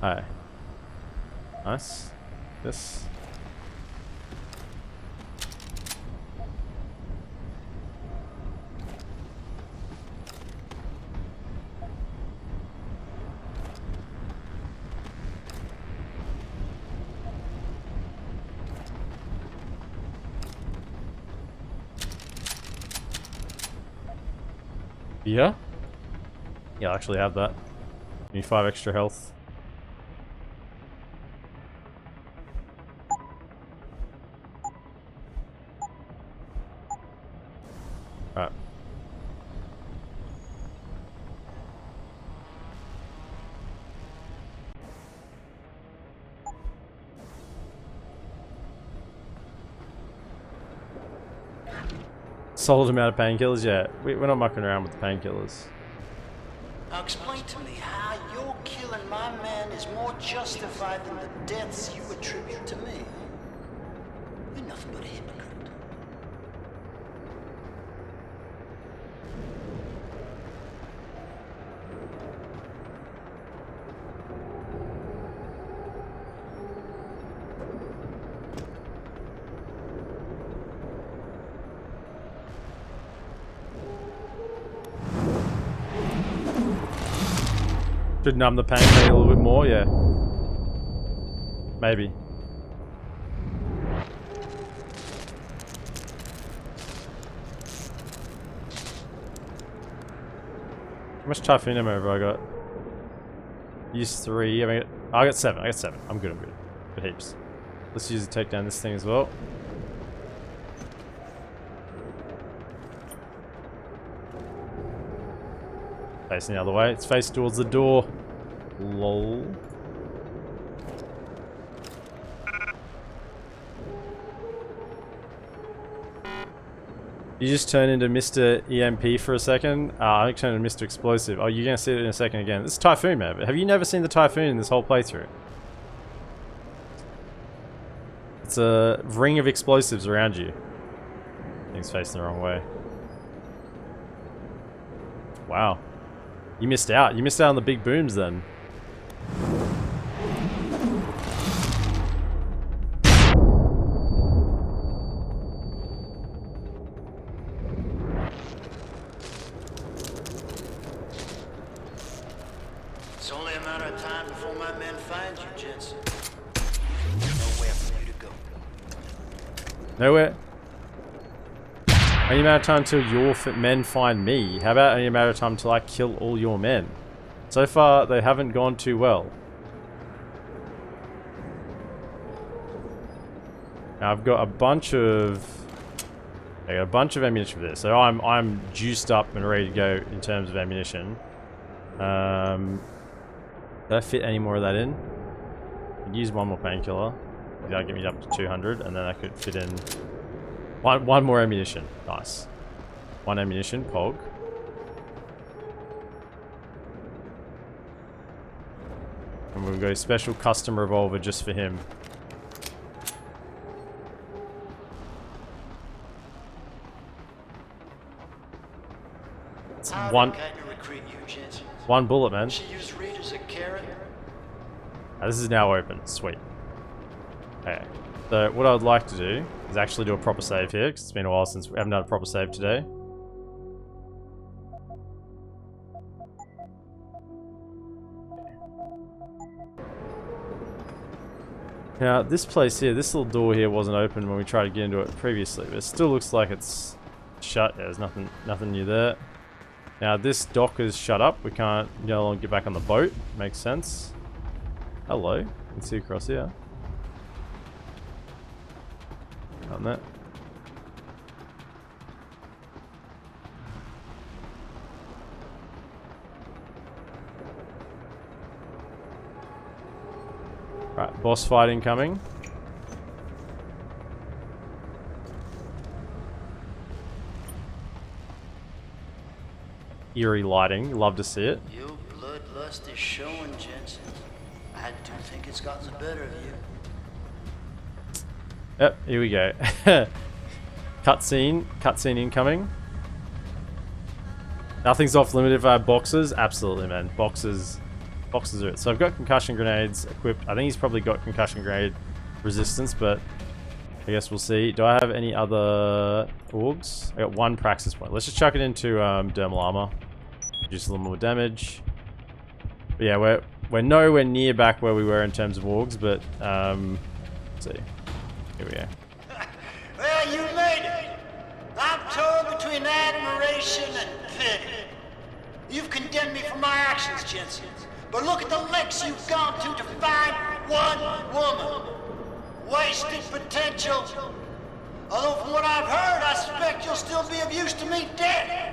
[SPEAKER 1] Alright. Nice. This. Yeah? Yeah, I actually have that. Need 5 extra health. Alright. Solid amount of painkillers, yeah. We're not mucking around with the painkillers.
[SPEAKER 14] Now explain to me how your killing my man is more justified than the deaths you attribute to me. You're nothing but a hypocrite.
[SPEAKER 1] Should numb the pain maybe a little bit more, yeah. Maybe. How much typhoon ammo have I got? Use 3. I got 7. I got 7. I'm good, I'm good. Good heaps. Let's use it to take down this thing as well. Facing the other way. It's faced towards the door. Lol. You just turned into Mr. EMP for a second. I think turned into Mr. Explosive. Oh, you're gonna see it in a second again. This is Typhoon, man. Have you never seen the Typhoon in this whole playthrough? It's a ring of explosives around you. Thing's facing the wrong way. Wow. You missed out. You missed out on the big booms then.
[SPEAKER 14] It's only a matter of time before my men find you, Jensen. There's nowhere for you to go.
[SPEAKER 1] Nowhere. Only a matter of time until your men find me. How about only a matter of time until I kill all your men? So far, they haven't gone too well. Now, I've got a bunch of... I got a bunch of ammunition for this, so I'm juiced up and ready to go in terms of ammunition. Did I fit any more of that in? I'd use one more painkiller. That'll get me up to 200, and then I could fit in one more ammunition. Nice. One ammunition, Pog. And we'll go special custom revolver just for him. One bullet, man. This is now open. Sweet. Okay. So what I'd like to do is actually do a proper save here, because it's been a while since we haven't done a proper save today. Now this place here, this little door here wasn't open when we tried to get into it previously, but it still looks like it's shut. Yeah, there's nothing new there. Now this dock is shut up. We can't no longer get back on the boat. Makes sense. Hello. You can see across here. On that. Right, boss fight incoming. Eerie lighting, love to see it.
[SPEAKER 14] Your bloodlust is showing, Jensen. I do think it's gotten the better of you.
[SPEAKER 1] Yep, here we go. Cutscene incoming. Nothing's off limit if I have boxes. Absolutely, man. Boxes are it. So I've got concussion grenades equipped. I think he's probably got concussion grenade resistance, but I guess we'll see. Do I have any other orgs? I got one praxis point. Let's just chuck it into dermal armor. Reduce a little more damage. But yeah, we're nowhere near back where we were in terms of orgs, but let's see. Here we go.
[SPEAKER 14] Well, you made it. I'm torn between admiration and pity. You've condemned me for my actions, Jensen. But look at the lengths you've gone to find one woman. Wasted potential. Although from what I've heard, I suspect you'll still be of use to me dead.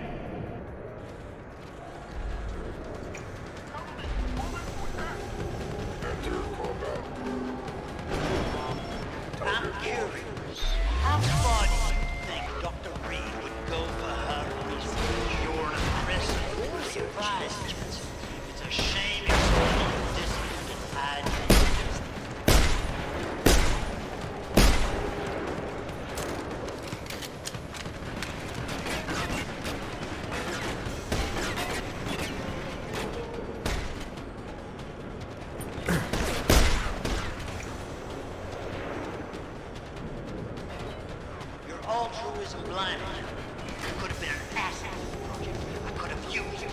[SPEAKER 14] I'm curious. How far do you think Dr. Reed would go for her research? You're an aggressive, surprise, Jensen. It's a shame you're so disciplined and hide your destiny. Altruism blinded you. You could have been an asset to the project. I could have used you.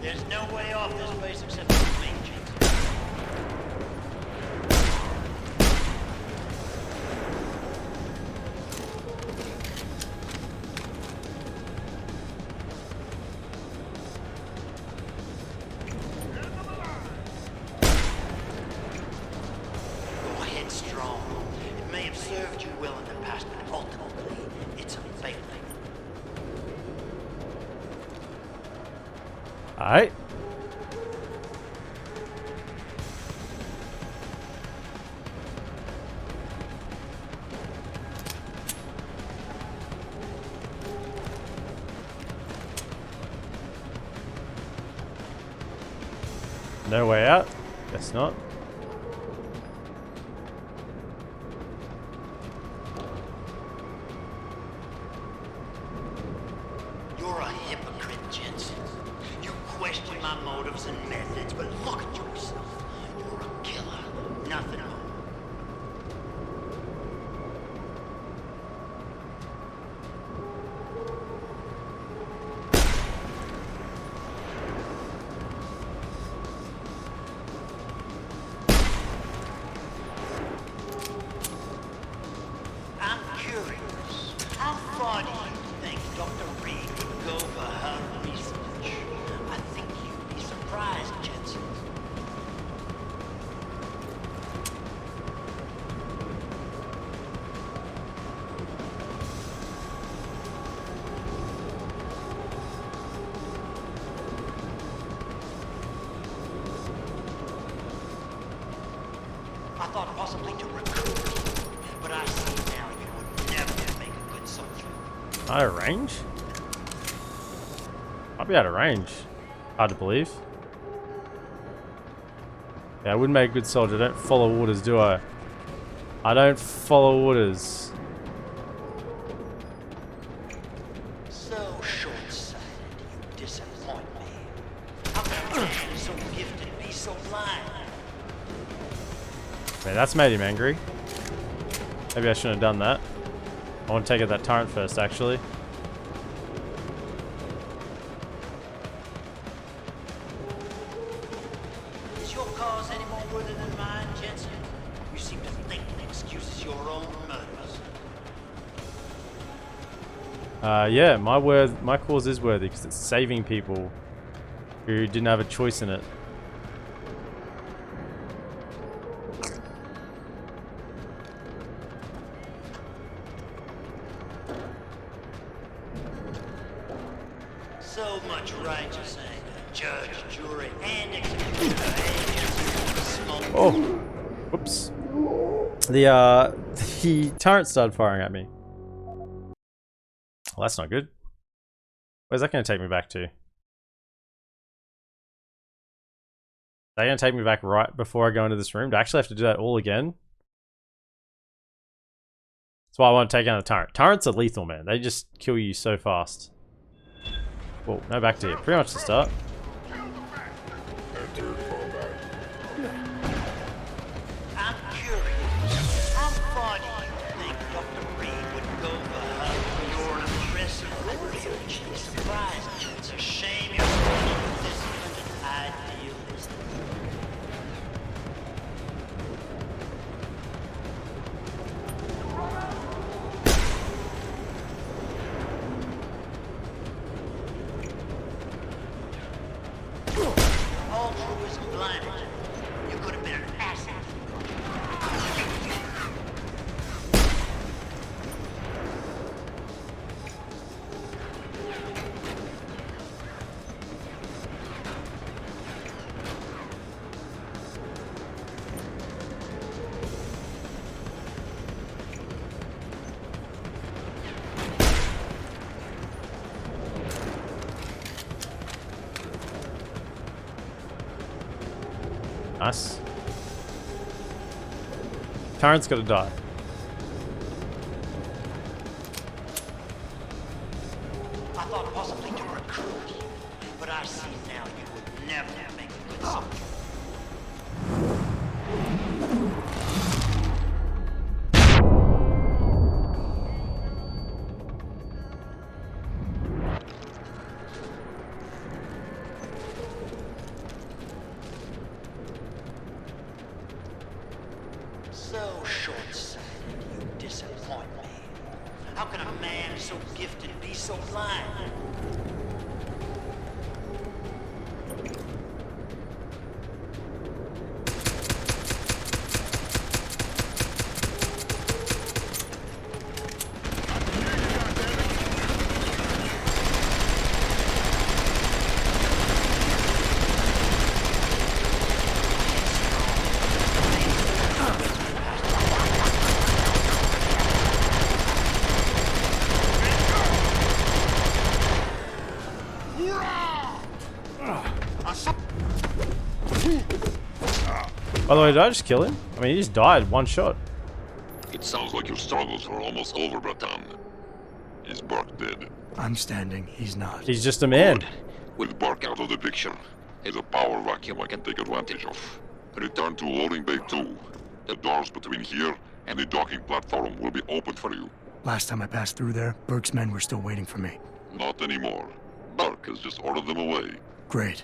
[SPEAKER 14] There's no way off this place except for me, Jensen.
[SPEAKER 1] Alright. No way out? Guess not.
[SPEAKER 14] You're a hypocrite, Jensen. You question my motives and methods, but look at yourself. You're a killer, nothing more. Dr. Reed would go for her research. I think you'd be surprised, Jensen. I thought possibly to recruit, but I see now you would never make a good soldier.
[SPEAKER 1] Out of range? I'll be out of range. Hard to believe. Yeah, I wouldn't make a good soldier. I don't follow orders, do I? I don't follow orders.
[SPEAKER 14] So short-sighted, you disappoint me. How can a man so gifted be so blind?
[SPEAKER 1] Man, that's made him angry. Maybe I shouldn't have done that. I want to take out that turret first, actually.
[SPEAKER 14] Is your cause any more worthy than mine, Jensen? You seem to think it excuses your own murders.
[SPEAKER 1] Yeah, my cause is worthy because it's saving people who didn't have a choice in it.
[SPEAKER 14] So much righteous anger, judge, jury, and executioner.
[SPEAKER 1] Oh, whoops. The turret started firing at me. Well, that's not good. Where's that going to take me back to? Is that going to take me back right before I go into this room? Do I actually have to do that all again? That's why I want to take out the turret. Turrets are lethal, man. They just kill you so fast. Whoa, no back to you. Pretty much the start.
[SPEAKER 14] I'm curious. How far do you think Dr. Reed would go for her? You're an impressive warrior. She'd be surprised. It's a shame you're so disciplined and idealistic. Altruism blinded you. You could have been an asset.
[SPEAKER 1] Nice. Turret's gotta die.
[SPEAKER 14] I thought possibly to recruit, but I see now you would never make a good soldier. So short-sighted, you disappoint me. How can a man so gifted be so blind?
[SPEAKER 1] By the way, did I just kill him? I mean, he just died one shot.
[SPEAKER 12] It sounds like your struggles are almost over, Bratan. Is Burke dead?
[SPEAKER 7] I'm standing, he's not.
[SPEAKER 1] He's just a man.
[SPEAKER 12] Good. With Burke out of the picture, there's a power vacuum I can take advantage of. Return to loading bay 2. The doors between here and the docking platform will be open for you.
[SPEAKER 7] Last time I passed through there, Burke's men were still waiting for me.
[SPEAKER 12] Not anymore. Burke has just ordered them away.
[SPEAKER 7] Great.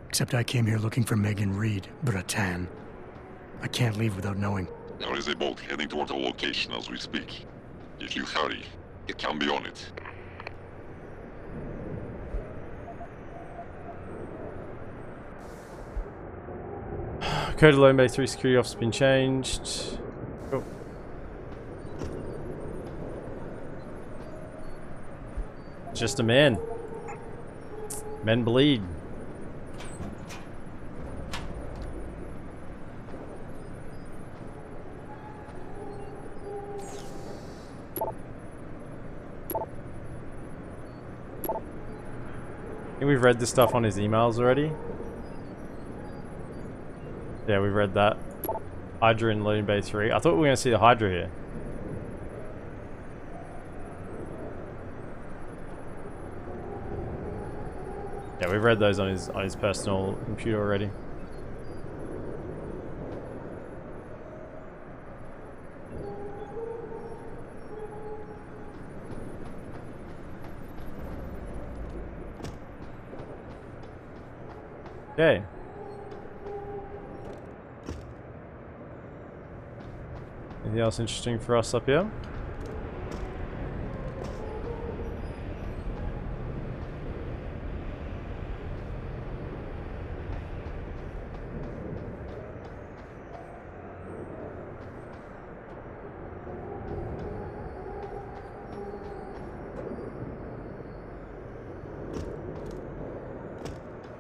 [SPEAKER 7] Except I came here looking for Megan Reed, Bratan. I can't leave without knowing.
[SPEAKER 12] There is a boat heading toward the location as we speak. If you hurry, you can be on it.
[SPEAKER 1] Code of loading bay 3 security officer has been changed. Cool. Just a man. Men bleed. I think we've read this stuff on his emails already. Yeah, we've read that. Hydra in loading bay 3. I thought we were going to see the Hydra here. Yeah, we've read those on his personal computer already. Okay. Anything else interesting for us up here?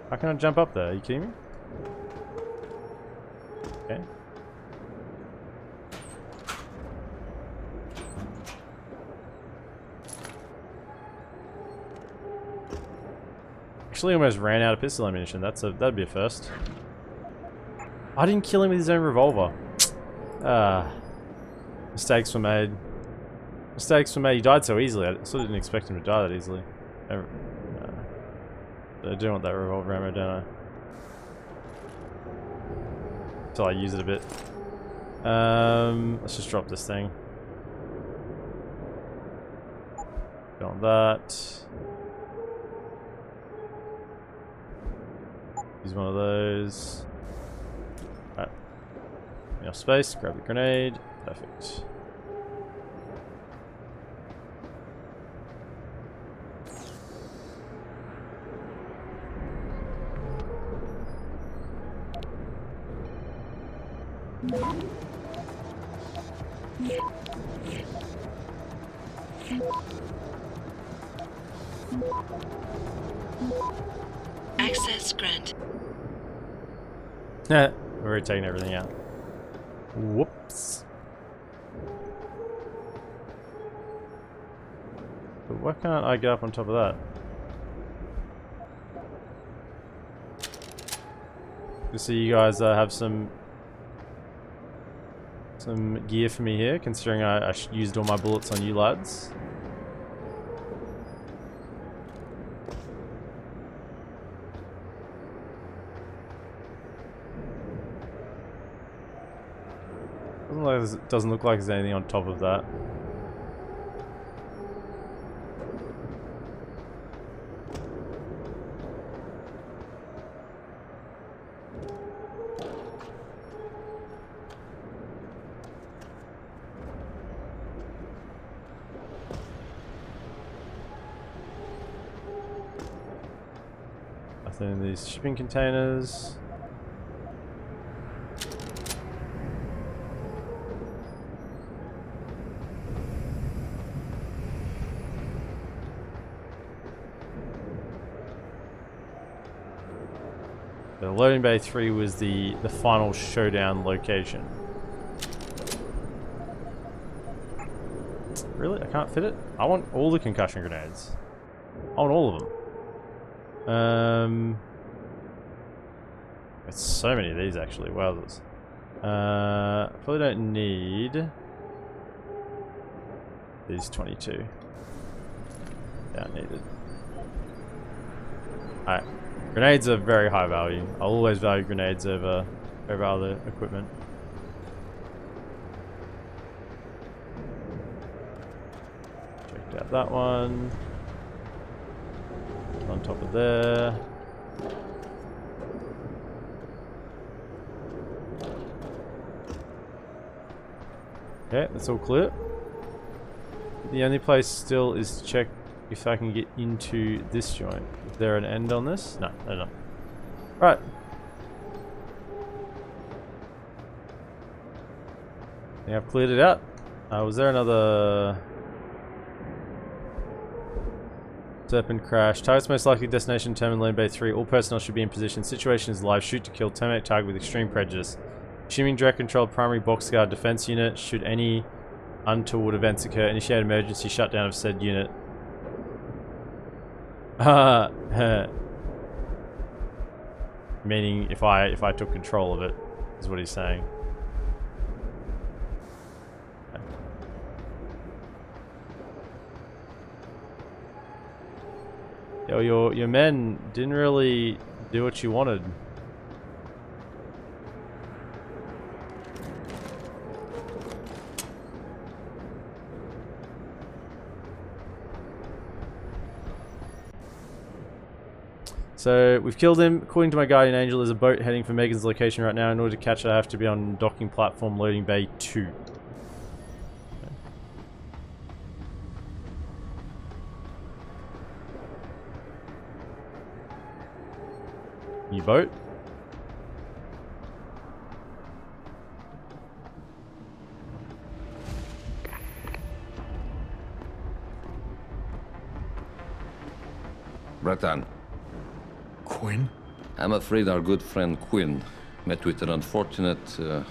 [SPEAKER 1] How can I jump up there? Are you kidding me? Okay. Actually almost ran out of pistol ammunition. That'd be a first. I didn't kill him with his own revolver. Mistakes were made. Mistakes were made. He died so easily. I sort of didn't expect him to die that easily. I do want that revolver ammo, don't I? Until I use it a bit. Let's just drop this thing. Don't want that. Use one of those. Alright. Enough space, grab the grenade. Perfect.
[SPEAKER 3] Access granted.
[SPEAKER 1] We're already taking everything out. Whoops. But why can't I get up on top of that? Just so you guys have some gear for me here, considering I used all my bullets on you lads. Doesn't look like there's anything on top of that. Nothing in these shipping containers. The loading bay 3 was the final showdown location. Really? I can't fit it? I want all the concussion grenades. I want all of them. There's so many of these actually. Wowzers. Probably don't need these 22. Don't need it. Alright. Grenades are very high value. I'll always value grenades over other equipment. Checked out that one. On top of there. Okay, that's all clear. The only place still is to check if I can get into this joint. Is there an end on this? No, no, no. Right. think I've cleared it out. Was there another... Serpent crash. Target's most likely destination determined Lane Bay 3. All personnel should be in position. Situation is live. Shoot to kill. Terminate target with extreme prejudice. Assuming direct controlled primary boxguard defense unit. Should any untoward events occur, initiate emergency shutdown of said unit. Meaning if I took control of it, is what he's saying. Yo, your men didn't really do what you wanted. So we've killed him. According to my guardian angel, there's a boat heading for Megan's location right now. In order to catch it, I have to be on docking platform loading bay 2. New boat.
[SPEAKER 16] Breton.
[SPEAKER 7] Quinn?
[SPEAKER 16] I'm afraid our good friend Quinn met with an unfortunate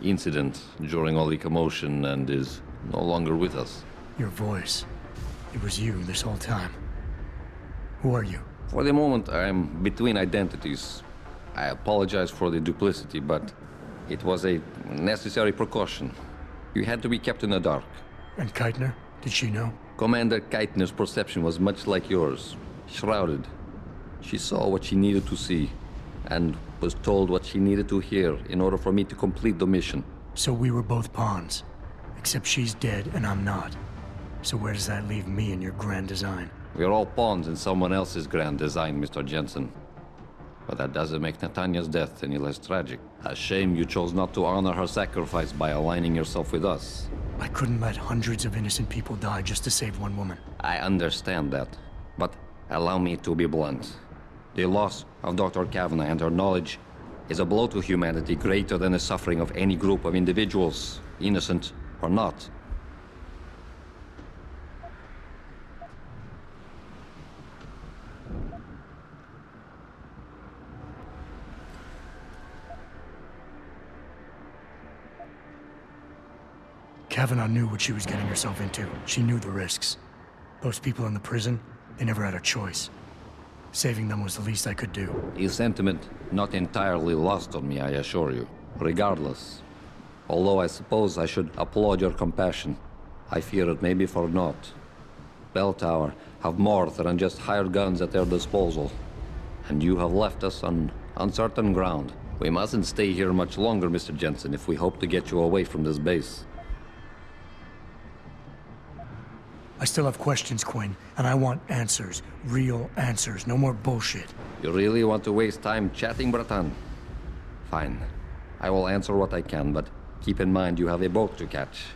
[SPEAKER 16] incident during all the commotion and is no longer with us.
[SPEAKER 7] Your voice. It was you this whole time. Who are you?
[SPEAKER 16] For the moment, I am between identities. I apologize for the duplicity, but it was a necessary precaution. You had to be kept in the dark.
[SPEAKER 7] And Keitner? Did she know?
[SPEAKER 16] Commander Keitner's perception was much like yours. Shrouded. She saw what she needed to see, and was told what she needed to hear in order for me to complete the mission.
[SPEAKER 7] So we were both pawns. Except she's dead and I'm not. So where does that leave me in your grand design?
[SPEAKER 16] We're all pawns in someone else's grand design, Mr. Jensen. But that doesn't make Nathania's death any less tragic. A shame you chose not to honor her sacrifice by aligning yourself with us.
[SPEAKER 7] I couldn't let hundreds of innocent people die just to save one woman.
[SPEAKER 16] I understand that, but allow me to be blunt. The loss of Dr. Kavanaugh and her knowledge is a blow to humanity greater than the suffering of any group of individuals, innocent or not.
[SPEAKER 7] Kavanaugh knew what she was getting herself into. She knew the risks. Those people in the prison, they never had a choice. Saving them was the least I could do.
[SPEAKER 16] His sentiment not entirely lost on me, I assure you. Regardless. Although I suppose I should applaud your compassion, I fear it may be for naught. Bell Tower have more than just hired guns at their disposal. And you have left us on uncertain ground. We mustn't stay here much longer, Mr. Jensen, if we hope to get you away from this base.
[SPEAKER 7] I still have questions, Quinn, and I want answers. Real answers, no more bullshit.
[SPEAKER 16] You really want to waste time chatting, Breton? Fine. I will answer what I can, but keep in mind you have a boat to catch.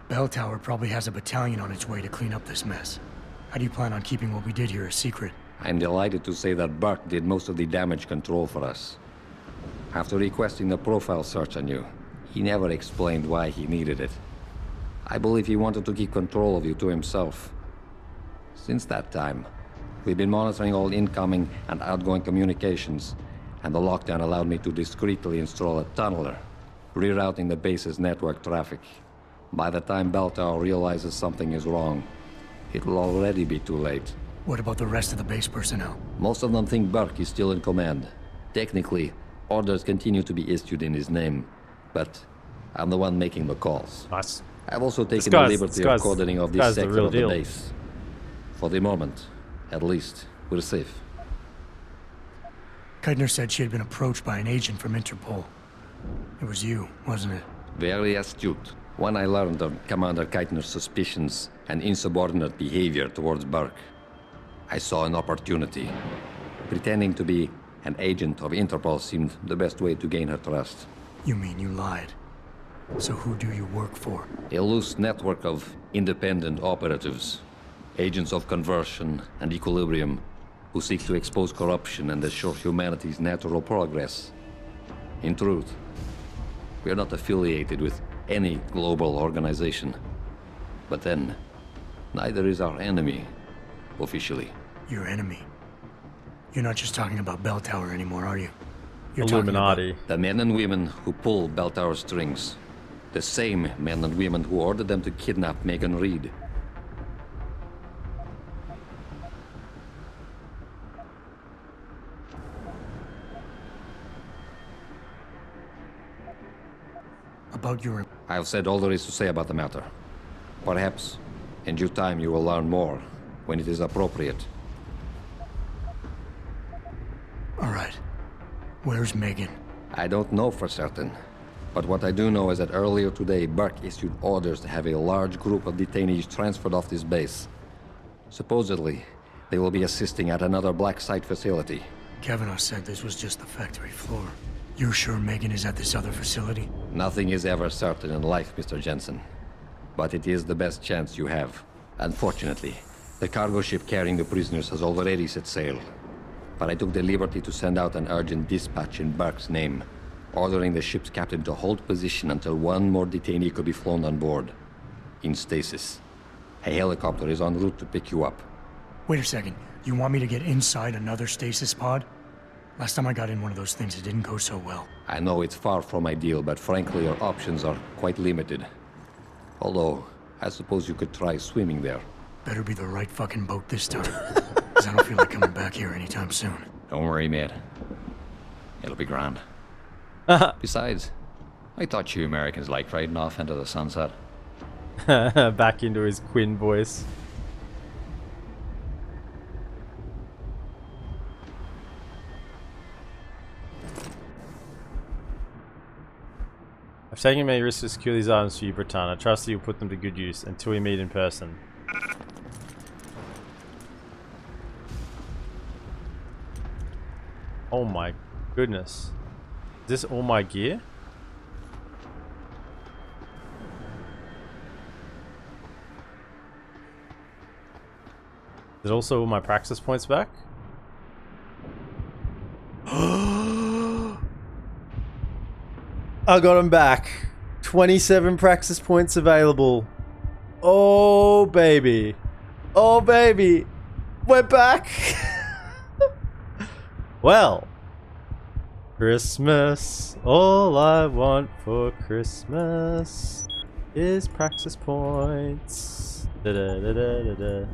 [SPEAKER 7] Bell Tower probably has a battalion on its way to clean up this mess. How do you plan on keeping what we did here a secret?
[SPEAKER 16] I'm delighted to say that Burke did most of the damage control for us. After requesting the profile search on you, he never explained why he needed it. I believe he wanted to keep control of you to himself. Since that time, we've been monitoring all incoming and outgoing communications, and the lockdown allowed me to discreetly install a tunneler, rerouting the base's network traffic. By the time Bell Tower realizes something is wrong, it will already be too late.
[SPEAKER 7] What about the rest of the base personnel?
[SPEAKER 16] Most of them think Burke is still in command. Technically, orders continue to be issued in his name, but I'm the one making the calls.
[SPEAKER 1] Nice.
[SPEAKER 16] I've also taken the liberty of coordinating of this sector of the base. For the moment, at least, we're safe.
[SPEAKER 7] Keitner said she had been approached by an agent from Interpol. It was you, wasn't it?
[SPEAKER 16] Very astute. When I learned of Commander Keitner's suspicions and insubordinate behavior towards Burke, I saw an opportunity. Pretending to be an agent of Interpol seemed the best way to gain her trust.
[SPEAKER 7] You mean you lied? So who do you work for?
[SPEAKER 16] A loose network of independent operatives, agents of conversion and equilibrium, who seek to expose corruption and assure humanity's natural progress. In truth, we are not affiliated with any global organization. But then, neither is our enemy, officially.
[SPEAKER 7] Your enemy? You're not just talking about Bell Tower anymore, are you? You're
[SPEAKER 1] Illuminati.
[SPEAKER 16] Talking about the men and women who pull Bell Tower strings. The same men and women who ordered them to kidnap Megan Reed.
[SPEAKER 7] About your...
[SPEAKER 16] I've said all there is to say about the matter. Perhaps, in due time, you will learn more, when it is appropriate.
[SPEAKER 7] All right. Where's Megan?
[SPEAKER 16] I don't know for certain. But what I do know is that earlier today, Burke issued orders to have a large group of detainees transferred off this base. Supposedly, they will be assisting at another black site facility.
[SPEAKER 7] Kavanaugh said this was just the factory floor. You're sure Megan is at this other facility?
[SPEAKER 16] Nothing is ever certain in life, Mr. Jensen. But it is the best chance you have. Unfortunately, the cargo ship carrying the prisoners has already set sail. But I took the liberty to send out an urgent dispatch in Burke's name, ordering the ship's captain to hold position until one more detainee could be flown on board. In stasis. A helicopter is en route to pick you up.
[SPEAKER 7] Wait a second. You want me to get inside another stasis pod? Last time I got in one of those things, it didn't go so well.
[SPEAKER 16] I know it's far from ideal, but frankly, your options are quite limited. Although, I suppose you could try swimming there.
[SPEAKER 7] Better be the right fucking boat this time. Because I don't feel like coming back here anytime soon.
[SPEAKER 16] Don't worry, mate. It'll be grand. Besides, I thought you Americans liked riding off into the sunset.
[SPEAKER 1] Back into his Quinn voice. I've taken many risks to secure these items for you, Britannia. I trust that you'll put them to good use until we meet in person. Oh my goodness. Is this all my gear? Is it also all my praxis points back? I got them back. 27 praxis points available. Oh baby. Oh baby. We're back. Well. Christmas. All I want for Christmas is praxis points. Da -da -da -da -da -da.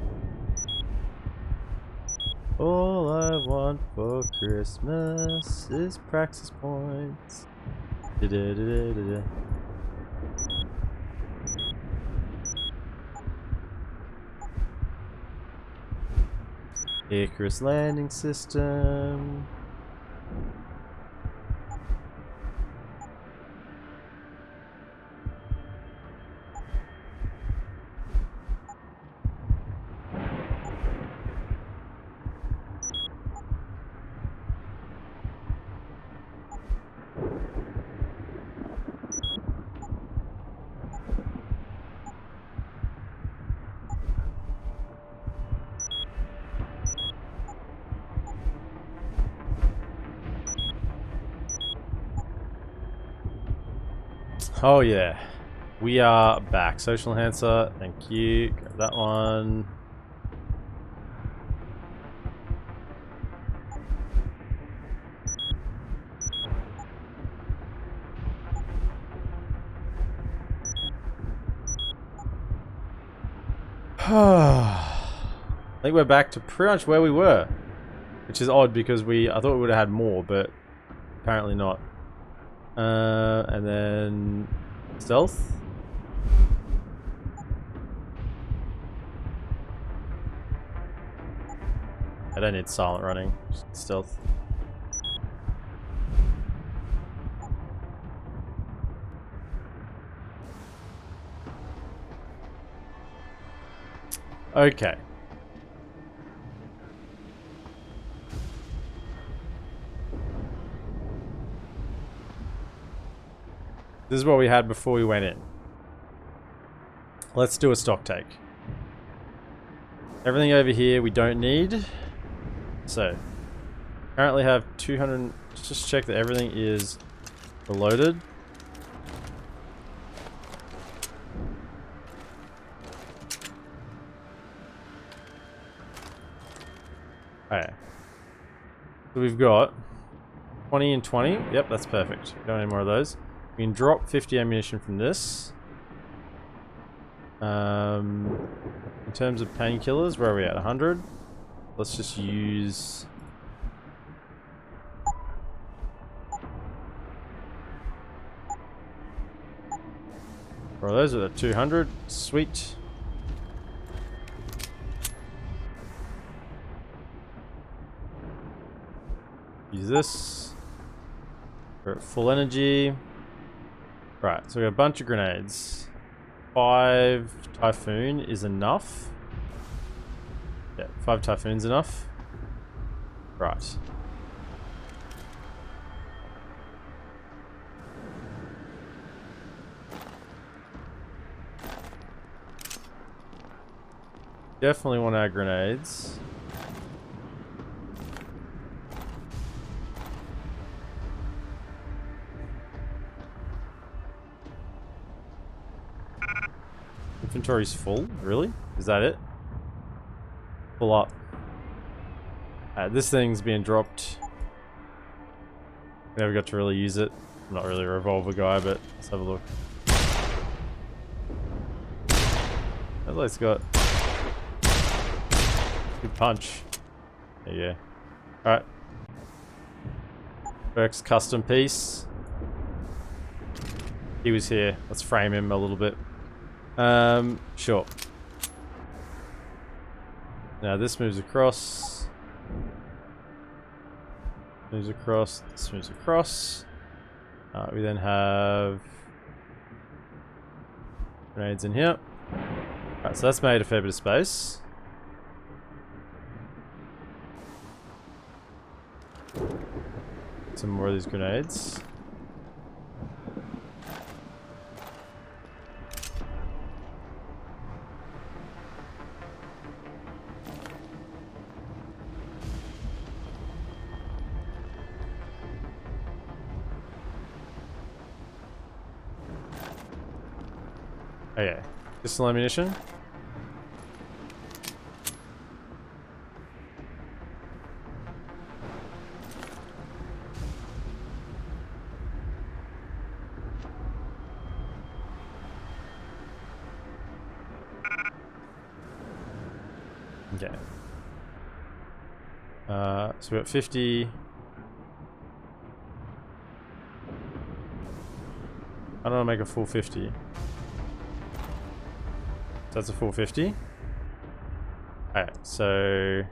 [SPEAKER 1] All I want for Christmas is praxis points. Da -da -da -da -da -da. Icarus landing system. Oh yeah, we are back. Social enhancer, thank you. Grab that one. I think we're back to pretty much where we were, which is odd because I thought we would have had more, but apparently not. And then stealth. I don't need silent running, just stealth. Okay. This is what we had before we went in. Let's do a stock take. Everything over here we don't need. So, currently have 200. Just check that everything is loaded. Okay. So we've got 20 and 20. Yep, that's perfect. We don't need more of those. We can drop 50 ammunition from this. In terms of painkillers, where are we at? 100? Let's just use... Where are those? Are 200? Sweet. Use this. We're at full energy. Right, so we got a bunch of grenades. 5 Typhoon is enough. Yeah, 5 Typhoon's enough. Right. Definitely want our grenades. Inventory's full, really? Is that it? Full up. This thing's being dropped. Never got to really use it. I'm not really a revolver guy, but let's have a look. At least got good punch. There you go. Alright. Burke's custom piece. He was here. Let's frame him a little bit. Sure. Now this moves across. Moves across. This moves across. We then have grenades in here. Alright, so that's made a fair bit of space. Some more of these grenades. Okay, pistol ammunition. Okay. So we got 50. I don't want to make a full 50. So that's a full 50. Alright, so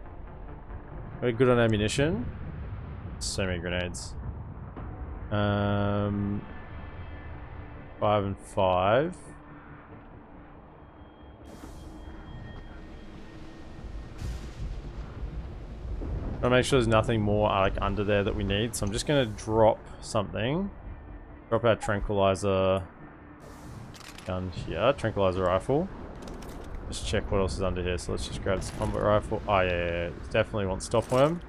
[SPEAKER 1] we're good on ammunition. So many grenades. 5 and 5. I'll make sure there's nothing more like under there that we need. So I'm just gonna drop something. Drop our tranquilizer gun here, tranquilizer rifle. Just check what else is under here. So let's just grab this combat rifle. Oh yeah. Definitely want stopworm.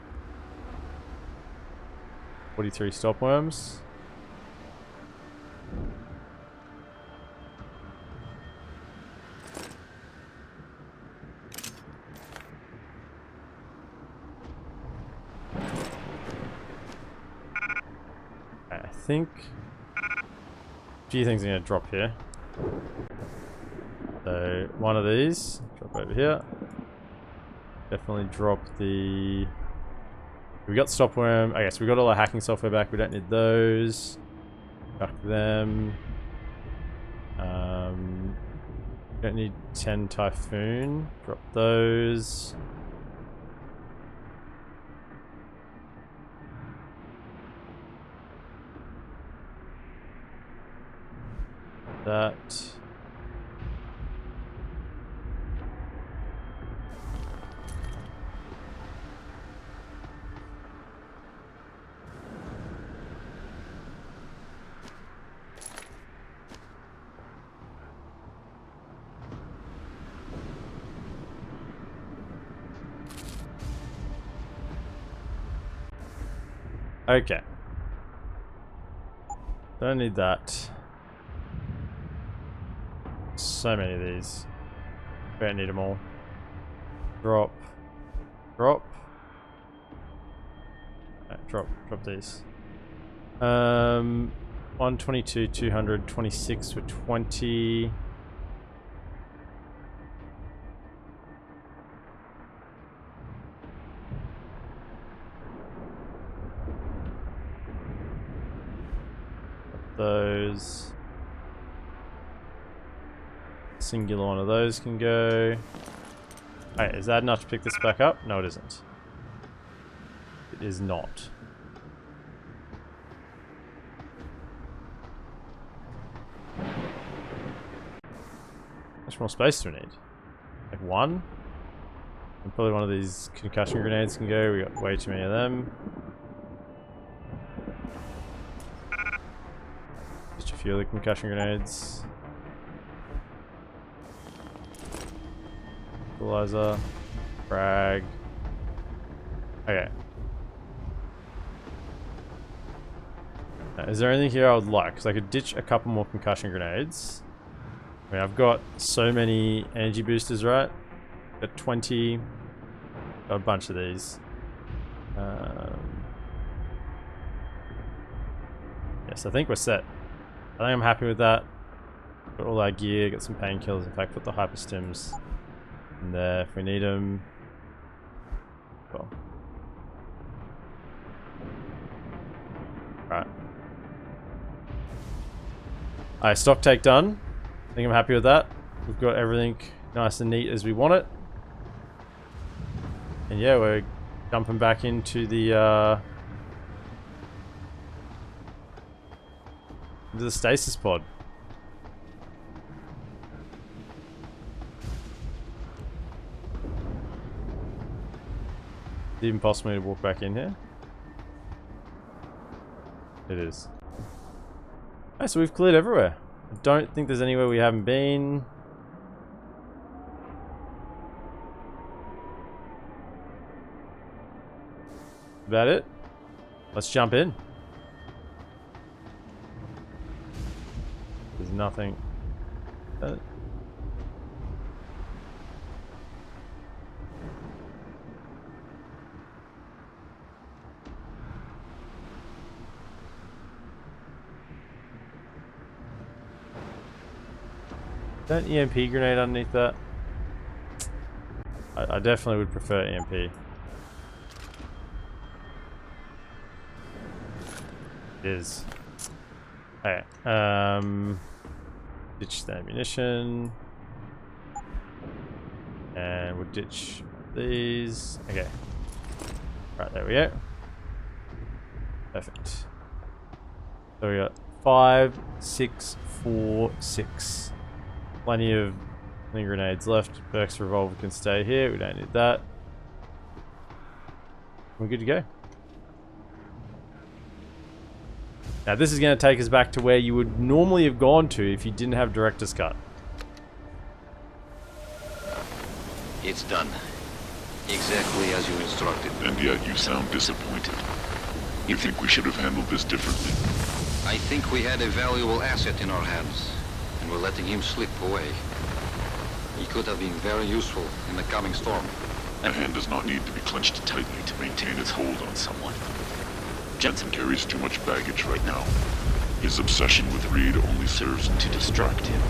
[SPEAKER 1] 43 stopworms. I think a few things are going to drop here. So one of these, drop over here. Definitely drop the... We got stopworm. Okay, so we got all our hacking software back. We don't need those. Chuck them. Don't need 10 Typhoon. Drop those. That. Okay. Don't need that. So many of these. Don't need them all. Drop. Drop. drop these. 122, 200, 26 for 20. Those. Singular one of those can go. Hey, is that enough to pick this back up? No, it isn't. It is not. How much more space do we need? Like one? And probably one of these concussion grenades can go. We got way too many of them. Just a few of the concussion grenades. Equalizer. Frag. Okay. Now, is there anything here I would like? Because I could ditch a couple more concussion grenades. I mean, I've got so many energy boosters, right? Got 20. Got a bunch of these. Yes, I think we're set. I think I'm happy with that. Got all our gear, got some painkillers. In fact, put the hyperstims in there if we need them. Cool. Right. Alright, stock take done. I think I'm happy with that. We've got everything nice and neat as we want it. And yeah, we're jumping back into the stasis pod. Is it even possible to walk back in here? It is. Alright, so we've cleared everywhere. I don't think there's anywhere we haven't been. About it. Let's jump in. There's nothing. That EMP grenade underneath that? I definitely would prefer EMP. It is. Okay. Ditch the ammunition. And we'll ditch these. Okay. Right, there we go. Perfect. So we got 5, 6, 4, 6. Plenty of grenades left. Burke's revolver can stay here. We don't need that. We're good to go. Now this is going to take us back to where you would normally have gone to if you didn't have Director's Cut.
[SPEAKER 6] It's done. Exactly as you instructed.
[SPEAKER 12] And yet you sound disappointed. You think we should have handled this differently?
[SPEAKER 6] I think we had a valuable asset in our hands, and we're letting him slip away. He could have been very useful in the coming storm.
[SPEAKER 12] A hand does not need to be clenched tightly to maintain its hold on someone. Jensen carries too much baggage right now. His obsession with Reed only serves to distract him.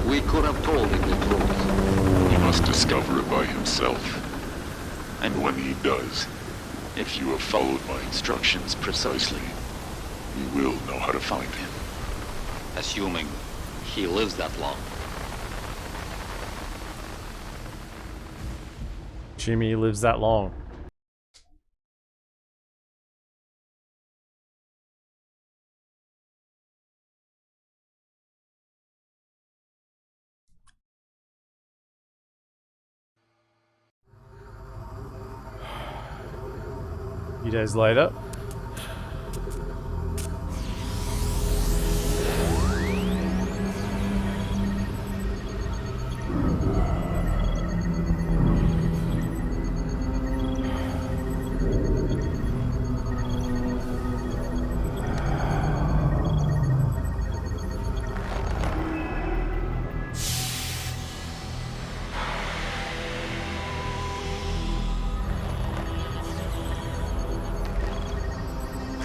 [SPEAKER 6] We could have told him the truth.
[SPEAKER 12] He must discover it by himself. And when he does, if you have followed my instructions precisely, you will know how to find him.
[SPEAKER 6] Assuming he lives that long.
[SPEAKER 1] Jimmy lives that long. A few days later.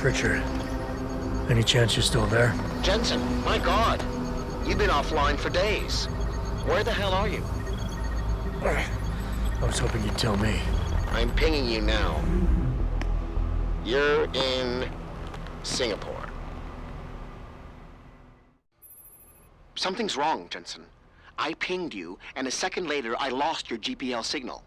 [SPEAKER 7] Pritchard. Any chance you're still there?
[SPEAKER 14] Jensen, my God. You've been offline for days. Where the hell are you?
[SPEAKER 7] I was hoping you'd tell me.
[SPEAKER 14] I'm pinging you now. You're in Singapore. Something's wrong, Jensen. I pinged you, and a second later I lost your GPL signal.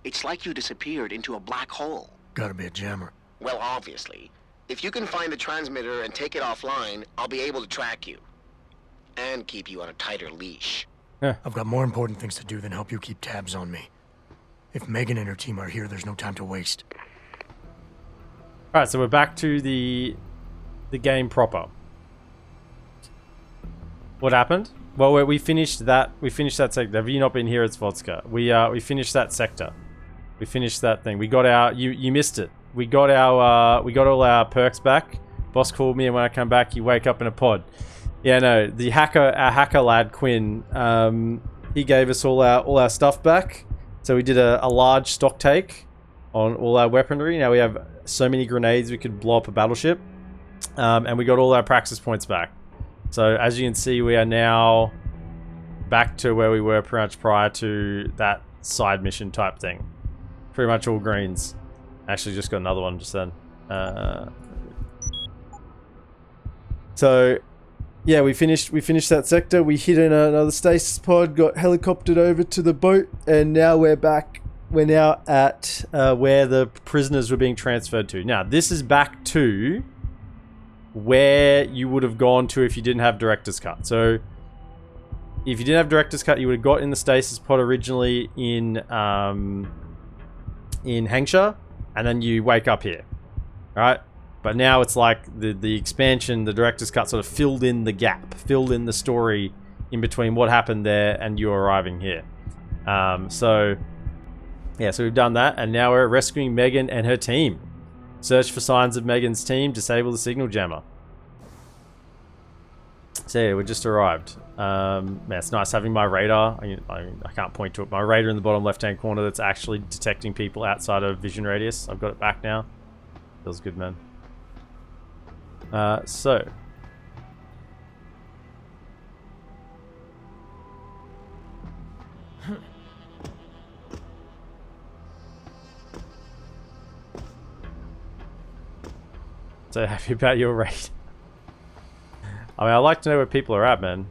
[SPEAKER 14] It's like you disappeared into a black hole.
[SPEAKER 7] Gotta be a jammer.
[SPEAKER 14] Well, obviously. If you can find the transmitter and take it offline, I'll be able to track you. And keep you on a tighter leash.
[SPEAKER 7] I've got more important things to do than help you keep tabs on me. If Megan and her team are here, there's no time to waste.
[SPEAKER 1] Alright, so we're back to the game proper. What happened? Well, we finished that. We finished that sector. Have you not been here? It's vodka. We finished that sector. We finished that thing. We got our. You missed it. We got our. We got all our perks back. Boss called me, and when I come back, you wake up in a pod. Yeah, no. The hacker, our hacker lad Quinn. He gave us all our stuff back. So we did a large stock take on all our weaponry. Now we have so many grenades we could blow up a battleship, and we got all our praxis points back. So as you can see, we are now back to where we were pretty much prior to that side mission type thing. Pretty much all greens. Actually, just got another one just then. So yeah, we finished that sector. We hit in another stasis pod, got helicoptered over to the boat, and now we're back. We're now at where the prisoners were being transferred to. Now this is back to where you would have gone to if you didn't have Director's Cut. So if you didn't have Director's Cut, you would have got in the stasis pod originally in Hangsha, and then you wake up here, right? But now it's like the expansion, the Director's Cut sort of filled in the gap, filled in the story in between what happened there and you arriving here. So yeah, so we've done that, and now we're rescuing Megan and her team. Search for signs of Megan's team. Disable the signal jammer. So yeah, we just arrived. Man, it's nice having my radar. I can't point to it. My radar in the bottom left-hand corner that's actually detecting people outside of vision radius. I've got it back now. Feels good, man. So. So happy about your raid. I mean, I like to know where people are at, man.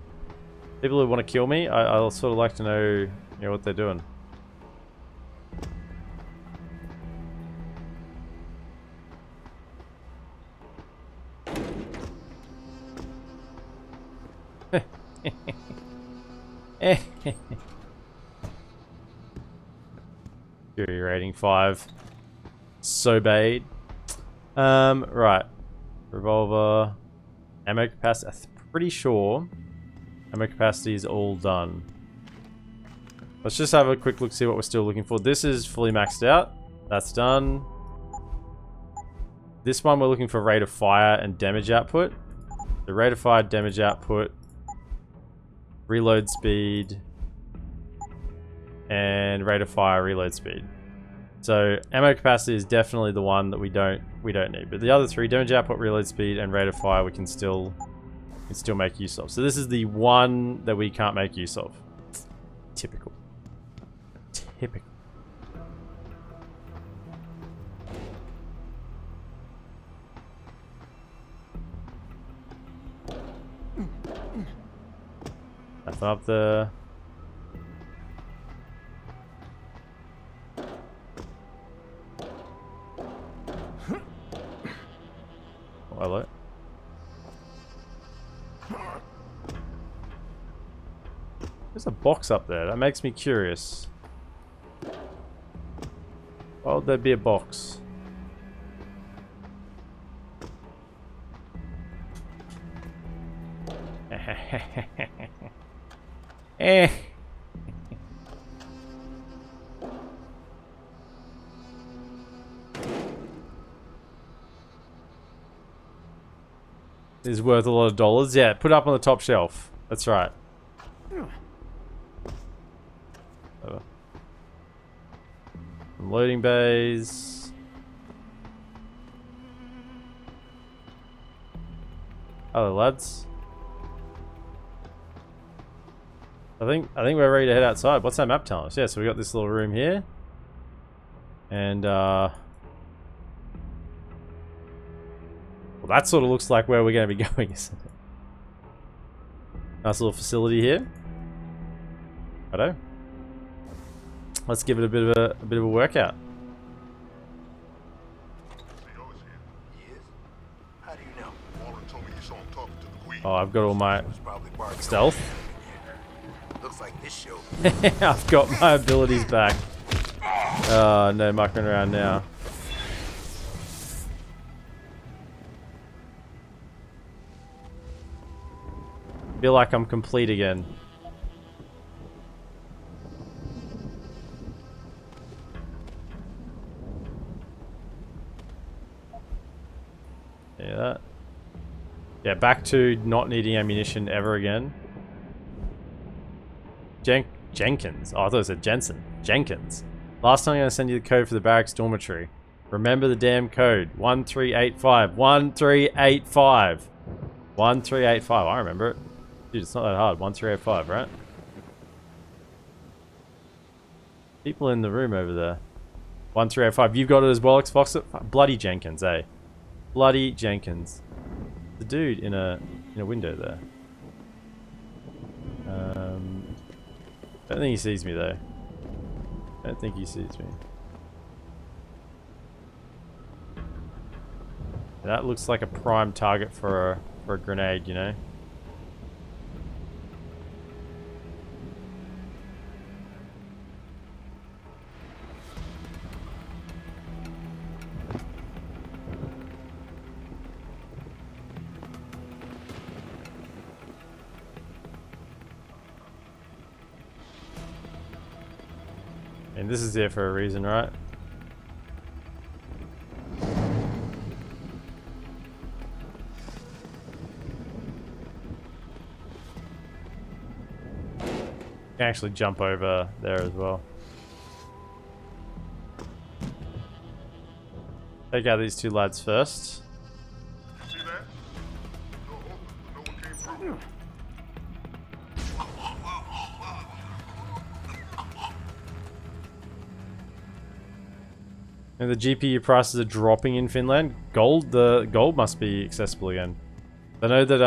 [SPEAKER 1] People who want to kill me, I'll sort of like to know, what they're doing. Security rating 5. So bad. Right. Revolver. Ammo capacity. I'm pretty sure ammo capacity is all done. Let's just have a quick look, see what we're still looking for. This is fully maxed out. That's done. This one we're looking for rate of fire and damage output. The rate of fire, damage output, reload speed, and rate of fire, reload speed. So ammo capacity is definitely the one that we don't need. But the other three, damage output, reload speed, and rate of fire, we can still make use of. So this is the one that we can't make use of. Typical. Typical. Nothing up there. Hello. There's a box up there. That makes me curious. Why would there be a box? Eh. Is worth a lot of dollars. Yeah, put it up on the top shelf. That's right. Loading bays. Hello, lads. I think we're ready to head outside. What's that map telling us? Yeah, so we got this little room here. And well, that sort of looks like where we're going to be going, isn't it? Nice little facility here. Righto. Let's give it a bit of a workout. Oh, I've got all my stealth.
[SPEAKER 15] Looks like this show.
[SPEAKER 1] I've got my abilities back. Oh, no mucking around now. Feel like I'm complete again. Yeah, that. Yeah, back to not needing ammunition ever again. Jenkins. Oh, I thought it said Jensen. Jenkins. Last time I'm going to send you the code for the barracks dormitory. Remember the damn code. 1385. 1385. 1385. I remember it. Dude, it's not that hard. 1385, right? People in the room over there. 1385. You've got it as well, Xbox. Bloody Jenkins, eh? Bloody Jenkins. The dude in a window there. I don't think he sees me though. I don't think he sees me. That looks like a prime target for a grenade, you know. And this is there for a reason, right? You can actually jump over there as well. Take out these two lads first.
[SPEAKER 15] See that? Door open, but no one came through.
[SPEAKER 1] And the GPU prices are dropping in Finland. The gold must be accessible again. I know that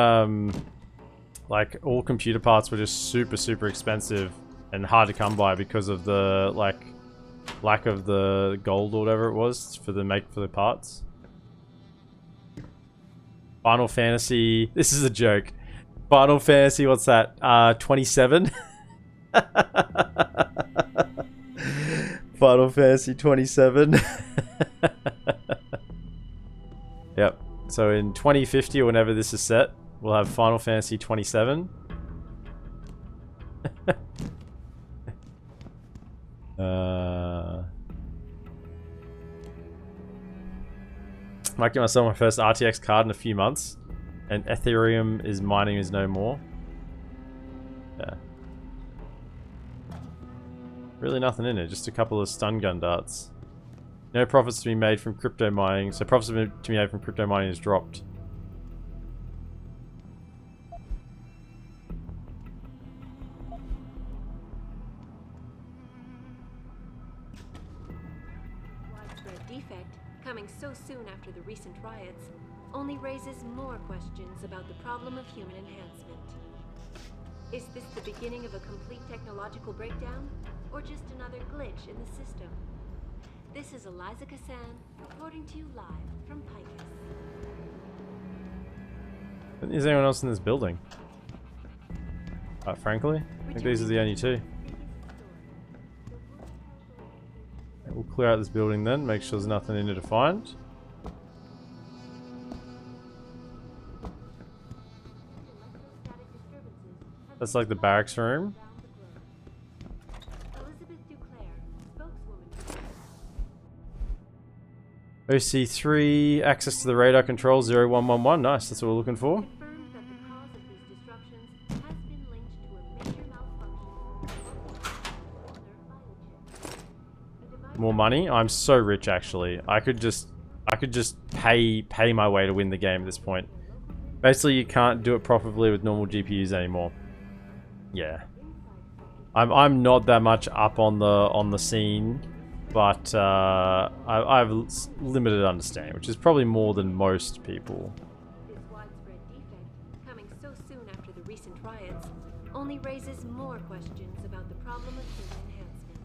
[SPEAKER 1] like all computer parts were just super expensive and hard to come by because of the lack of the gold or whatever it was for the parts. Final Fantasy. This is a joke. Final Fantasy. What's that? 27. Final Fantasy 27. Yep. So in 2050 or whenever this is set, we'll have Final Fantasy 27. Might get myself my first RTX card in a few months, and Ethereum is mining is no more. Yeah. Really nothing in it, just a couple of stun gun darts. No profits to be made from crypto mining, so profits to be made from crypto mining is dropped.
[SPEAKER 17] Widespread defect, coming so soon after the recent riots, only raises more questions about the problem of human enhancement. Is this the beginning of a complete technological breakdown, or just another glitch in the system? This is Eliza Kassan, reporting to you live from Picus.
[SPEAKER 1] I don't think there's anyone else in this building. Frankly, I think these are the only two. We'll clear out this building then, make sure there's nothing in it to find. That's like the barracks room. OC3, access to the radar control 0111. Nice, that's what we're looking for. More money? I'm so rich actually. I could just pay my way to win the game at this point. Basically, you can't do it properly with normal GPUs anymore. Yeah. I'm not that much up on the scene, but I've limited understanding, which is probably more than most people.
[SPEAKER 17] This widespread defect, coming so soon after the recent riots, only raises more questions about the problem of human enhancement.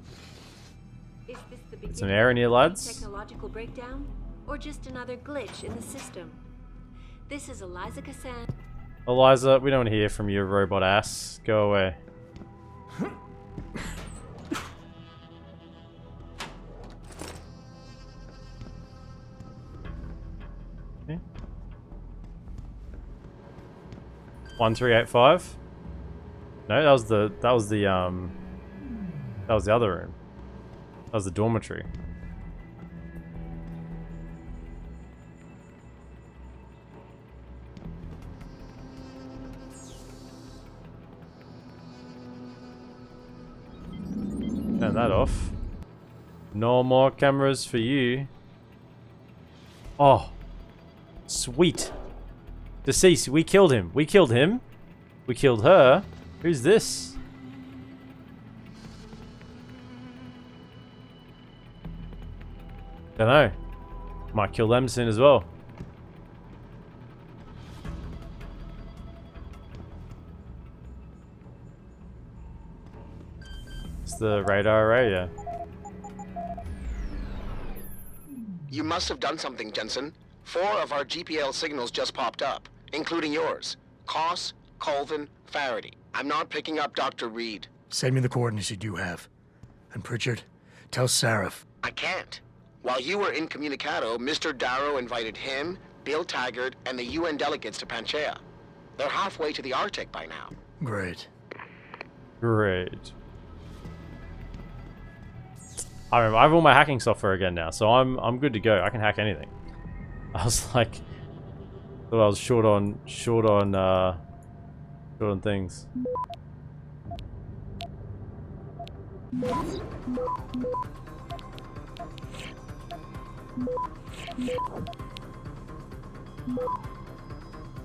[SPEAKER 17] Is this the beginning
[SPEAKER 1] Some air in here, lads.
[SPEAKER 17] of a technological breakdown, or just another glitch in the system? This is Eliza Cassan.
[SPEAKER 1] Eliza, we don't hear from you, robot ass. Go away. Okay. 1385. No, that was the other room. That was the dormitory. Turn that off. No more cameras for you. Oh. Sweet. Deceased. We killed him. We killed him. We killed her. Who's this? Don't know. Might kill them soon as well. The radar array, yeah.
[SPEAKER 18] You must have done something, Jensen. 4 of our GPL signals just popped up, including yours. Koss, Colvin, Faraday. I'm not picking up Dr. Reed.
[SPEAKER 7] Send me the coordinates you do have. And Pritchard, tell Sarif.
[SPEAKER 18] I can't. While you were incommunicado, Mr. Darrow invited him, Bill Taggart, and the UN delegates to Panchea. They're halfway to the Arctic by now.
[SPEAKER 7] Great.
[SPEAKER 1] Great. I remember, I have all my hacking software again now, so I'm good to go. I can hack anything. I was like, thought I was short on things.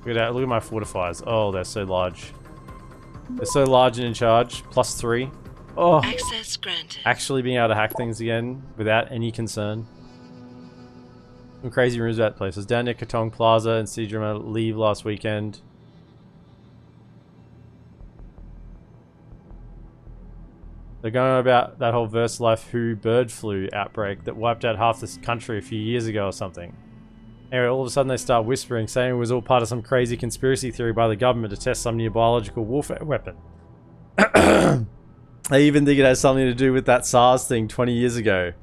[SPEAKER 1] Look at my fortifiers. Oh, they're so large. They're so large and in charge. +3. Oh,
[SPEAKER 3] access granted.
[SPEAKER 1] Actually being able to hack things again without any concern. Some crazy rumors about places. Down near Katong Plaza and Seadrima leave last weekend. They're going on about that whole VersaLife Who bird flu outbreak that wiped out half this country a few years ago or something. Anyway, all of a sudden they start whispering, saying it was all part of some crazy conspiracy theory by the government to test some new biological warfare weapon. They even think it has something to do with that SARS thing 20 years ago.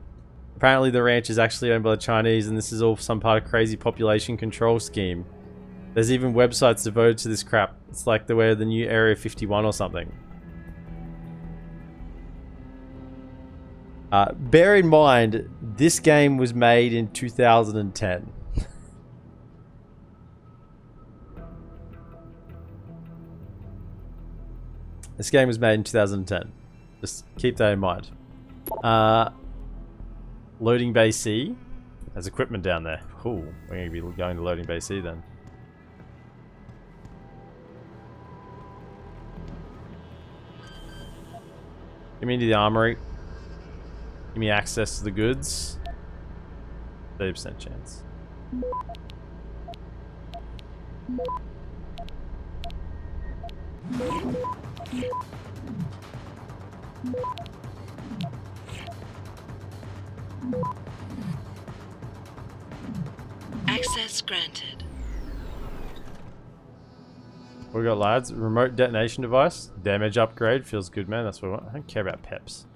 [SPEAKER 1] Apparently the ranch is actually owned by the Chinese and this is all some part of crazy population control scheme. There's even websites devoted to this crap. It's like the way of the new Area 51 or something. Bear in mind, this game was made in 2010. This game was made in 2010. Just keep that in mind. Loading Bay C. There's equipment down there. Ooh, we're going to be going to Loading Bay C then. Give me into the armory. Give me access to the goods. 30% chance.
[SPEAKER 3] Access granted.
[SPEAKER 1] What we got, lads? Remote detonation device. Damage upgrade. Feels good, man. That's what I want. I don't care about Pep's.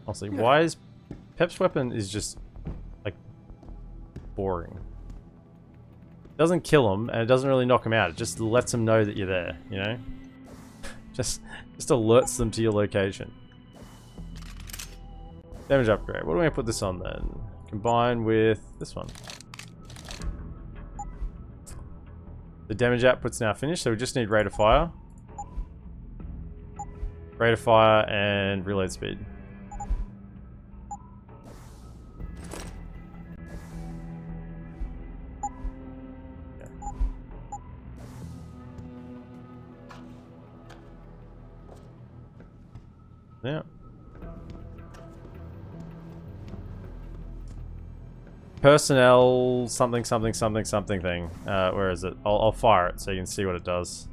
[SPEAKER 1] Honestly, why is... Pep's weapon is just, like, boring. It doesn't kill him, and it doesn't really knock him out. It just lets them know that you're there, you know? Just alerts them to your location. Damage upgrade. What do we put this on then? Combine with this one. The damage output's now finished, so we just need rate of fire. Rate of fire and reload speed. Yeah. Personnel something something something something thing. Where is it? I'll fire it so you can see what it does.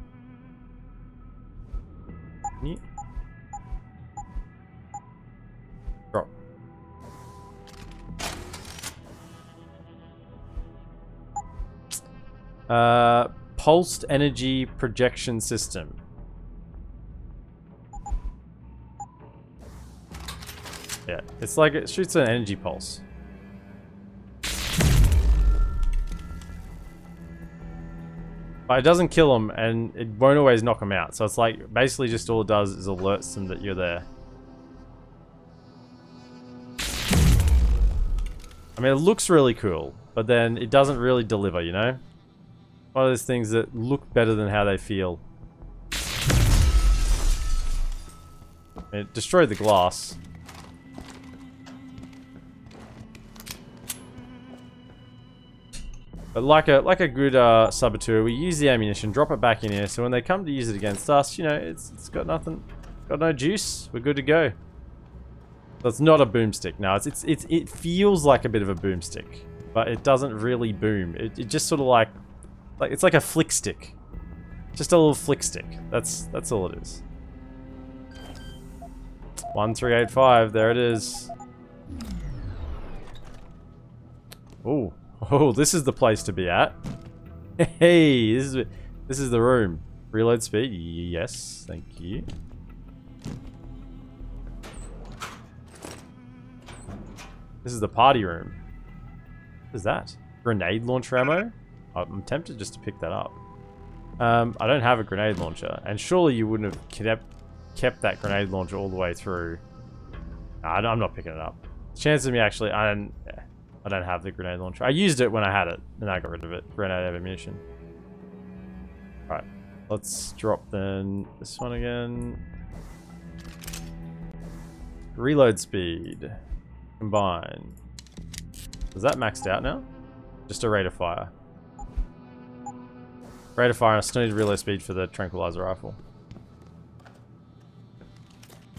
[SPEAKER 1] Drop. Pulsed energy projection system. Yeah, it's like it shoots an energy pulse. But it doesn't kill them, and it won't always knock them out. So it's like, basically just all it does is alerts them that you're there. I mean, it looks really cool, but then it doesn't really deliver, you know? One of those things that look better than how they feel. It destroyed the glass. But like a good saboteur, we use the ammunition, drop it back in here, so when they come to use it against us, you know, it's got nothing, got no juice. We're good to go. So it's not a boomstick. No, it feels like a bit of a boomstick, but it doesn't really boom. It just sort of like it's like a flick stick, just a little flick stick. That's all it is. 1385. There it is. Ooh. Oh, this is the place to be at. Hey, this is the room. Reload speed, yes, thank you. This is the party room. What is that? Grenade launcher ammo? I'm tempted just to pick that up. I don't have a grenade launcher, and surely you wouldn't have kept that grenade launcher all the way through. Nah, I'm not picking it up. Chance of me actually, I don't have the grenade launcher. I used it when I had it, and I got rid of it. Ran out of ammunition. Right, let's drop then this one again. Reload speed. Combine. Is that maxed out now? Just a rate of fire. Rate of fire, I still need reload speed for the tranquilizer rifle.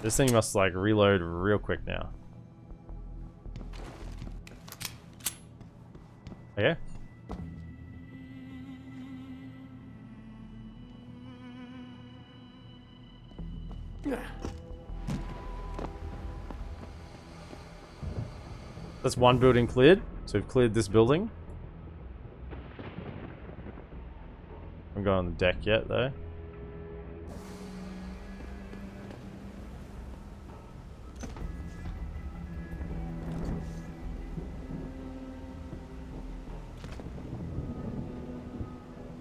[SPEAKER 1] This thing must like reload real quick now. Okay. That's one building cleared. So we've cleared this building. I'm going on the deck yet though.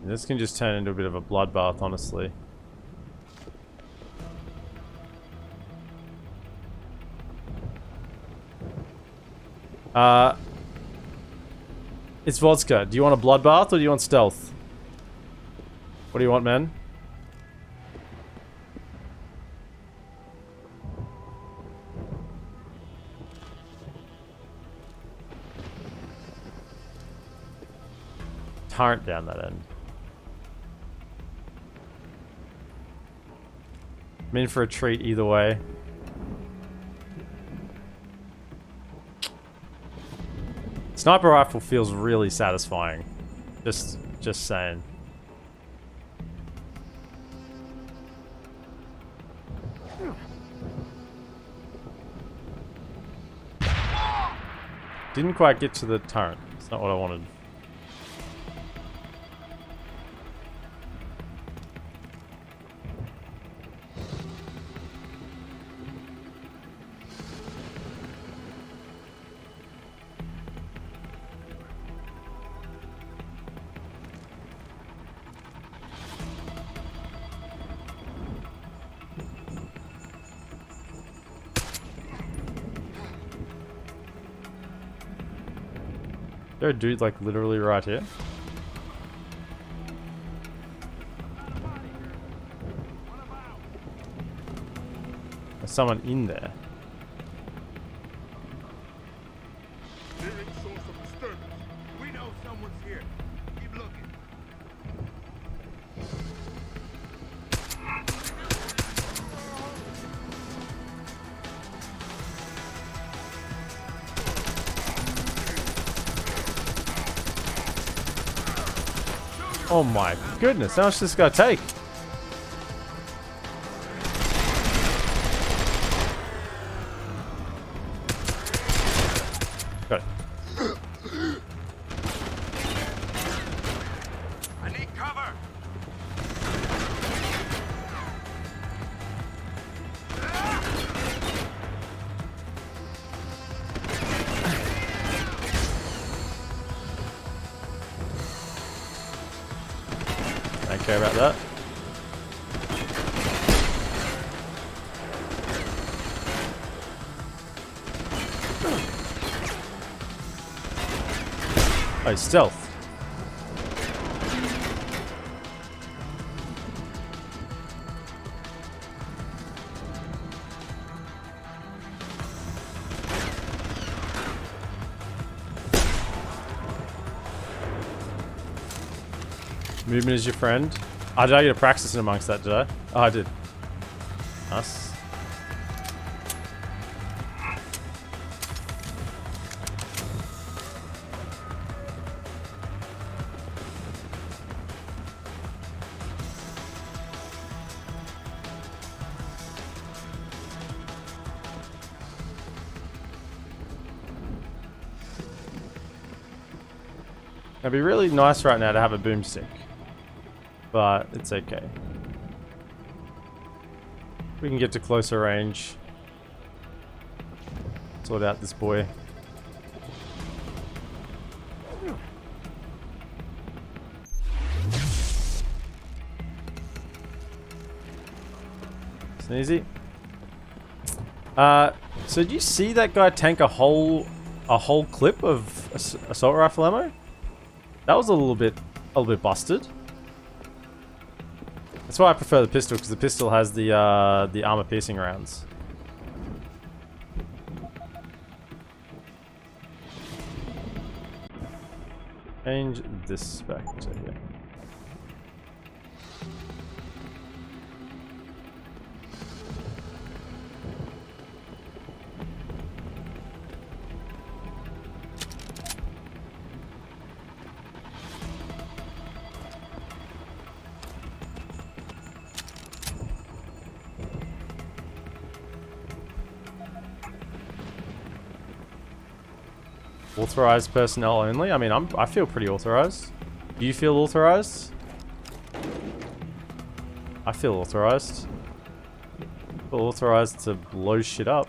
[SPEAKER 1] This can just turn into a bit of a bloodbath, honestly. It's vodka. Do you want a bloodbath or do you want stealth? What do you want, man? Turret down that end. I'm in for a treat either way. Sniper rifle feels really satisfying. Just saying. Didn't quite get to the turret. It's not what I wanted. Is there a dude like literally right here? There's someone in there.
[SPEAKER 15] We know someone's here. Keep looking.
[SPEAKER 1] Oh my goodness, how much does this guy take? Got it.
[SPEAKER 15] I need cover.
[SPEAKER 1] Don't care about that. Oh, stealth. Movement is your friend. Oh, did I get a practice in amongst that, did I? Oh, I did. Nice. It'd be really nice right now to have a boomstick, but it's okay. We can get to closer range. Sort out this boy. Sneezy. So did you see that guy tank a whole clip of assault rifle ammo? That was a little bit busted. That's why I prefer the pistol, because the pistol has the armor piercing rounds. Change this back to here. Authorized personnel only? I mean, I feel pretty authorized. Do you feel authorized? I feel authorized. I feel authorized to blow shit up.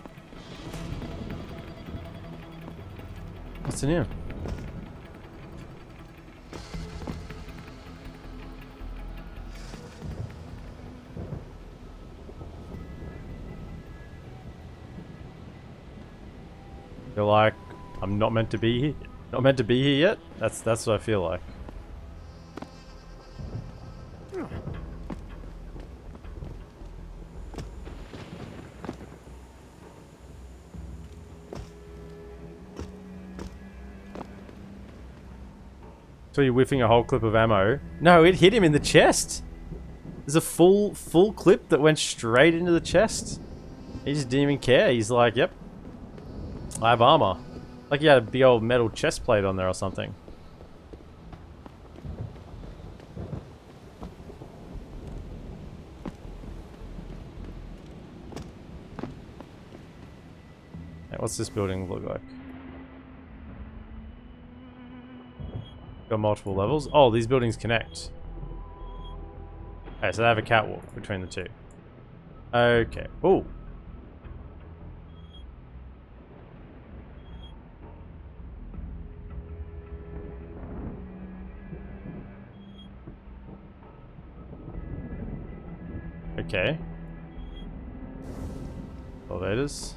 [SPEAKER 1] What's in here? You're like, I'm not meant to be here. Not meant to be here yet? That's what I feel like. So you're whiffing a whole clip of ammo. No, it hit him in the chest. There's a full clip that went straight into the chest. He just didn't even care. He's like, yep, I have armor. Like he had a big old metal chest plate on there or something. Hey, what's this building look like? Got multiple levels. Oh, these buildings connect. Okay, so they have a catwalk between the two. Okay. Oh. Okay. Elevators.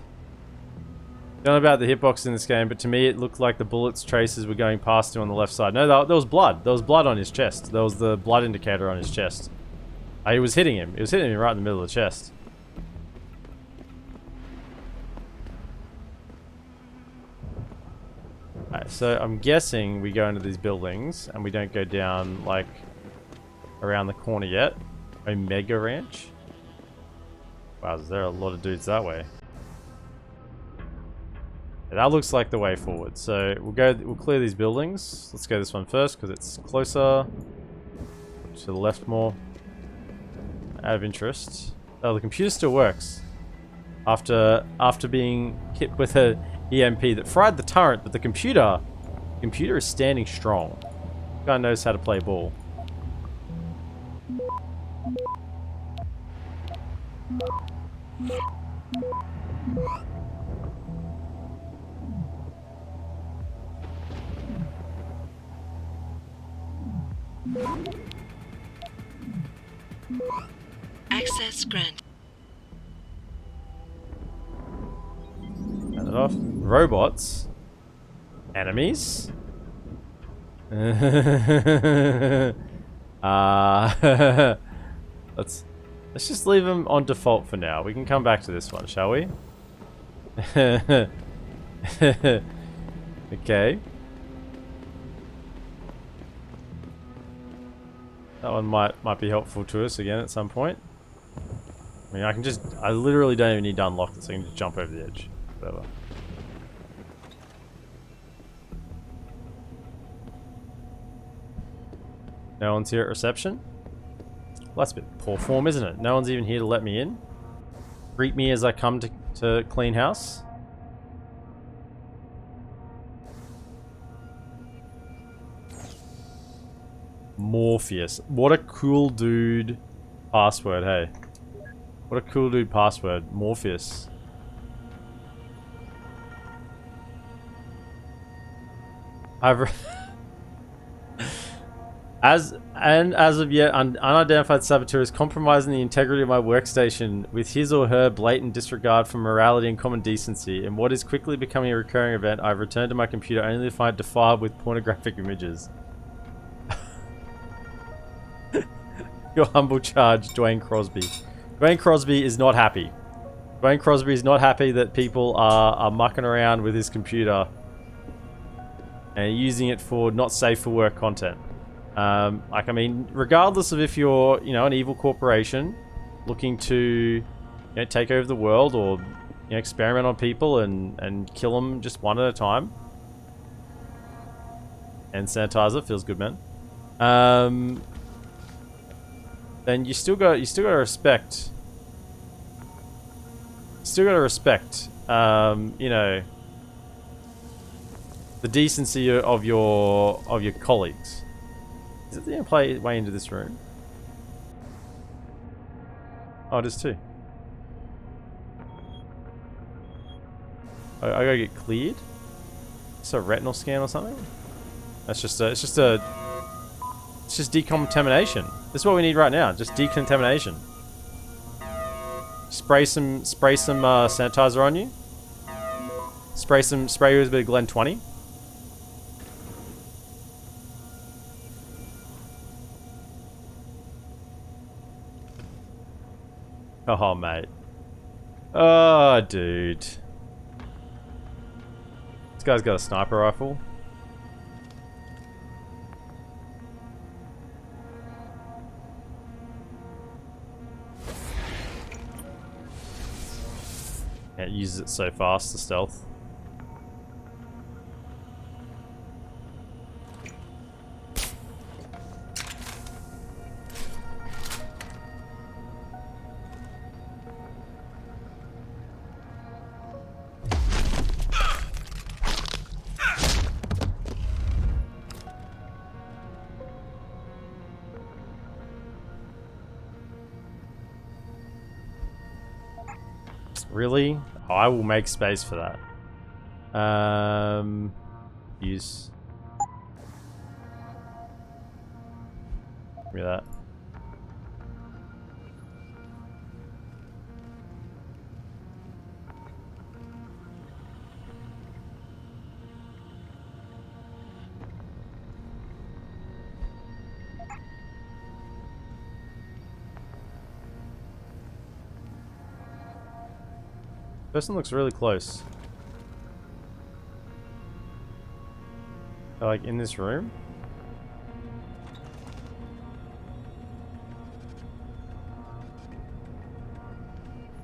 [SPEAKER 1] Don't know about the hitbox in this game, but to me it looked like the bullets traces were going past him on the left side. No, there was blood. There was blood on his chest. There was the blood indicator on his chest. It was hitting him. It was hitting him right in the middle of the chest. Alright, so I'm guessing we go into these buildings and we don't go down, like, around the corner yet. Omega Ranch? Wow, is there a lot of dudes that way? Yeah, that looks like the way forward. So we'll clear these buildings. Let's go this one first because it's closer. to the left more. Out of interest. Oh, the computer still works. After being hit with a EMP that fried the turret, but the computer is standing strong. The guy knows how to play ball.
[SPEAKER 3] Access granted.
[SPEAKER 1] Turn it off. Robots. Enemies. Let's just leave them on default for now. We can come back to this one, shall we? Okay. That one might be helpful to us again at some point. I mean, I literally don't even need to unlock this. I can just jump over the edge. Whatever. No one's here at reception? Well, that's a bit poor form, isn't it? No one's even here to let me in. Greet me as I come to clean house. Morpheus. What a cool dude password, hey. What a cool dude password. Morpheus. As of yet, unidentified saboteur is compromising the integrity of my workstation with his or her blatant disregard for morality and common decency. In what is quickly becoming a recurring event, I've returned to my computer only to find it defiled with pornographic images. Your humble charge, Dwayne Crosby. Dwayne Crosby is not happy. Dwayne Crosby is not happy that people are mucking around with his computer and using it for not safe for work content. Like, I mean, regardless of if you're, you know, an evil corporation looking to, you know, take over the world or, you know, experiment on people and kill them just one at a time. And sanitizer feels good, man. Then you still got to respect. Still got to respect, you know, the decency of your colleagues. Is it the only way into this room? Oh, it is too. I gotta get cleared. It's a retinal scan or something. That's just it's just decontamination. This is what we need right now. Just decontamination. Spray some sanitizer on you. Spray you with a bit of Glen 20. Oh, mate. Oh, dude. This guy's got a sniper rifle. It uses it so fast to stealth. Really? Oh, I will make space for that. Use. Give me that. Person looks really close. Like in this room?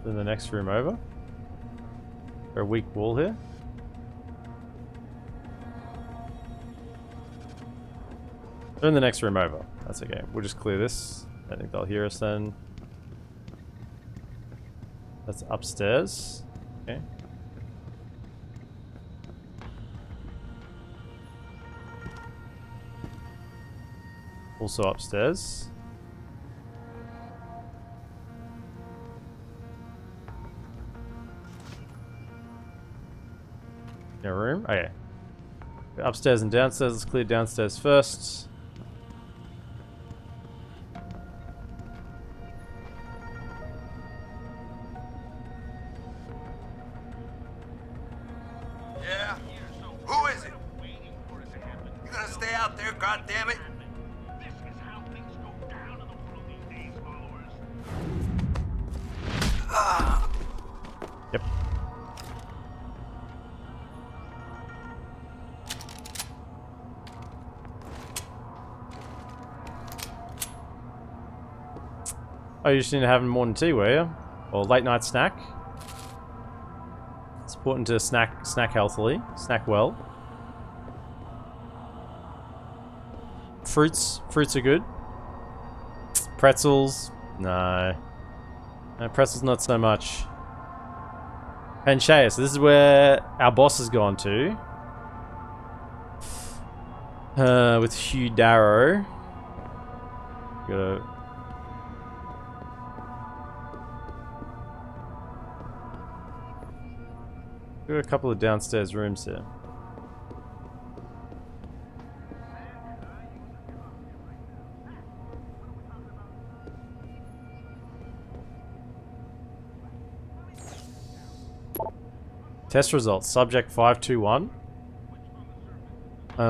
[SPEAKER 1] Then the next room over? Is there a weak wall here? They're in the next room over. That's okay. We'll just clear this. I don't think they'll hear us then. That's upstairs. Okay. Also upstairs. No room? Okay. Upstairs and downstairs. Let's clear downstairs first.
[SPEAKER 15] Yeah? Who is it? You gonna stay out there, goddammit?
[SPEAKER 1] Yep. Oh, you just didn't have morning tea, were you? Or late night snack? It's important to snack healthily, snack well. Fruits are good. Pretzels, no. No, pretzels not so much. Panchea, so this is where our boss has gone to. With Hugh Darrow. Gotta... Got a couple of downstairs rooms here. Test results. Subject 521.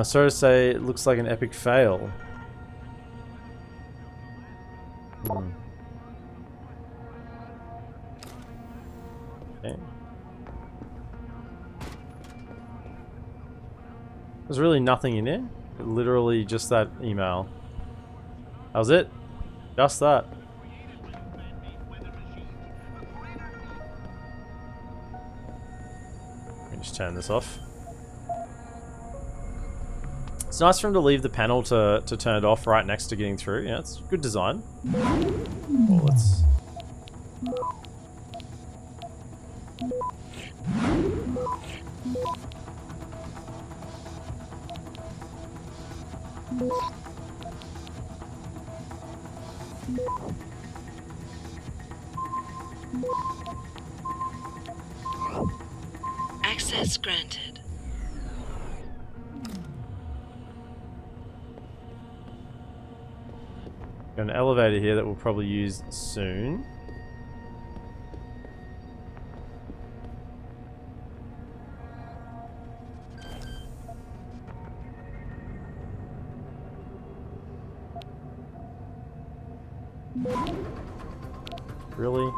[SPEAKER 1] Sorry to say, it looks like an epic fail. Okay. There's really nothing in it. Literally just that email. That was it. Just that. Let me just turn this off. It's nice for him to leave the panel to turn it off right next to getting through. Yeah, it's good design. Well, let's...
[SPEAKER 3] Access granted.
[SPEAKER 1] Got an elevator here that we'll probably use soon. Really?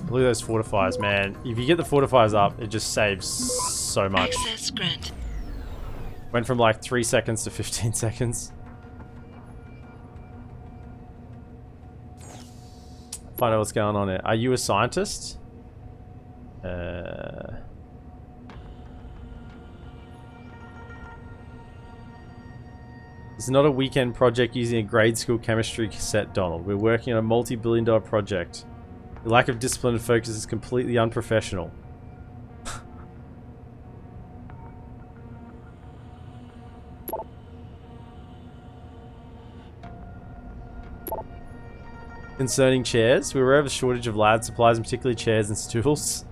[SPEAKER 1] Look at those fortifiers, man. If you get the fortifiers up, it just saves so much.
[SPEAKER 3] Access granted.
[SPEAKER 1] Went from like 3 seconds to 15 seconds. Find out what's going on here. Are you a scientist? It's not a weekend project using a grade school chemistry cassette, Donald. We're working on a multi-billion-dollar project. The lack of discipline and focus is completely unprofessional. Concerning chairs, we were aware of a shortage of lab supplies, and particularly chairs and stools.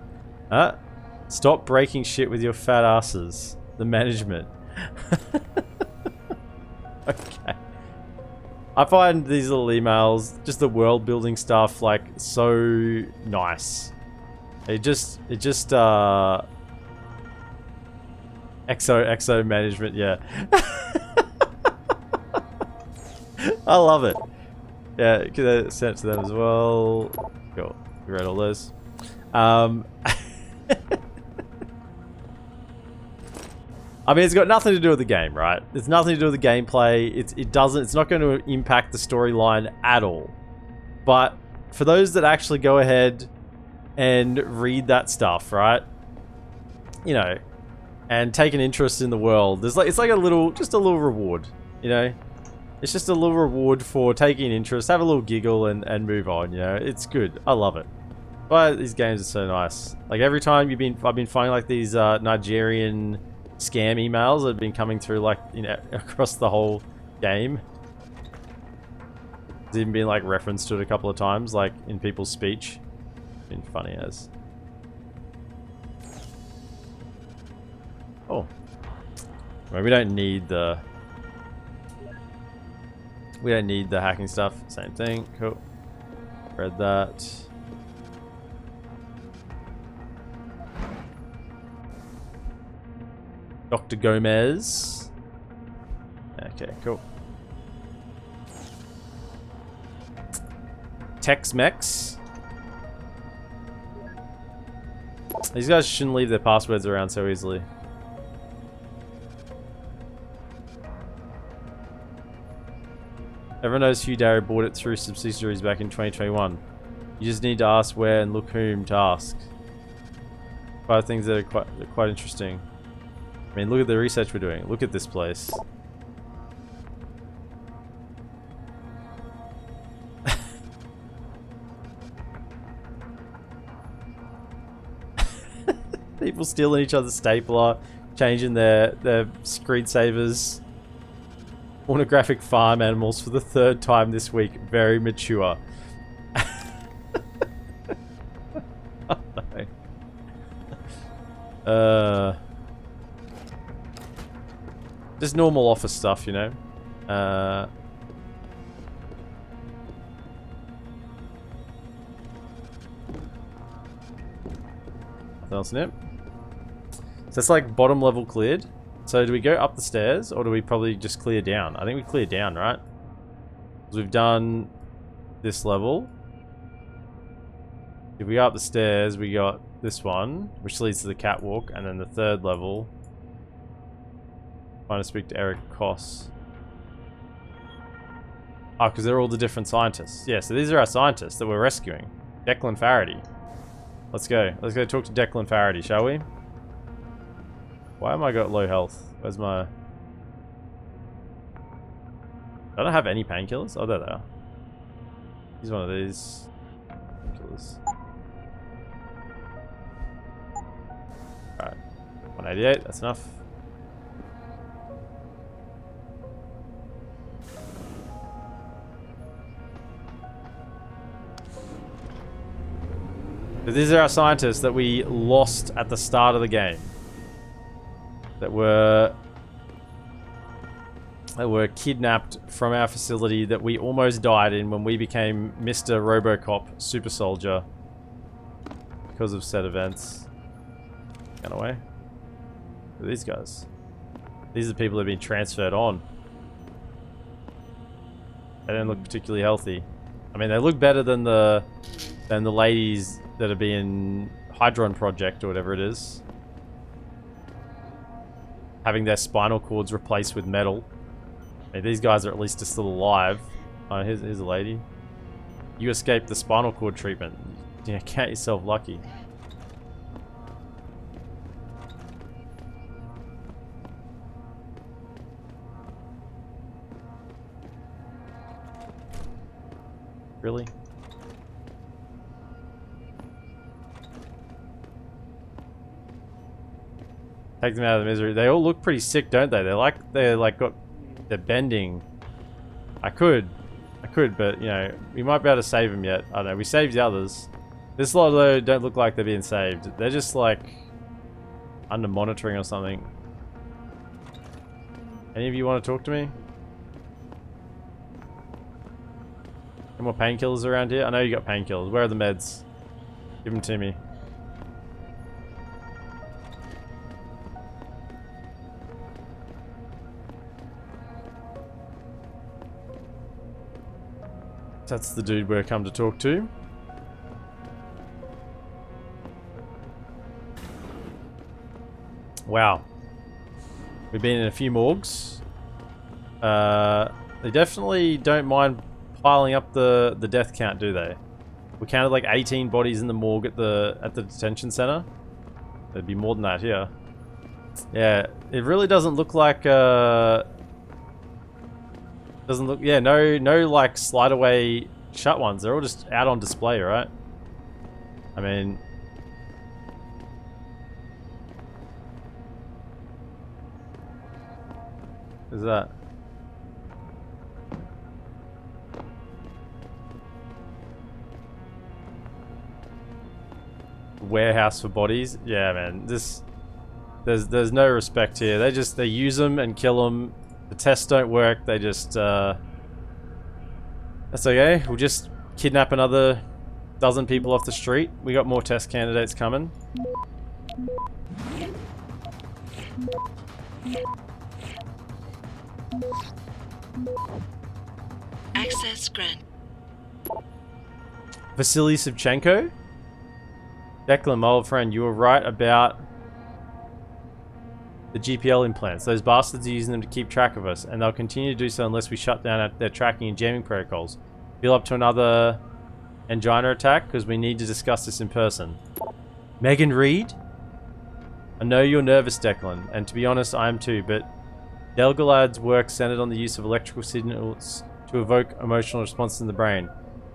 [SPEAKER 1] Stop breaking shit with your fat asses. The management. Okay. I find these little emails, just the world building stuff, like so nice. EXO management, yeah. I love it. Yeah, could I send it to them as well? Cool. We read all those. I mean, it's got nothing to do with the game, right? It's nothing to do with the gameplay. It's not going to impact the storyline at all. But for those that actually go ahead and read that stuff, right? You know, and take an interest in the world. There's like, it's like just a little reward, you know? It's just a little reward for taking an interest, have a little giggle and move on, you know? It's good. I love it. But these games are so nice. Like every time I've been finding like these Nigerian scam emails that have been coming through like, you know, across the whole game. There's even been like reference to it a couple of times, like in people's speech. Been funny as. Oh. Well, we don't need the hacking stuff. Same thing. Cool. Read that. Dr. Gomez. Okay, cool. Tex-Mex. These guys shouldn't leave their passwords around so easily. Everyone knows Hugh Darrow bought it through subsidiaries back in 2021. You just need to ask where and look whom to ask. 5 things that are quite interesting. I mean, look at the research we're doing. Look at this place. People stealing each other's stapler, changing their screensavers. Pornographic farm animals for the 3rd time this week. Very mature. Oh, no. Just normal office stuff, you know. Nothing else in it. So it's like bottom level cleared. So do we go up the stairs or do we probably just clear down? I think we clear down, right? Because we've done this level. If we go up the stairs, we got this one, which leads to the catwalk, and then the 3rd level. Trying to speak to Eric Koss. Oh, because they're all the different scientists. Yeah, so these are our scientists that we're rescuing. Declan Faraday. Let's go. Let's go talk to Declan Faraday, shall we? Why am I got low health? Where's my... I don't have any painkillers? Oh, there they are. He's one of these painkillers. Alright. 188, that's enough. But these are our scientists that we lost at the start of the game. That were kidnapped from our facility that we almost died in when we became Mr. Robocop Super Soldier because of said events. Get away. Who are these guys? These are the people that have been transferred on. They don't look particularly healthy. I mean, they look better than the ladies that are being Hydron Project or whatever it is. Having their spinal cords replaced with metal. Hey, these guys are at least still alive. Oh, here's a lady. You escaped the spinal cord treatment. You count yourself lucky. Really? Take them out of the misery. They all look pretty sick, don't they? They're bending. I could, but you know, we might be able to save them yet. I don't know. We saved the others. This lot though don't look like they're being saved. They're just like under monitoring or something. Any of you want to talk to me? Any more painkillers around here? I know you got painkillers. Where are the meds? Give them to me. That's the dude we're come to talk to. Wow. We've been in a few morgues. They definitely don't mind piling up the death count, do they? We counted like 18 bodies in the morgue at the detention center. There'd be more than that here. Yeah, it really doesn't look like doesn't look, yeah, no like slide away shut ones. They're all just out on display, right? I mean, what is that? Warehouse for bodies. Yeah, man, there's no respect here. They use them and kill them. The tests don't work. They just that's okay. We'll just kidnap another dozen people off the street. We got more test candidates coming.
[SPEAKER 3] Access grant.
[SPEAKER 1] Vasily Savchenko? Declan, my old friend, you were right about the GPL implants. Those bastards are using them to keep track of us, and they'll continue to do so unless we shut down their tracking and jamming protocols. Feel up to another angina attack, because we need to discuss this in person. Megan Reed? I know you're nervous, Declan, and to be honest, I am too, but Delgalad's work centered on the use of electrical signals to evoke emotional responses in the brain.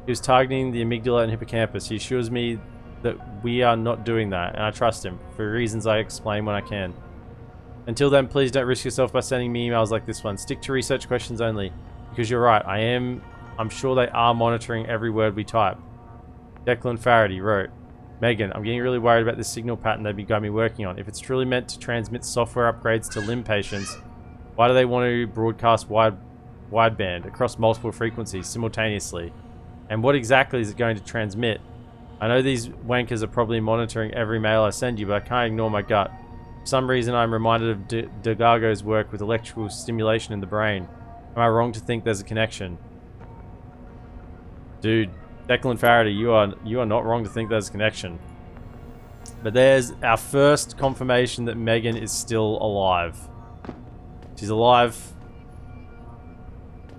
[SPEAKER 1] He was targeting the amygdala and hippocampus. He assures me that we are not doing that, and I trust him, for reasons I explain when I can. Until then, please don't risk yourself by sending me emails like this one. Stick to research questions only, because you're right, I'm sure they are monitoring every word we type. Declan Faraday wrote, Megan, I'm getting really worried about this signal pattern they've got me working on. If it's truly meant to transmit software upgrades to limb patients, why do they want to broadcast wideband across multiple frequencies simultaneously? And what exactly is it going to transmit? I know these wankers are probably monitoring every mail I send you, but I can't ignore my gut. For some reason, I'm reminded of Degago's work with electrical stimulation in the brain. Am I wrong to think there's a connection? Dude, Declan Faraday, you are not wrong to think there's a connection. But there's our first confirmation that Megan is still alive. She's alive.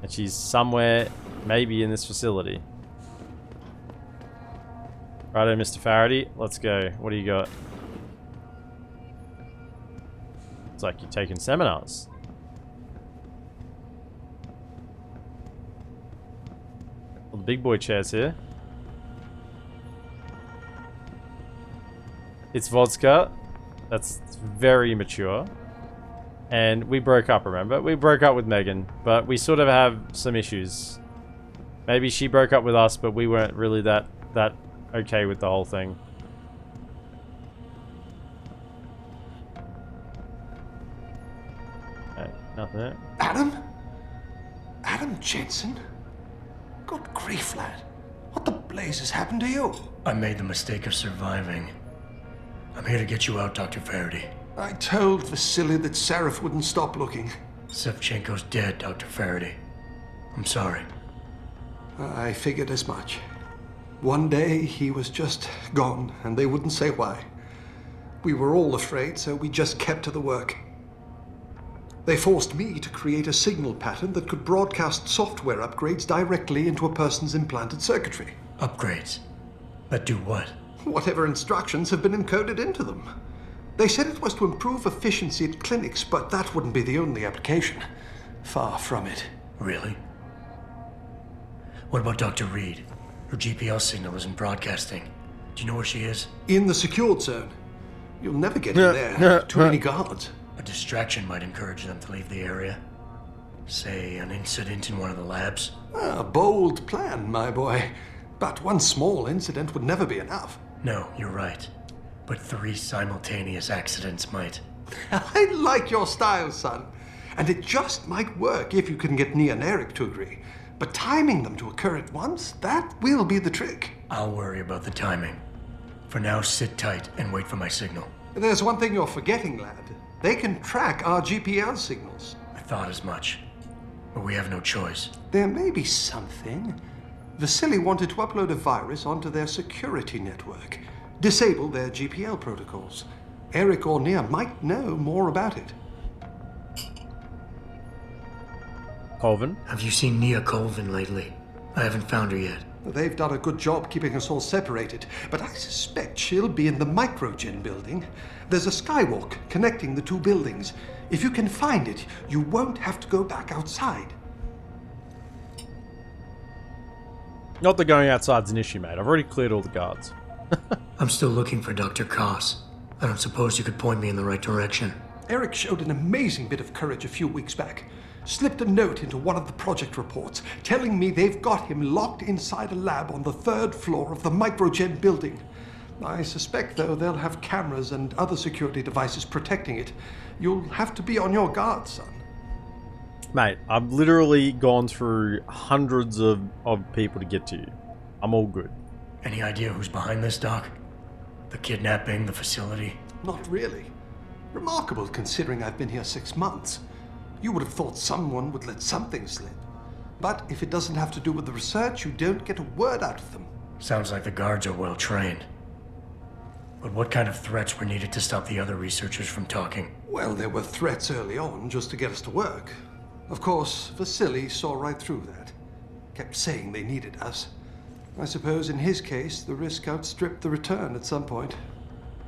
[SPEAKER 1] And she's somewhere, maybe in this facility. Righto, Mr. Faraday, let's go. What do you got? It's like you're taking seminars. All the big boy chairs here. It's vodka. That's very mature. And we broke up, remember? We broke up with Megan, but we sort of have some issues. Maybe she broke up with us, but we weren't really that okay with the whole thing. Okay, nothing there.
[SPEAKER 19] Adam? Adam Jensen? Good grief, lad. What the blazes happened to you?
[SPEAKER 7] I made the mistake of surviving. I'm here to get you out, Dr. Faraday.
[SPEAKER 19] I told Vasily that Seraph wouldn't stop looking.
[SPEAKER 7] Savchenko's dead, Dr. Faraday. I'm sorry.
[SPEAKER 19] I figured as much. One day he was just gone, and they wouldn't say why. We were all afraid, so we just kept to the work. They forced me to create a signal pattern that could broadcast software upgrades directly into a person's implanted circuitry.
[SPEAKER 7] Upgrades? That do what?
[SPEAKER 19] Whatever instructions have been encoded into them. They said it was to improve efficiency at clinics, but that wouldn't be the only application. Far from it.
[SPEAKER 7] Really? What about Dr. Reed? Her GPL signal isn't broadcasting. Do you know where she is?
[SPEAKER 19] In the secured zone. You'll never get in there. Too many guards.
[SPEAKER 7] A distraction might encourage them to leave the area. Say, an incident in one of the labs.
[SPEAKER 19] A bold plan, my boy. But one small incident would never be enough.
[SPEAKER 7] No, you're right. But 3 simultaneous accidents might.
[SPEAKER 19] I like your style, son. And it just might work if you can get Nia and Eric to agree. But timing them to occur at once, that will be the trick.
[SPEAKER 7] I'll worry about the timing. For now, sit tight and wait for my signal.
[SPEAKER 19] There's one thing you're forgetting, lad. They can track our GPL signals.
[SPEAKER 7] I thought as much. But we have no choice.
[SPEAKER 19] There may be something. Vasily wanted to upload a virus onto their security network. Disable their GPL protocols. Eric or Nia might know more about it.
[SPEAKER 1] Colvin?
[SPEAKER 7] Have you seen Nia Colvin lately? I haven't found her yet.
[SPEAKER 19] They've done a good job keeping us all separated, but I suspect she'll be in the Microgen building. There's a skywalk connecting the two buildings. If you can find it, you won't have to go back outside.
[SPEAKER 1] Not that going outside's an issue, mate. I've already cleared all the guards.
[SPEAKER 7] I'm still looking for Dr. Koss. I don't suppose you could point me in the right direction.
[SPEAKER 19] Eric showed an amazing bit of courage a few weeks back. Slipped a note into one of the project reports, telling me they've got him locked inside a lab on the 3rd floor of the Microgen building. I suspect, though, they'll have cameras and other security devices protecting it. You'll have to be on your guard, son.
[SPEAKER 1] Mate, I've literally gone through hundreds of people to get to you. I'm all good.
[SPEAKER 7] Any idea who's behind this, Doc? The kidnapping, the facility?
[SPEAKER 19] Not really. Remarkable considering I've been here 6 months. You would have thought someone would let something slip. But if it doesn't have to do with the research, you don't get a word out of them.
[SPEAKER 7] Sounds like the guards are well trained. But what kind of threats were needed to stop the other researchers from talking?
[SPEAKER 19] Well, there were threats early on just to get us to work. Of course, Vasily saw right through that. Kept saying they needed us. I suppose in his case, the risk outstripped the return at some point.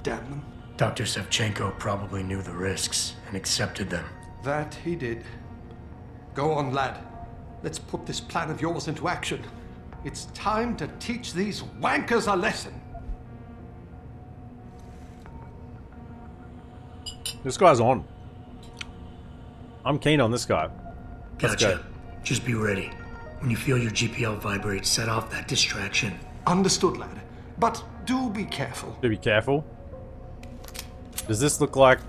[SPEAKER 19] Damn them.
[SPEAKER 7] Dr. Sevchenko probably knew the risks and accepted them.
[SPEAKER 19] That he did. Go on, lad. Let's put this plan of yours into action. It's time to teach these wankers a lesson.
[SPEAKER 1] This guy's on. I'm keen on this guy.
[SPEAKER 7] Gotcha. Just be ready. When you feel your GPL vibrate, set off that distraction.
[SPEAKER 19] Understood, lad. But do be careful.
[SPEAKER 1] Do be careful. Does this look like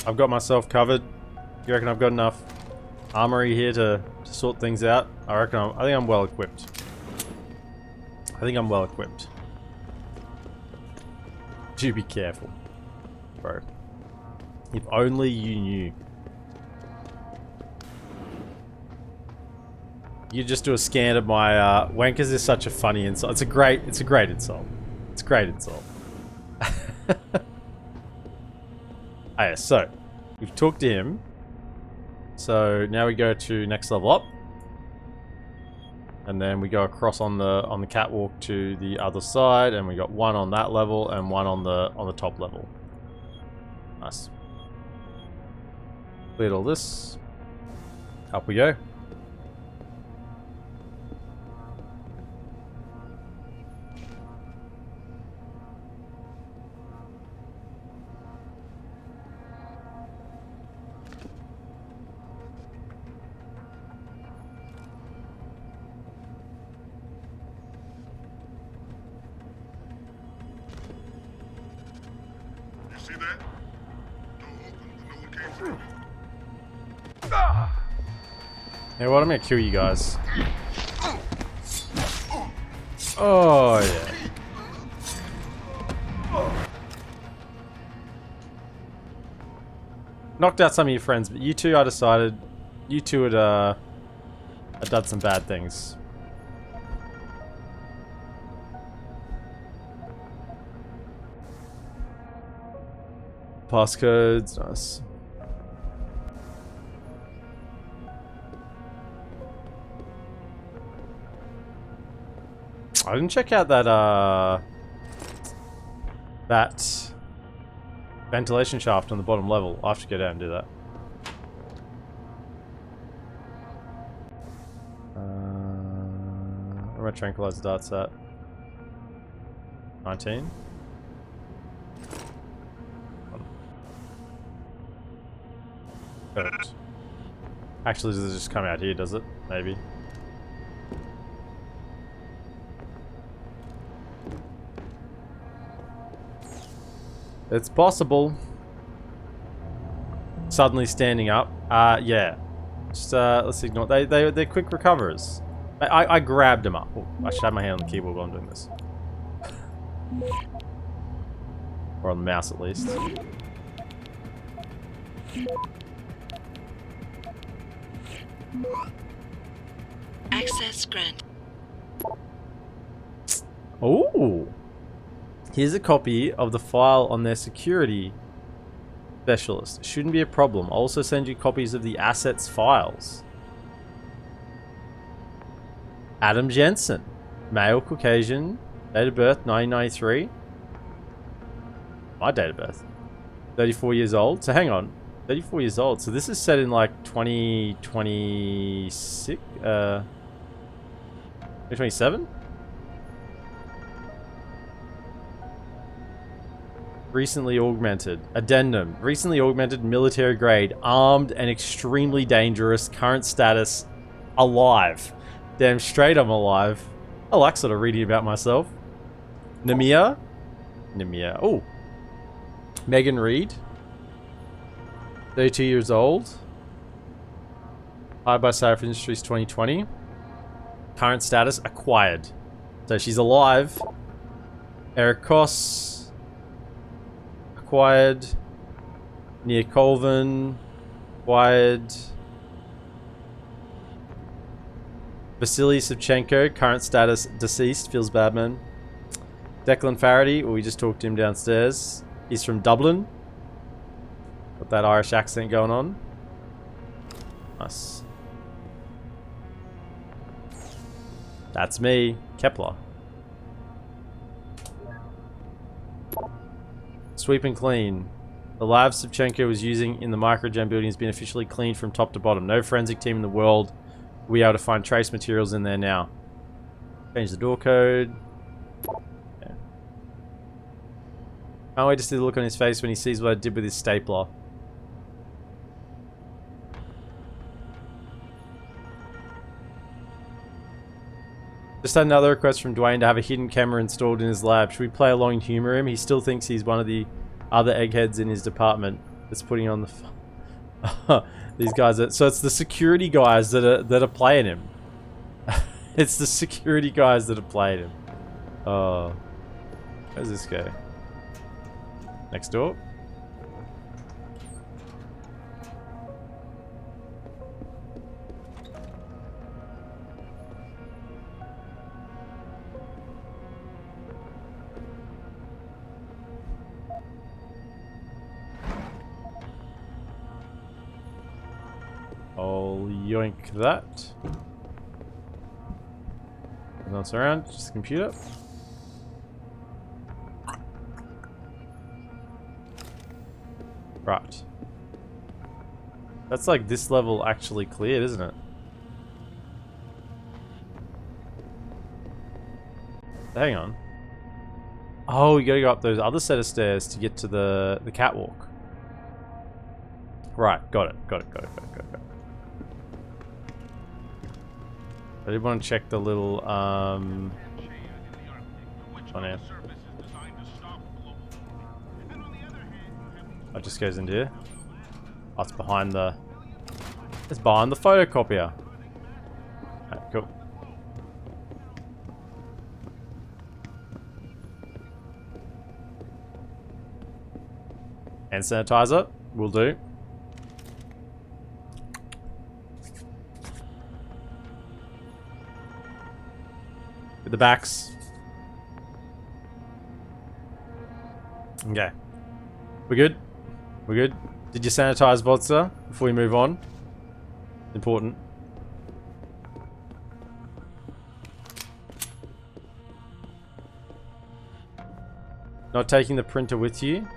[SPEAKER 1] I've got myself covered? You reckon I've got enough armory here to sort things out? I think I'm well equipped. Do be careful, bro. If only you knew. You just do a scan of my wankers is such a funny insult. It's a great insult. It's a great insult. Okay, so we've talked to him. So now we go to next level up. And then we go across on the catwalk to the other side, and we got one on that level and one on the top level. Nice. Cleared all this. Up we go. You know what? I'm gonna kill you guys. Oh, yeah. Knocked out some of your friends, but you two, I decided, you two had done some bad things. Passcodes, nice. I didn't check out that that ventilation shaft on the bottom level. I'll have to go down and do that. Where are my tranquilizer darts at? 19? Perfect. Actually, does it just come out here, does it? Maybe. It's possible. Suddenly standing up. Yeah. Just, let's ignore. They're quick recoverers. I grabbed him up. Oh, I should have my hand on the keyboard while I'm doing this. Or on the mouse, at least.
[SPEAKER 3] Access granted.
[SPEAKER 1] Oh! Here's a copy of the file on their security specialist. Shouldn't be a problem. I'll also send you copies of the assets files. Adam Jensen. Male, Caucasian. Date of birth, 1993. My date of birth. 34 years old. So hang on. 34 years old. So this is set in like 2026? 2027? Recently augmented. Addendum. Recently augmented military grade. Armed and extremely dangerous. Current status. Alive. Damn straight I'm alive. I like sort of reading about myself. Namia. Oh. Megan Reed. 32 years old. Hired by Sarif Industries 2020. Current status acquired. So she's alive. Eric Koss. Acquired. Nia Colvin. Acquired. Vasily Savchenko. Current status deceased. Feels bad, man. Declan Faraday. We just talked to him downstairs. He's from Dublin. Got that Irish accent going on. Nice. That's me, Kepler. Sweep and clean. The lab Savchenko was using in the microgen building has been officially cleaned from top to bottom. No forensic team in the world will be able to find trace materials in there now. Change the door code. Yeah. Can't wait to see the look on his face when he sees what I did with his stapler. Just had another request from Dwayne to have a hidden camera installed in his lab. Should we play along and humor him? He still thinks he's one of the other eggheads in his department that's putting on the... These guys are... So it's the security guys that are playing him. It's the security guys that are playing him. Oh. Where's this guy? Next door? I'll yoink that. Nothing else around, just the computer. Right. That's like this level actually cleared, isn't it? Hang on. Oh, you gotta go up those other set of stairs to get to the catwalk. Right, got it. I did want to check the little, on here. Oh, it just goes into here. Oh, it's behind the... It's behind the photocopier. Alright, cool. Hand sanitizer, will do. With the backs. Okay. We're good? We're good? Did you sanitize vodka before we move on? Important. Not taking the printer with you?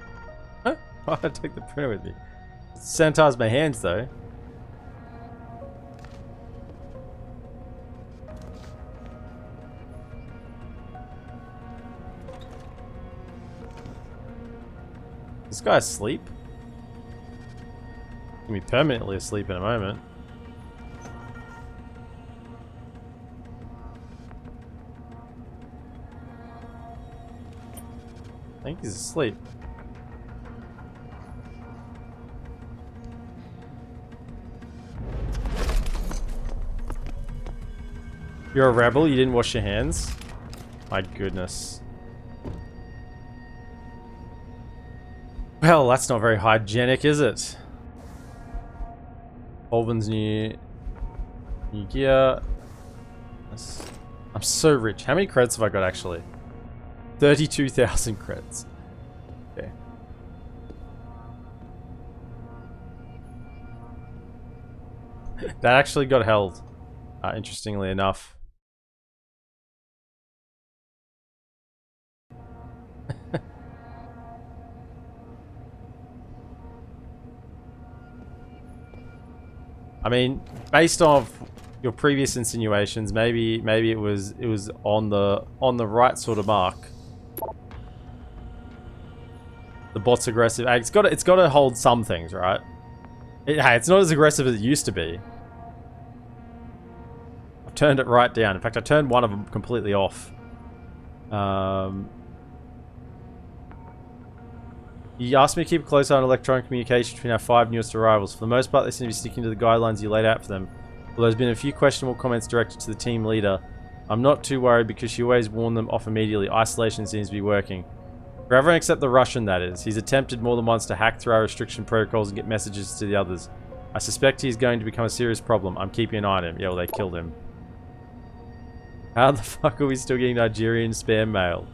[SPEAKER 1] Huh? Why don't I take the printer with me? Sanitize my hands though. This guy asleep? He's gonna be permanently asleep in a moment. I think he's asleep. You're a rebel? You didn't wash your hands? My goodness. Well, that's not very hygienic, is it? Colvin's new gear. I'm so rich. How many credits have I got actually? 32,000 credits. Okay. That actually got held, interestingly enough. I mean, based off your previous insinuations, maybe it was on the right sort of mark. The bot's aggressive. Hey, it's got to hold some things, right? Hey, it's not as aggressive as it used to be. I've turned it right down. In fact, I turned one of them completely off. You asked me to keep a close eye on electronic communication between our 5 newest arrivals. For the most part, they seem to be sticking to the guidelines you laid out for them. Although there's been a few questionable comments directed to the team leader. I'm not too worried because she always warned them off immediately. Isolation seems to be working. For everyone except the Russian, that is. He's attempted more than once to hack through our restriction protocols and get messages to the others. I suspect he's going to become a serious problem. I'm keeping an eye on him. Yeah, well, they killed him. How the fuck are we still getting Nigerian spam mail?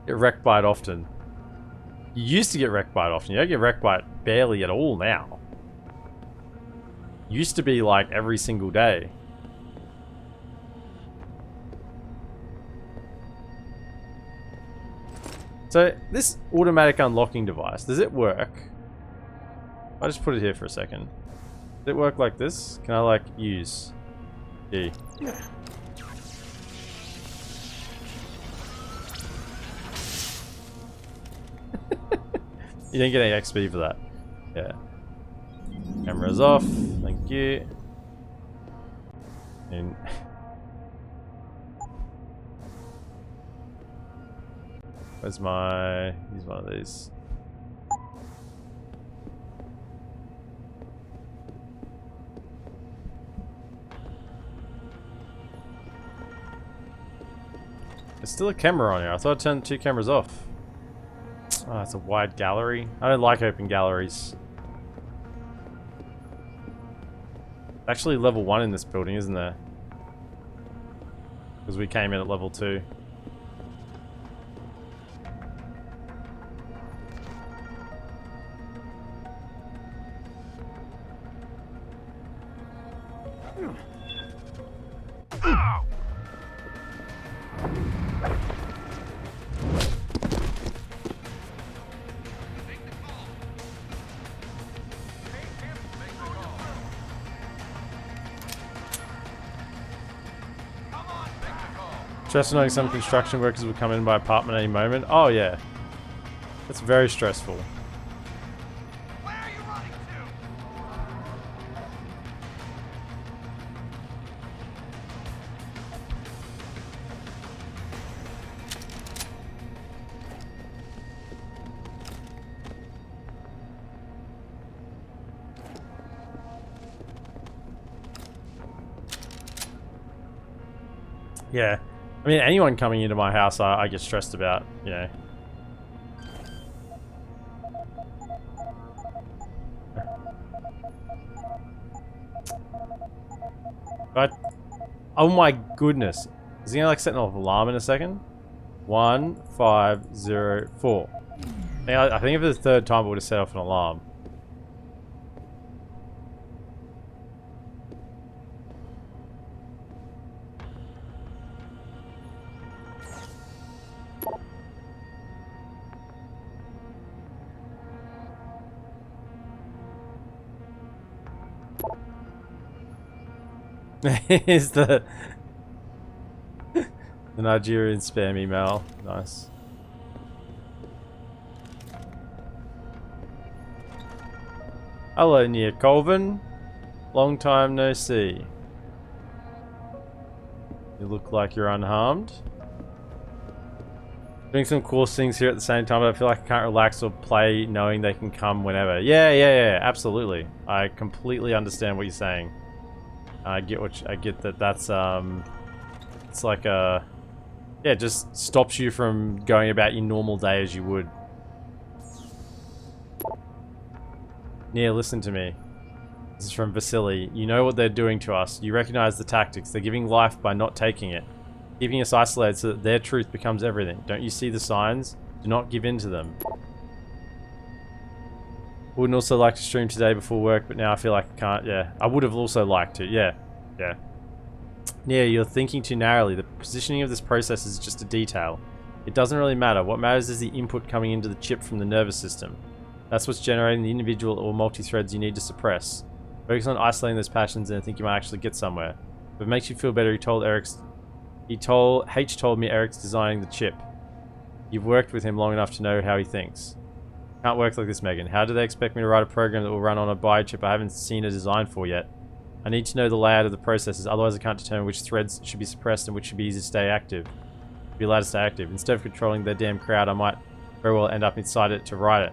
[SPEAKER 1] Get wrecked by it often. You used to get wrecked by it often. You don't get wrecked by it barely at all now. Used to be like every single day. So this automatic unlocking device, does it work? I'll just put it here for a second. Does it work like this? Can I like use E? Yeah. You didn't get any XP for that. Yeah. Camera's off. Thank you. And where's my... Use one of these. There's still a camera on here. I thought I turned 2 cameras off. Oh, it's a wide gallery. I don't like open galleries. Actually level 1 in this building, isn't there? Because we came in at level 2. Stressful knowing some construction workers will come in by apartment any moment. Oh yeah. That's very stressful.
[SPEAKER 15] Where are you running
[SPEAKER 1] to? Yeah. I mean, anyone coming into my house, I get stressed about, you know. But, oh my goodness. Is he gonna like set an alarm in a second? 1504. I think if it's the 3rd time, it would have set off an alarm. Is the Nigerian spam email. Nice. Hello, Nia Colvin. Long time no see. You look like you're unharmed. Doing some cool things here at the same time, but I feel like I can't relax or play knowing they can come whenever. Yeah, absolutely. I completely understand what you're saying. I get that. That's it's like a, yeah, it just stops you from going about your normal day as you would. Nia, listen to me. This is from Vasily. You know what they're doing to us. You recognize the tactics. They're giving life by not taking it, keeping us isolated so that their truth becomes everything. Don't you see the signs? Do not give in to them. Wouldn't also like to stream today before work, but now I feel like I can't. Yeah, I would have also liked to. Yeah. Yeah, you're thinking too narrowly. The positioning of this process is just a detail. It doesn't really matter. What matters is the input coming into the chip from the nervous system. That's what's generating the individual or multi-threads you need to suppress. Focus on isolating those passions and I think you might actually get somewhere. If it makes you feel better, H told me Eric's designing the chip. You've worked with him long enough to know how he thinks. Can't work like this, Megan. How do they expect me to write a program that will run on a biochip I haven't seen a design for yet? I need to know the layout of the processes, otherwise I can't determine which threads should be suppressed and which should be easy to stay active. Be allowed to stay active. Instead of controlling their damn crowd, I might very well end up inside it to write it.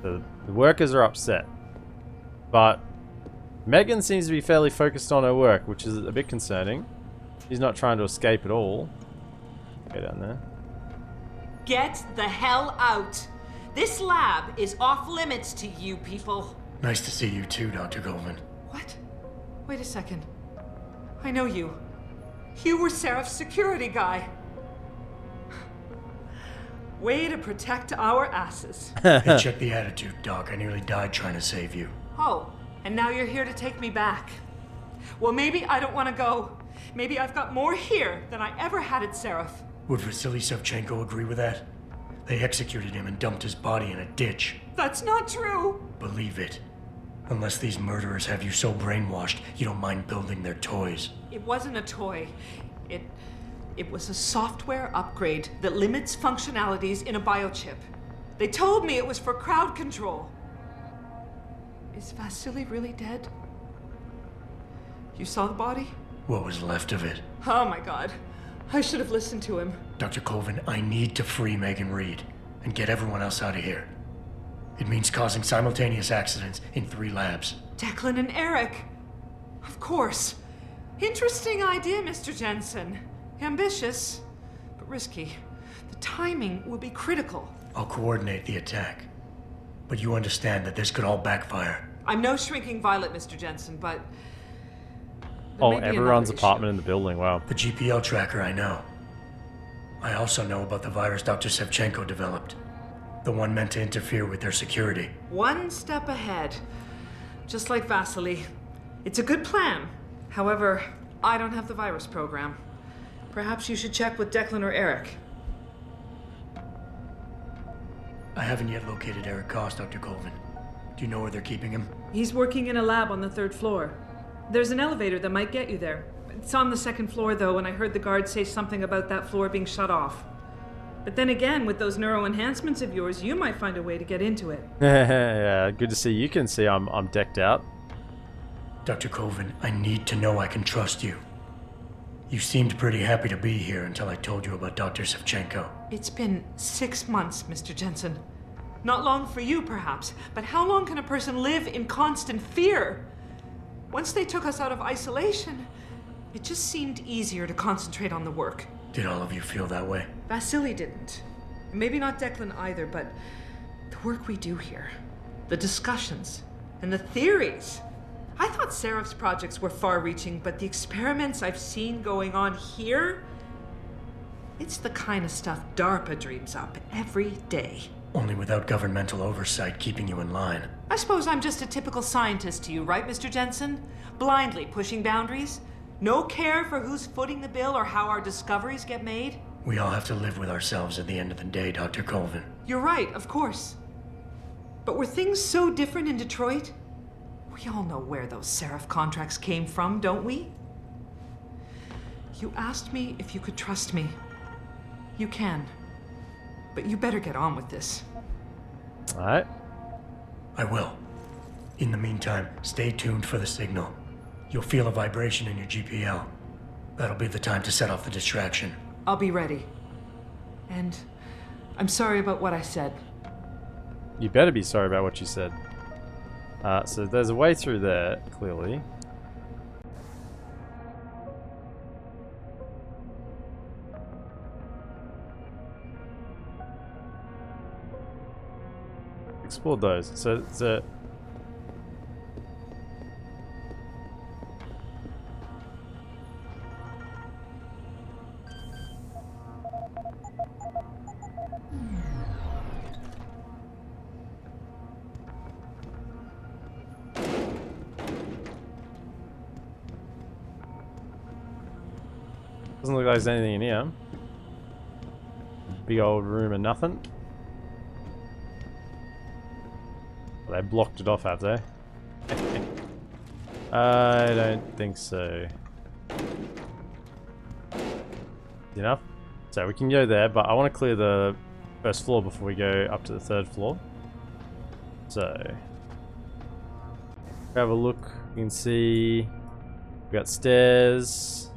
[SPEAKER 1] So the workers are upset. But Megan seems to be fairly focused on her work, which is a bit concerning. She's not trying to escape at all. Go down there.
[SPEAKER 20] Get the hell out! This lab is off limits to you people.
[SPEAKER 7] Nice to see you too, Dr. Goldman.
[SPEAKER 20] What? Wait a second. I know you. You were Seraph's security guy. Way to protect our asses.
[SPEAKER 7] Hey, check the attitude, Doc. I nearly died trying to save you.
[SPEAKER 20] Oh, and now you're here to take me back. Well, maybe I don't want to go. Maybe I've got more here than I ever had at Seraph.
[SPEAKER 7] Would Vasily Savchenko agree with that? They executed him and dumped his body in a ditch.
[SPEAKER 20] That's not true.
[SPEAKER 7] Believe it. Unless these murderers have you so brainwashed, you don't mind building their toys.
[SPEAKER 20] It wasn't a toy. It was a software upgrade that limits functionalities in a biochip. They told me it was for crowd control. Is Vasily really dead? You saw the body?
[SPEAKER 7] What was left of it?
[SPEAKER 20] Oh my god. I should have listened to him.
[SPEAKER 7] Dr. Colvin, I need to free Megan Reed and get everyone else out of here. It means causing simultaneous accidents in 3 labs.
[SPEAKER 20] Declan and Eric. Of course. Interesting idea, Mr. Jensen. Ambitious, but risky. The timing will be critical.
[SPEAKER 7] I'll coordinate the attack. But you understand that this could all backfire.
[SPEAKER 20] I'm no shrinking violet, Mr. Jensen, but...
[SPEAKER 1] Oh, everyone's apartment in the building, wow.
[SPEAKER 7] The GPL tracker, I know. I also know about the virus Dr. Savchenko developed. The one meant to interfere with their security.
[SPEAKER 20] One step ahead. Just like Vasily. It's a good plan. However, I don't have the virus program. Perhaps you should check with Declan or Eric.
[SPEAKER 7] I haven't yet located Eric Koss, Dr. Colvin. Do you know where they're keeping him?
[SPEAKER 20] He's working in a lab on the 3rd floor. There's an elevator that might get you there. It's on the 2nd floor, though, and I heard the guard say something about that floor being shut off. But then again, with those neuro enhancements of yours, you might find a way to get into it.
[SPEAKER 1] Yeah, good to see. You can see I'm decked out.
[SPEAKER 7] Dr. Colvin, I need to know I can trust you. You seemed pretty happy to be here until I told you about Dr. Savchenko.
[SPEAKER 20] It's been 6 months, Mr. Jensen. Not long for you, perhaps, but how long can a person live in constant fear? Once they took us out of isolation, it just seemed easier to concentrate on the work.
[SPEAKER 7] Did all of you feel that way?
[SPEAKER 20] Vasily didn't. Maybe not Declan either, but the work we do here, the discussions, and the theories. I thought Seraph's projects were far-reaching, but the experiments I've seen going on here, it's the kind of stuff DARPA dreams up every day.
[SPEAKER 7] Only without governmental oversight keeping you in line.
[SPEAKER 20] I suppose I'm just a typical scientist to you, right, Mr. Jensen? Blindly pushing boundaries? No care for who's footing the bill or how our discoveries get made?
[SPEAKER 7] We all have to live with ourselves at the end of the day, Dr. Colvin.
[SPEAKER 20] You're right, of course. But were things so different in Detroit? We all know where those Seraph contracts came from, don't we? You asked me if you could trust me. You can. But you better get on with this.
[SPEAKER 1] All right.
[SPEAKER 7] I will. In the meantime, stay tuned for the signal. You'll feel a vibration in your GPL. That'll be the time to set off the distraction.
[SPEAKER 20] I'll be ready. And I'm sorry about what I said.
[SPEAKER 1] You better be sorry about what you said. So there's a way through there, clearly. Explored those. So Doesn't look like there's anything in here. Big old room and nothing. Well, they blocked it off, have they? I don't think so. Enough? So we can go there, but I want to clear the first floor before we go up to the third floor. So, have a look. You can see we got stairs.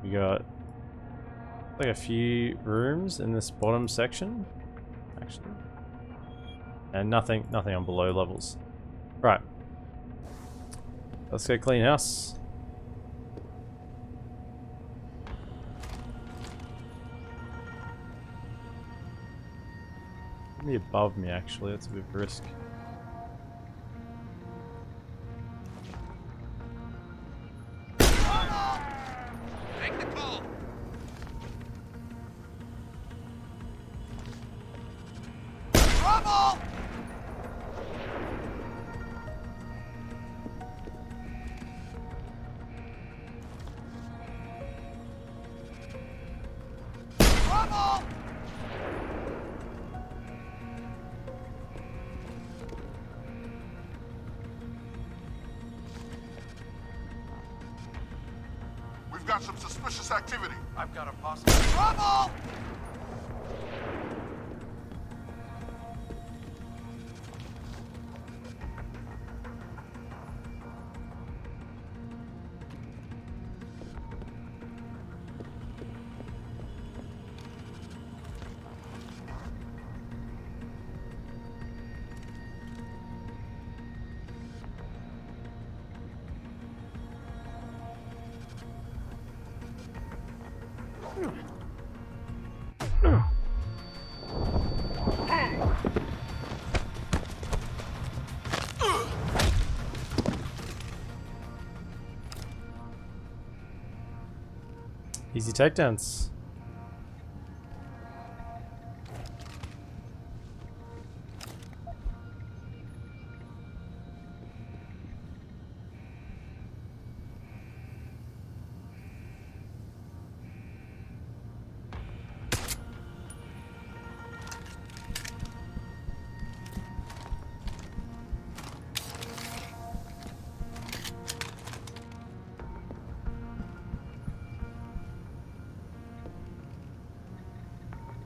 [SPEAKER 1] We got like a few rooms in this bottom section, actually, and nothing on below levels. Right, let's go clean house. Maybe above me, actually. That's a bit of a risk.
[SPEAKER 15] Take the call. Trouble! Trouble! We've got some suspicious activity. I've got a possible trouble!
[SPEAKER 1] Easy takedowns.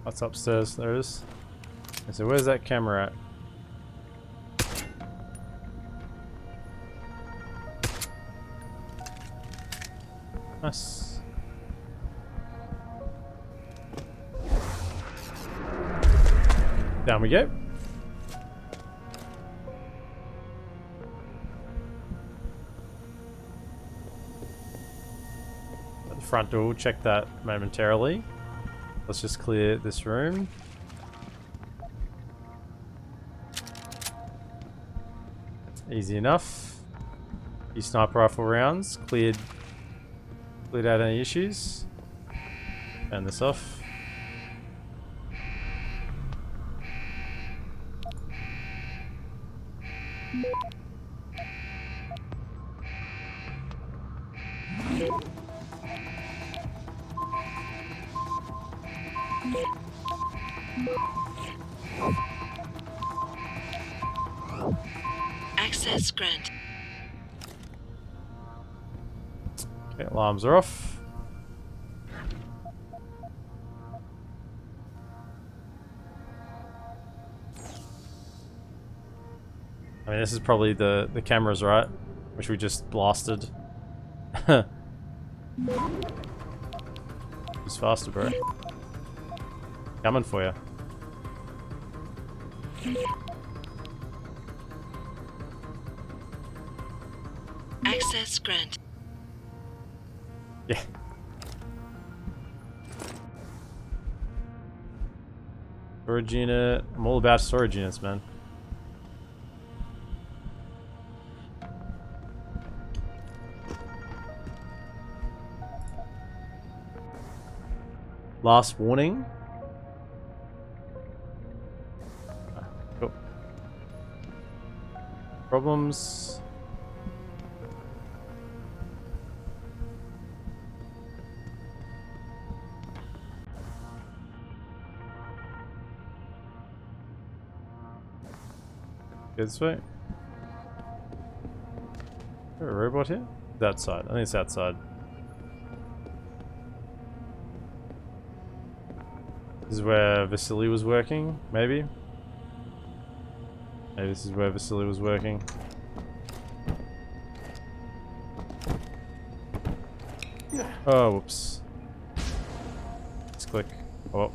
[SPEAKER 1] What's upstairs? There it is. So where's that camera at? Nice. Down we go. At the front door, we'll check that momentarily. Let's just clear this room. Easy enough. Few sniper rifle rounds. Cleared out any issues. Turn this off.
[SPEAKER 3] Access granted.
[SPEAKER 1] Okay, alarms are off. I mean, this is probably the cameras, right? Which we just blasted. Who's faster, bro? Coming for you.
[SPEAKER 3] Access granted.
[SPEAKER 1] Yeah. Storage unit. I'm all about storage units, man. Last warning. Cool. Problems. Go this way. Is there a robot here? That side. I think it's that side. This is where Vasily was working, maybe? Maybe this is where Vasily was working. Oh, whoops. Let's click. Oh.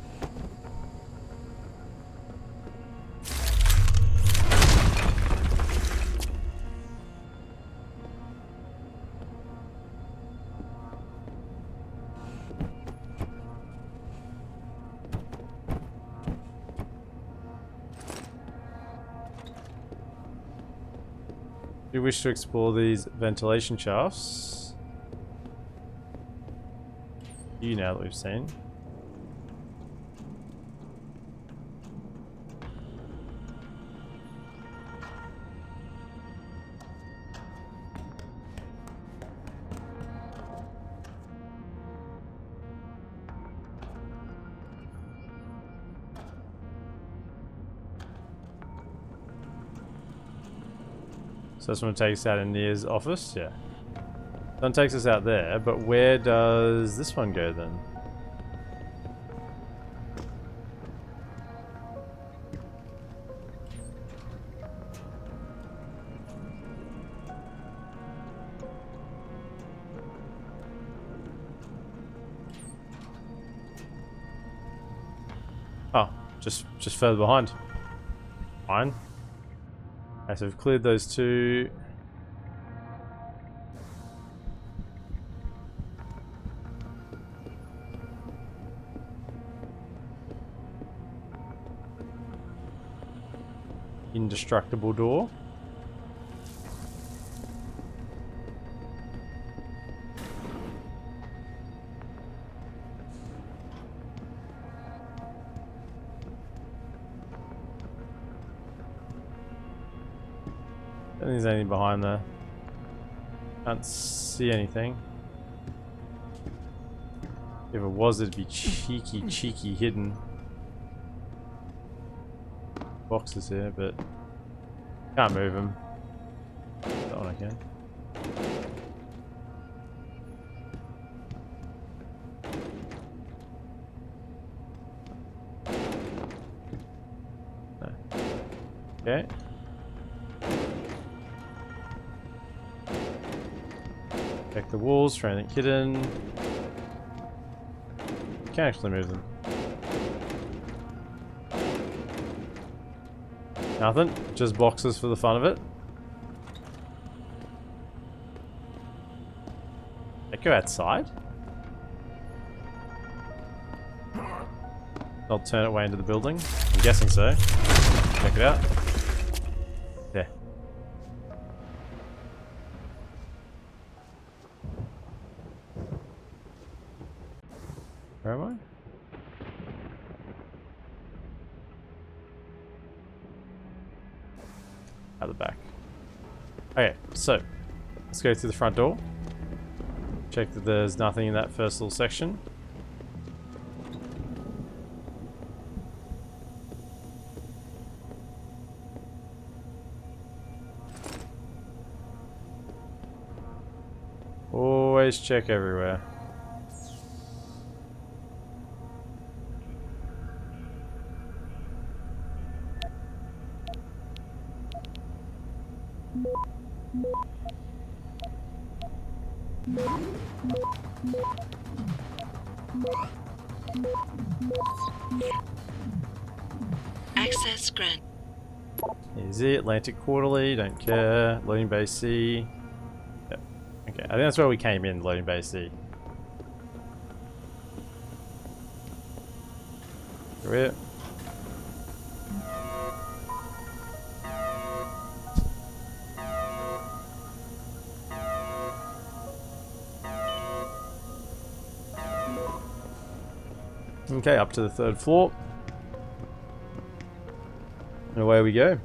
[SPEAKER 1] Do you wish to explore these ventilation shafts? You now that we've seen. So this one takes us out in Nia's office, yeah. One takes us out there, but where does this one go then? Oh, just further behind. Fine. Okay, so we've cleared those two. Indestructible door. I don't think there's anything behind there. Can't see anything. If it was, it'd be cheeky hidden. Boxes here, but can't move them. That one I can. No. Okay. Check the walls for anything hidden. Can't actually move them. Nothing, just boxes for the fun of it. They go outside? I'll turn it way into the building. I'm guessing so. Check it out. There. Where am I? Out the back. Okay, so let's go through the front door. Check that there's nothing in that first little section. Always check everywhere.
[SPEAKER 3] Access grant.
[SPEAKER 1] Easy. Atlantic Quarterly, don't care. Loading Bay C. Yep. Okay, I think that's where we came in, Loading Bay C. Here. Okay, up to the 3rd floor. And away we go.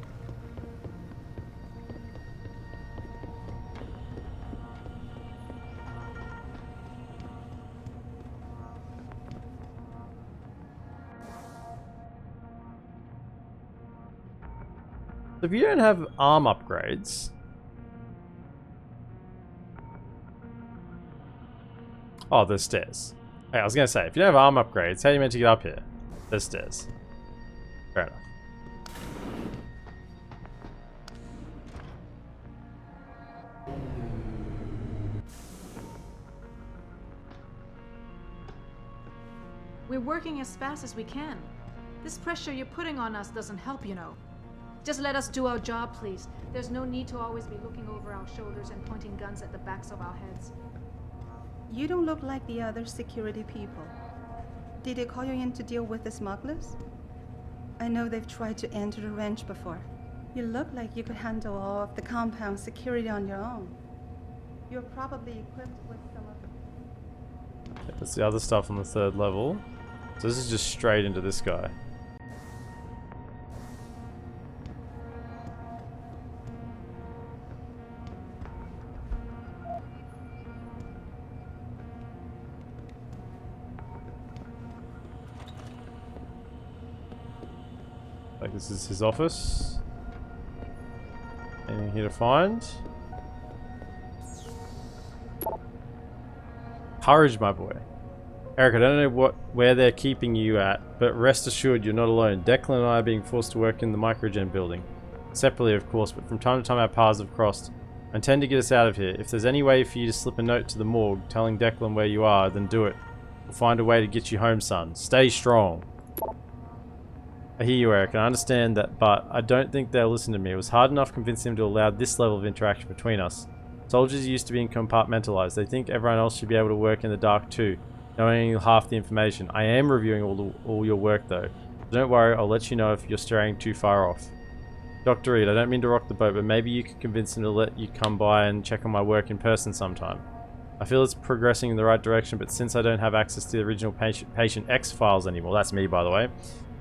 [SPEAKER 1] If you don't have arm upgrades... Oh, there's stairs. Hey, I was gonna say, if you don't have arm upgrades, how are you meant to get up here? There's stairs. Fair enough.
[SPEAKER 21] We're working as fast as we can. This pressure you're putting on us doesn't help, you know. Just let us do our job, please. There's no need to always be looking over our shoulders and pointing guns at the backs of our heads.
[SPEAKER 22] You don't look like the other security people. Did they call you in to deal with the smugglers? I know they've tried to enter the ranch before. You look like you could handle all of the compound security on your own. You're probably equipped with some of the...
[SPEAKER 1] Okay, that's the other stuff on the 3rd level. So this is just straight into this guy. Like this is his office. Anything here to find? Courage, my boy. Eric, I don't know where they're keeping you at, but rest assured you're not alone. Declan and I are being forced to work in the microgen building. Separately, of course, but from time to time our paths have crossed. I intend to get us out of here. If there's any way for you to slip a note to the morgue telling Declan where you are, then do it. We'll find a way to get you home, son. Stay strong. I hear you, Eric, and I understand that, but I don't think they'll listen to me. It was hard enough convincing them to allow this level of interaction between us. Soldiers used to being compartmentalized. They think everyone else should be able to work in the dark too, knowing half the information. I am reviewing all your work though. Don't worry, I'll let you know if you're straying too far off. Dr. Reed, I don't mean to rock the boat, but maybe you could convince them to let you come by and check on my work in person sometime. I feel it's progressing in the right direction, but since I don't have access to the original patient X files anymore, that's me by the way,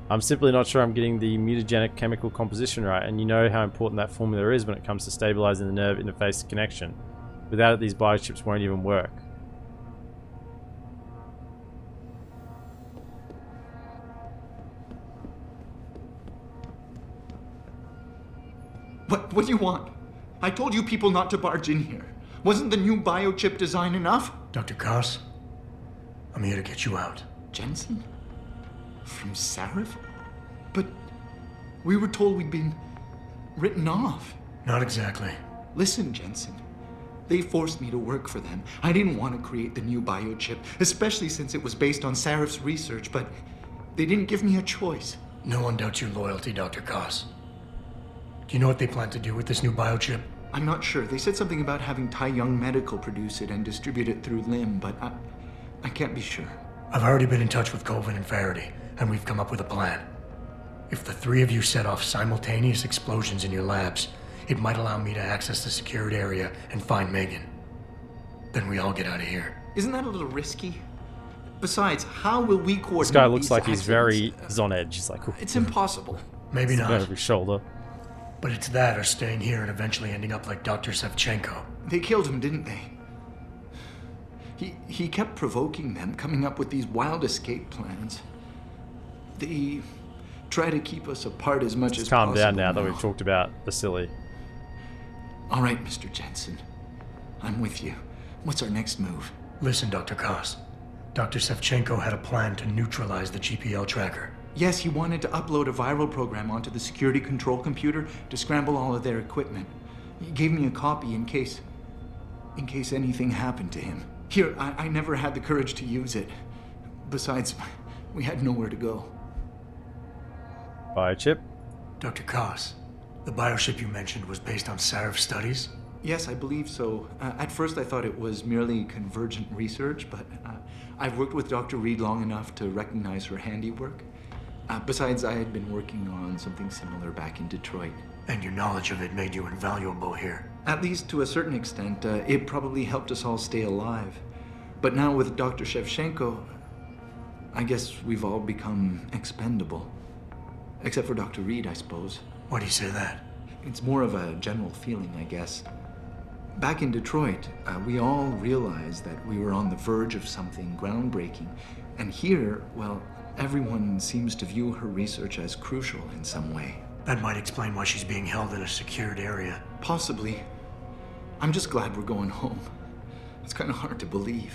[SPEAKER 1] I'm simply not sure I'm getting the mutagenic chemical composition right, and you know how important that formula is when it comes to stabilizing the nerve interface connection. Without it, these biochips won't even work.
[SPEAKER 23] What do you want? I told you people not to barge in here. Wasn't the new biochip design enough?
[SPEAKER 7] Dr. Koss, I'm here to get you out.
[SPEAKER 23] Jensen? From Sarif? But we were told we'd been written off.
[SPEAKER 7] Not exactly.
[SPEAKER 23] Listen, Jensen. They forced me to work for them. I didn't want to create the new biochip, especially since it was based on Sarif's research, but they didn't give me a choice.
[SPEAKER 7] No one doubts your loyalty, Dr. Koss. Do you know what they plan to do with this new biochip?
[SPEAKER 23] I'm not sure. They said something about having Tai Young Medical produce it and distribute it through LIM, but I can't be sure.
[SPEAKER 7] I've already been in touch with Colvin and Faraday, and we've come up with a plan. If the 3 of you set off simultaneous explosions in your labs, it might allow me to access the secured area and find Megan. Then we all get out of here.
[SPEAKER 23] Isn't that a little risky? Besides, how will we coordinate?
[SPEAKER 1] This guy looks like he's on edge. He's like,
[SPEAKER 23] it's impossible.
[SPEAKER 7] Maybe not.
[SPEAKER 1] Over his shoulder.
[SPEAKER 7] But it's that or staying here and eventually ending up like Dr. Sevchenko.
[SPEAKER 23] They killed him, didn't they? He kept provoking them, coming up with these wild escape plans. They try to keep us apart as much as possible.
[SPEAKER 1] Calm down now that we've talked about Vasily.
[SPEAKER 23] All right, Mr. Jensen. I'm with you. What's our next move?
[SPEAKER 7] Listen, Dr. Koss. Dr. Sevchenko had a plan to neutralize the GPL tracker.
[SPEAKER 23] Yes, he wanted to upload a viral program onto the security control computer to scramble all of their equipment. He gave me a copy in case anything happened to him. Here, I never had the courage to use it. Besides, we had nowhere to go.
[SPEAKER 1] Biochip?
[SPEAKER 7] Dr. Koss, the biochip you mentioned was based on Sarif studies?
[SPEAKER 23] Yes, I believe so. At first I thought it was merely convergent research, but I've worked with Dr. Reed long enough to recognize her handiwork. Besides, I had been working on something similar back in Detroit.
[SPEAKER 7] And your knowledge of it made you invaluable here.
[SPEAKER 23] At least to a certain extent, it probably helped us all stay alive. But now with Dr. Shevchenko, I guess we've all become expendable. Except for Dr. Reed, I suppose.
[SPEAKER 7] Why do you say that?
[SPEAKER 23] It's more of a general feeling, I guess. Back in Detroit, we all realized that we were on the verge of something groundbreaking. And here, well, everyone seems to view her research as crucial in some way.
[SPEAKER 7] That might explain why she's being held in a secured area.
[SPEAKER 23] Possibly. I'm just glad we're going home. It's kind of hard to believe.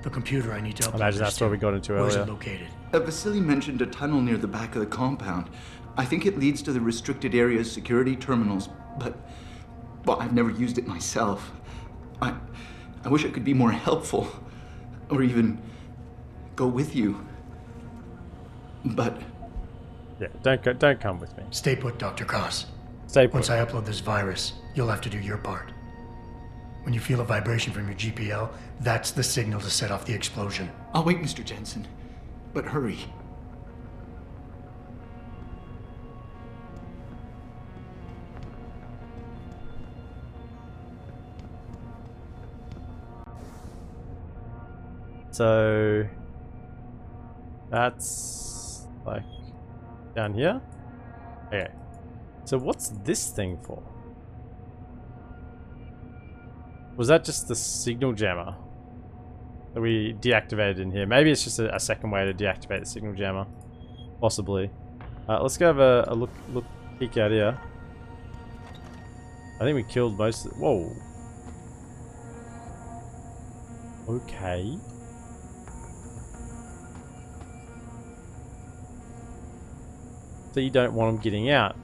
[SPEAKER 7] The computer I need to upload.
[SPEAKER 1] Imagine that's where we got into
[SPEAKER 7] Where's
[SPEAKER 1] earlier.
[SPEAKER 7] it located?
[SPEAKER 23] Vasily mentioned a tunnel near the back of the compound. I think it leads to the restricted area's security terminals, but... well, I've never used it myself. I wish I could be more helpful. Or even... go with you. But...
[SPEAKER 1] yeah, don't come with me.
[SPEAKER 7] Stay put, Dr. Koss.
[SPEAKER 1] Stay put.
[SPEAKER 7] Once I upload this virus, you'll have to do your part. When you feel a vibration from your GPL, that's the signal to set off the explosion.
[SPEAKER 23] I'll wait, Mr. Jensen. But hurry.
[SPEAKER 1] So that's like down here. Okay. So what's this thing for? Was that just the signal jammer that we deactivated in here? Maybe it's just a second way to deactivate the signal jammer. Possibly. Let's go have a look peek out here. I think we killed most of it. Whoa. Okay. So you don't want them getting out.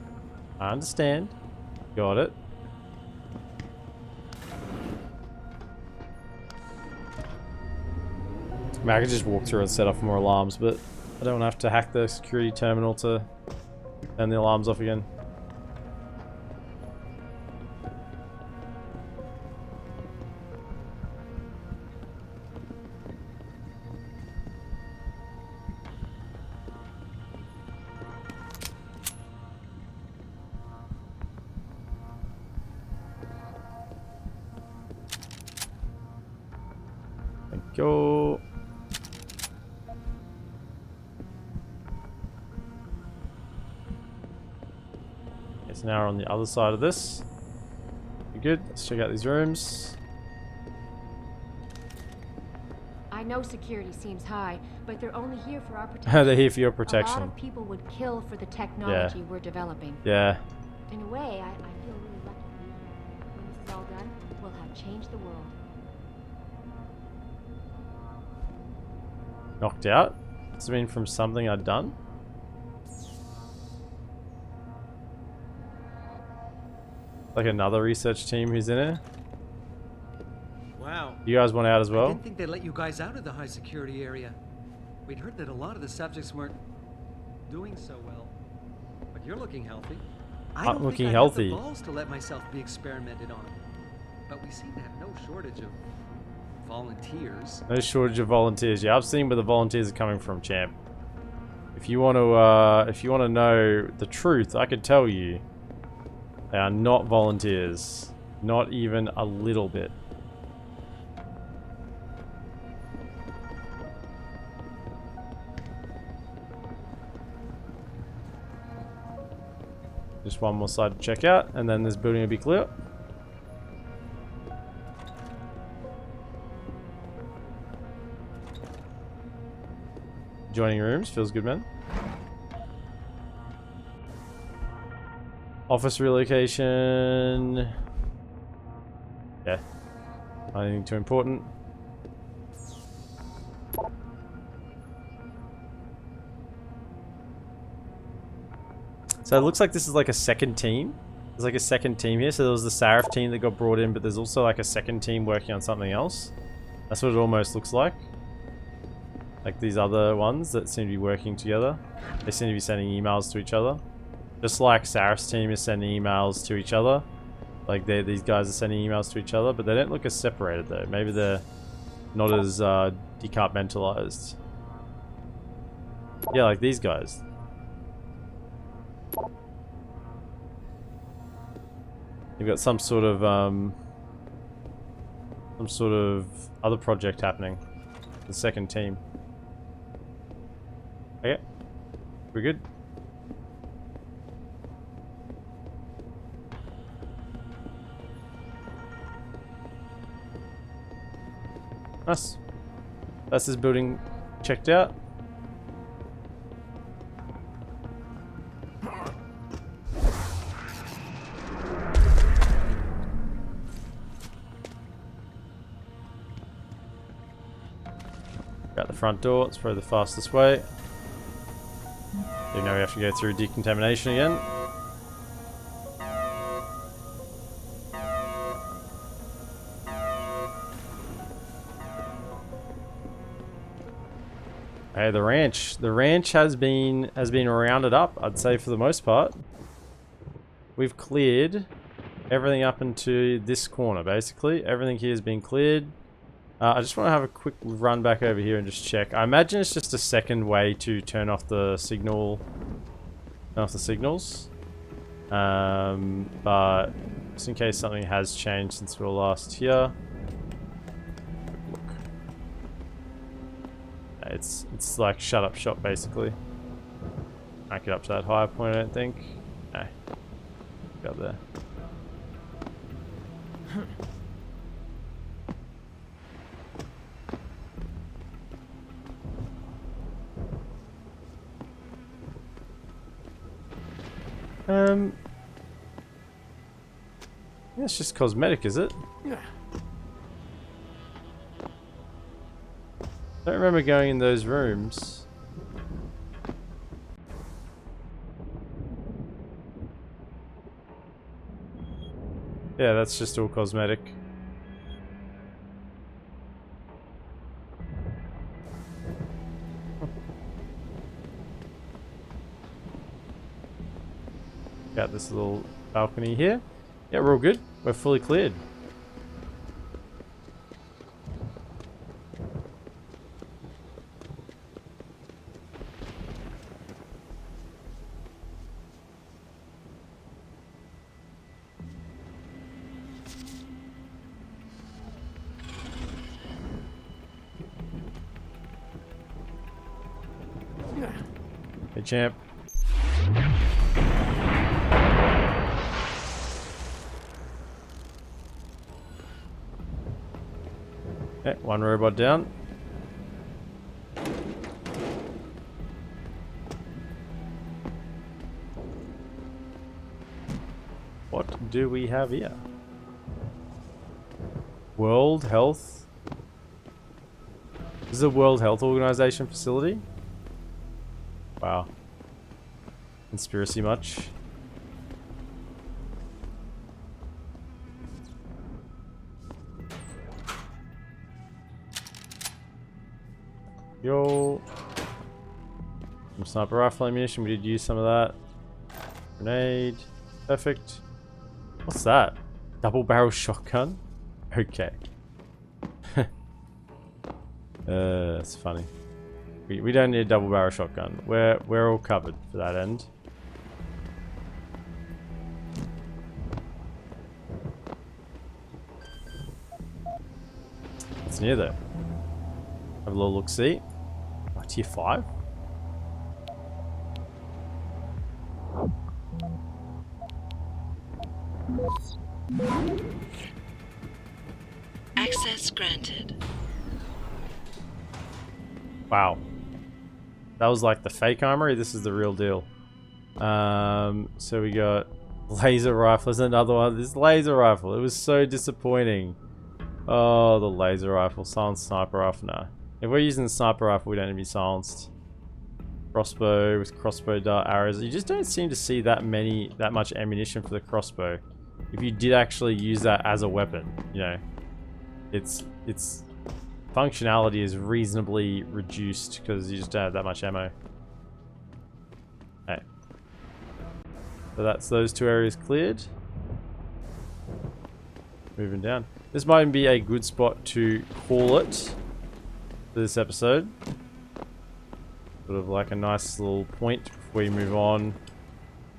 [SPEAKER 1] I understand. Got it. I mean, I could just walk through and set off more alarms, but I don't want to have to hack the security terminal to turn the alarms off again. Thank you. So now we're on the other side of this. You're good. Let's check out these rooms.
[SPEAKER 4] I know security seems high, but they're only here for our protection.
[SPEAKER 1] They're here for your protection.
[SPEAKER 4] A lot of people would kill for the technology we're developing.
[SPEAKER 1] Yeah.
[SPEAKER 4] In a way, I feel really lucky to be here. When this is all done, we'll have changed the world.
[SPEAKER 1] Knocked out? Does it mean from something I'd done? Like another research team who's in it.
[SPEAKER 9] Wow.
[SPEAKER 1] You guys want out as well?
[SPEAKER 9] I didn't think they'd let you guys out of the high security area. We'd heard that a lot of the subjects weren't doing so well. But you're looking healthy. I don't
[SPEAKER 1] looking
[SPEAKER 9] think I
[SPEAKER 1] healthy.
[SPEAKER 9] have the balls to let myself be experimented on. But we seem to have no shortage of volunteers.
[SPEAKER 1] No shortage of volunteers. Yeah, I've seen where the volunteers are coming from, champ. If you want to know the truth, I could tell you. They are not volunteers. Not even a little bit. Just one more side to check out, and then this building will be clear. Joining rooms, feels good, man. Office relocation. Yeah. Not anything too important. So it looks like this is like a second team. There's like a second team here. So there was the Sarif team that got brought in, but there's also like a second team working on something else. That's what it almost looks like. Like these other ones that seem to be working together. They seem to be sending emails to each other. Just like Sarif's team is sending emails to each other. Like these guys are sending emails to each other, but they don't look as separated though. Maybe they're not as decompartmentalized. Yeah, like these guys. You've got some sort of other project happening. The second team. Okay. We're good. Nice. That's this building checked out. Out the front door, it's probably the fastest way. So now we have to go through decontamination again. Hey, the ranch. The ranch has been rounded up, I'd say, for the most part. We've cleared everything up into this corner, basically. Everything here has been cleared. I just want to have a quick run back over here and just check. I imagine it's just a second way to turn off the signal. Turn off the signals. But just in case something has changed since we were last here. Look. It's like shut up shop basically. Can't get up to that higher point, I don't think. No. Get up there. It's just cosmetic, is it? Yeah. Don't remember going in those rooms. Yeah, that's just all cosmetic. Got this little balcony here. Yeah, we're all good. We're fully cleared. Hey, champ. Okay, one robot down. What do we have here? World Health. This is a World Health Organization facility. Wow. Conspiracy much? Yo. Some sniper rifle ammunition. We did use some of that. Grenade. Perfect. What's that? Double barrel shotgun? Okay. That's funny. We don't need a double barrel shotgun. We're all covered for that end. It's near there. Have a little look see. Oh, tier 5?
[SPEAKER 3] Access granted.
[SPEAKER 1] Wow. That was like the fake armory. This is the real deal. So we got laser rifle. There's another one. This laser rifle. It was so disappointing. Oh, the laser rifle. Silenced sniper rifle. No. If we're using the sniper rifle, we don't need to be silenced. Crossbow with crossbow dart arrows. You just don't seem to see that much ammunition for the crossbow. If you did actually use that as a weapon, you know, its functionality is reasonably reduced because you just don't have that much ammo. Okay. So that's those two areas cleared. Moving down. This might be a good spot to call it for this episode. Sort of like a nice little point before you move on.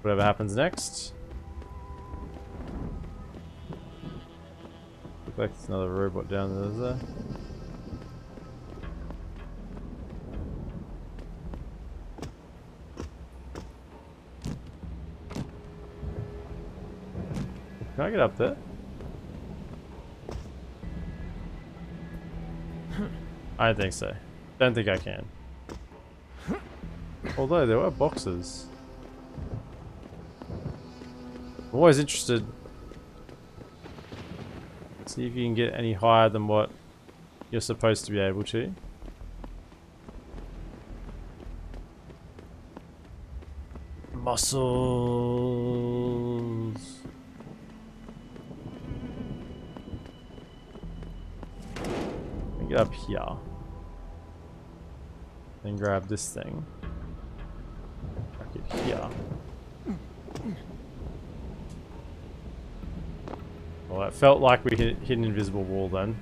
[SPEAKER 1] Whatever happens next. Looks like there's another robot down there. Can I get up there? I don't think so. Don't think I can. Although there were boxes. I'm always interested. See if you can get any higher than what you're supposed to be able to. Muscles. Get up here. Then grab this thing. Back it here. Well, it felt like we hit an invisible wall then.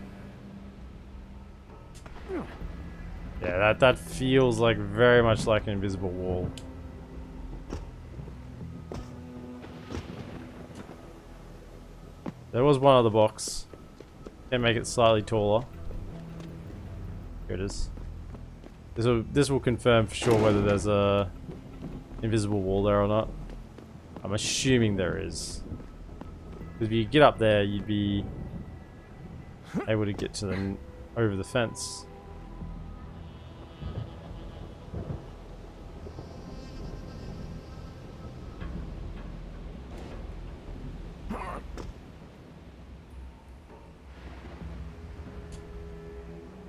[SPEAKER 1] Yeah, that feels like very much like an invisible wall. There was one other box. Can make it slightly taller. Here it is. This will confirm for sure whether there's a invisible wall there or not. I'm assuming there is. Because if you get up there, you'd be able to get to them over the fence.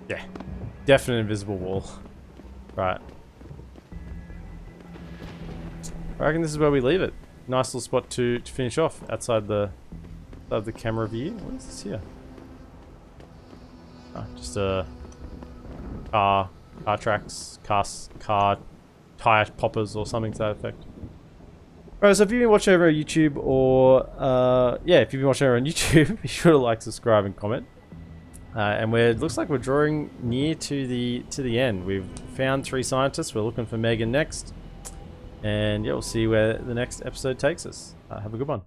[SPEAKER 1] Yeah, definite invisible wall. Right. I reckon this is where we leave it. Nice little spot to finish off outside the camera view. What is this here? Oh, just a car tracks, car tire poppers or something to that effect. Alright, so if you've been watching over on YouTube or yeah, if you've been watching over on YouTube, be sure to like, subscribe, and comment. And it looks like we're drawing near to the end. We've found 3 scientists. We're looking for Megan next. And yeah, we'll see where the next episode takes us. Have a good one.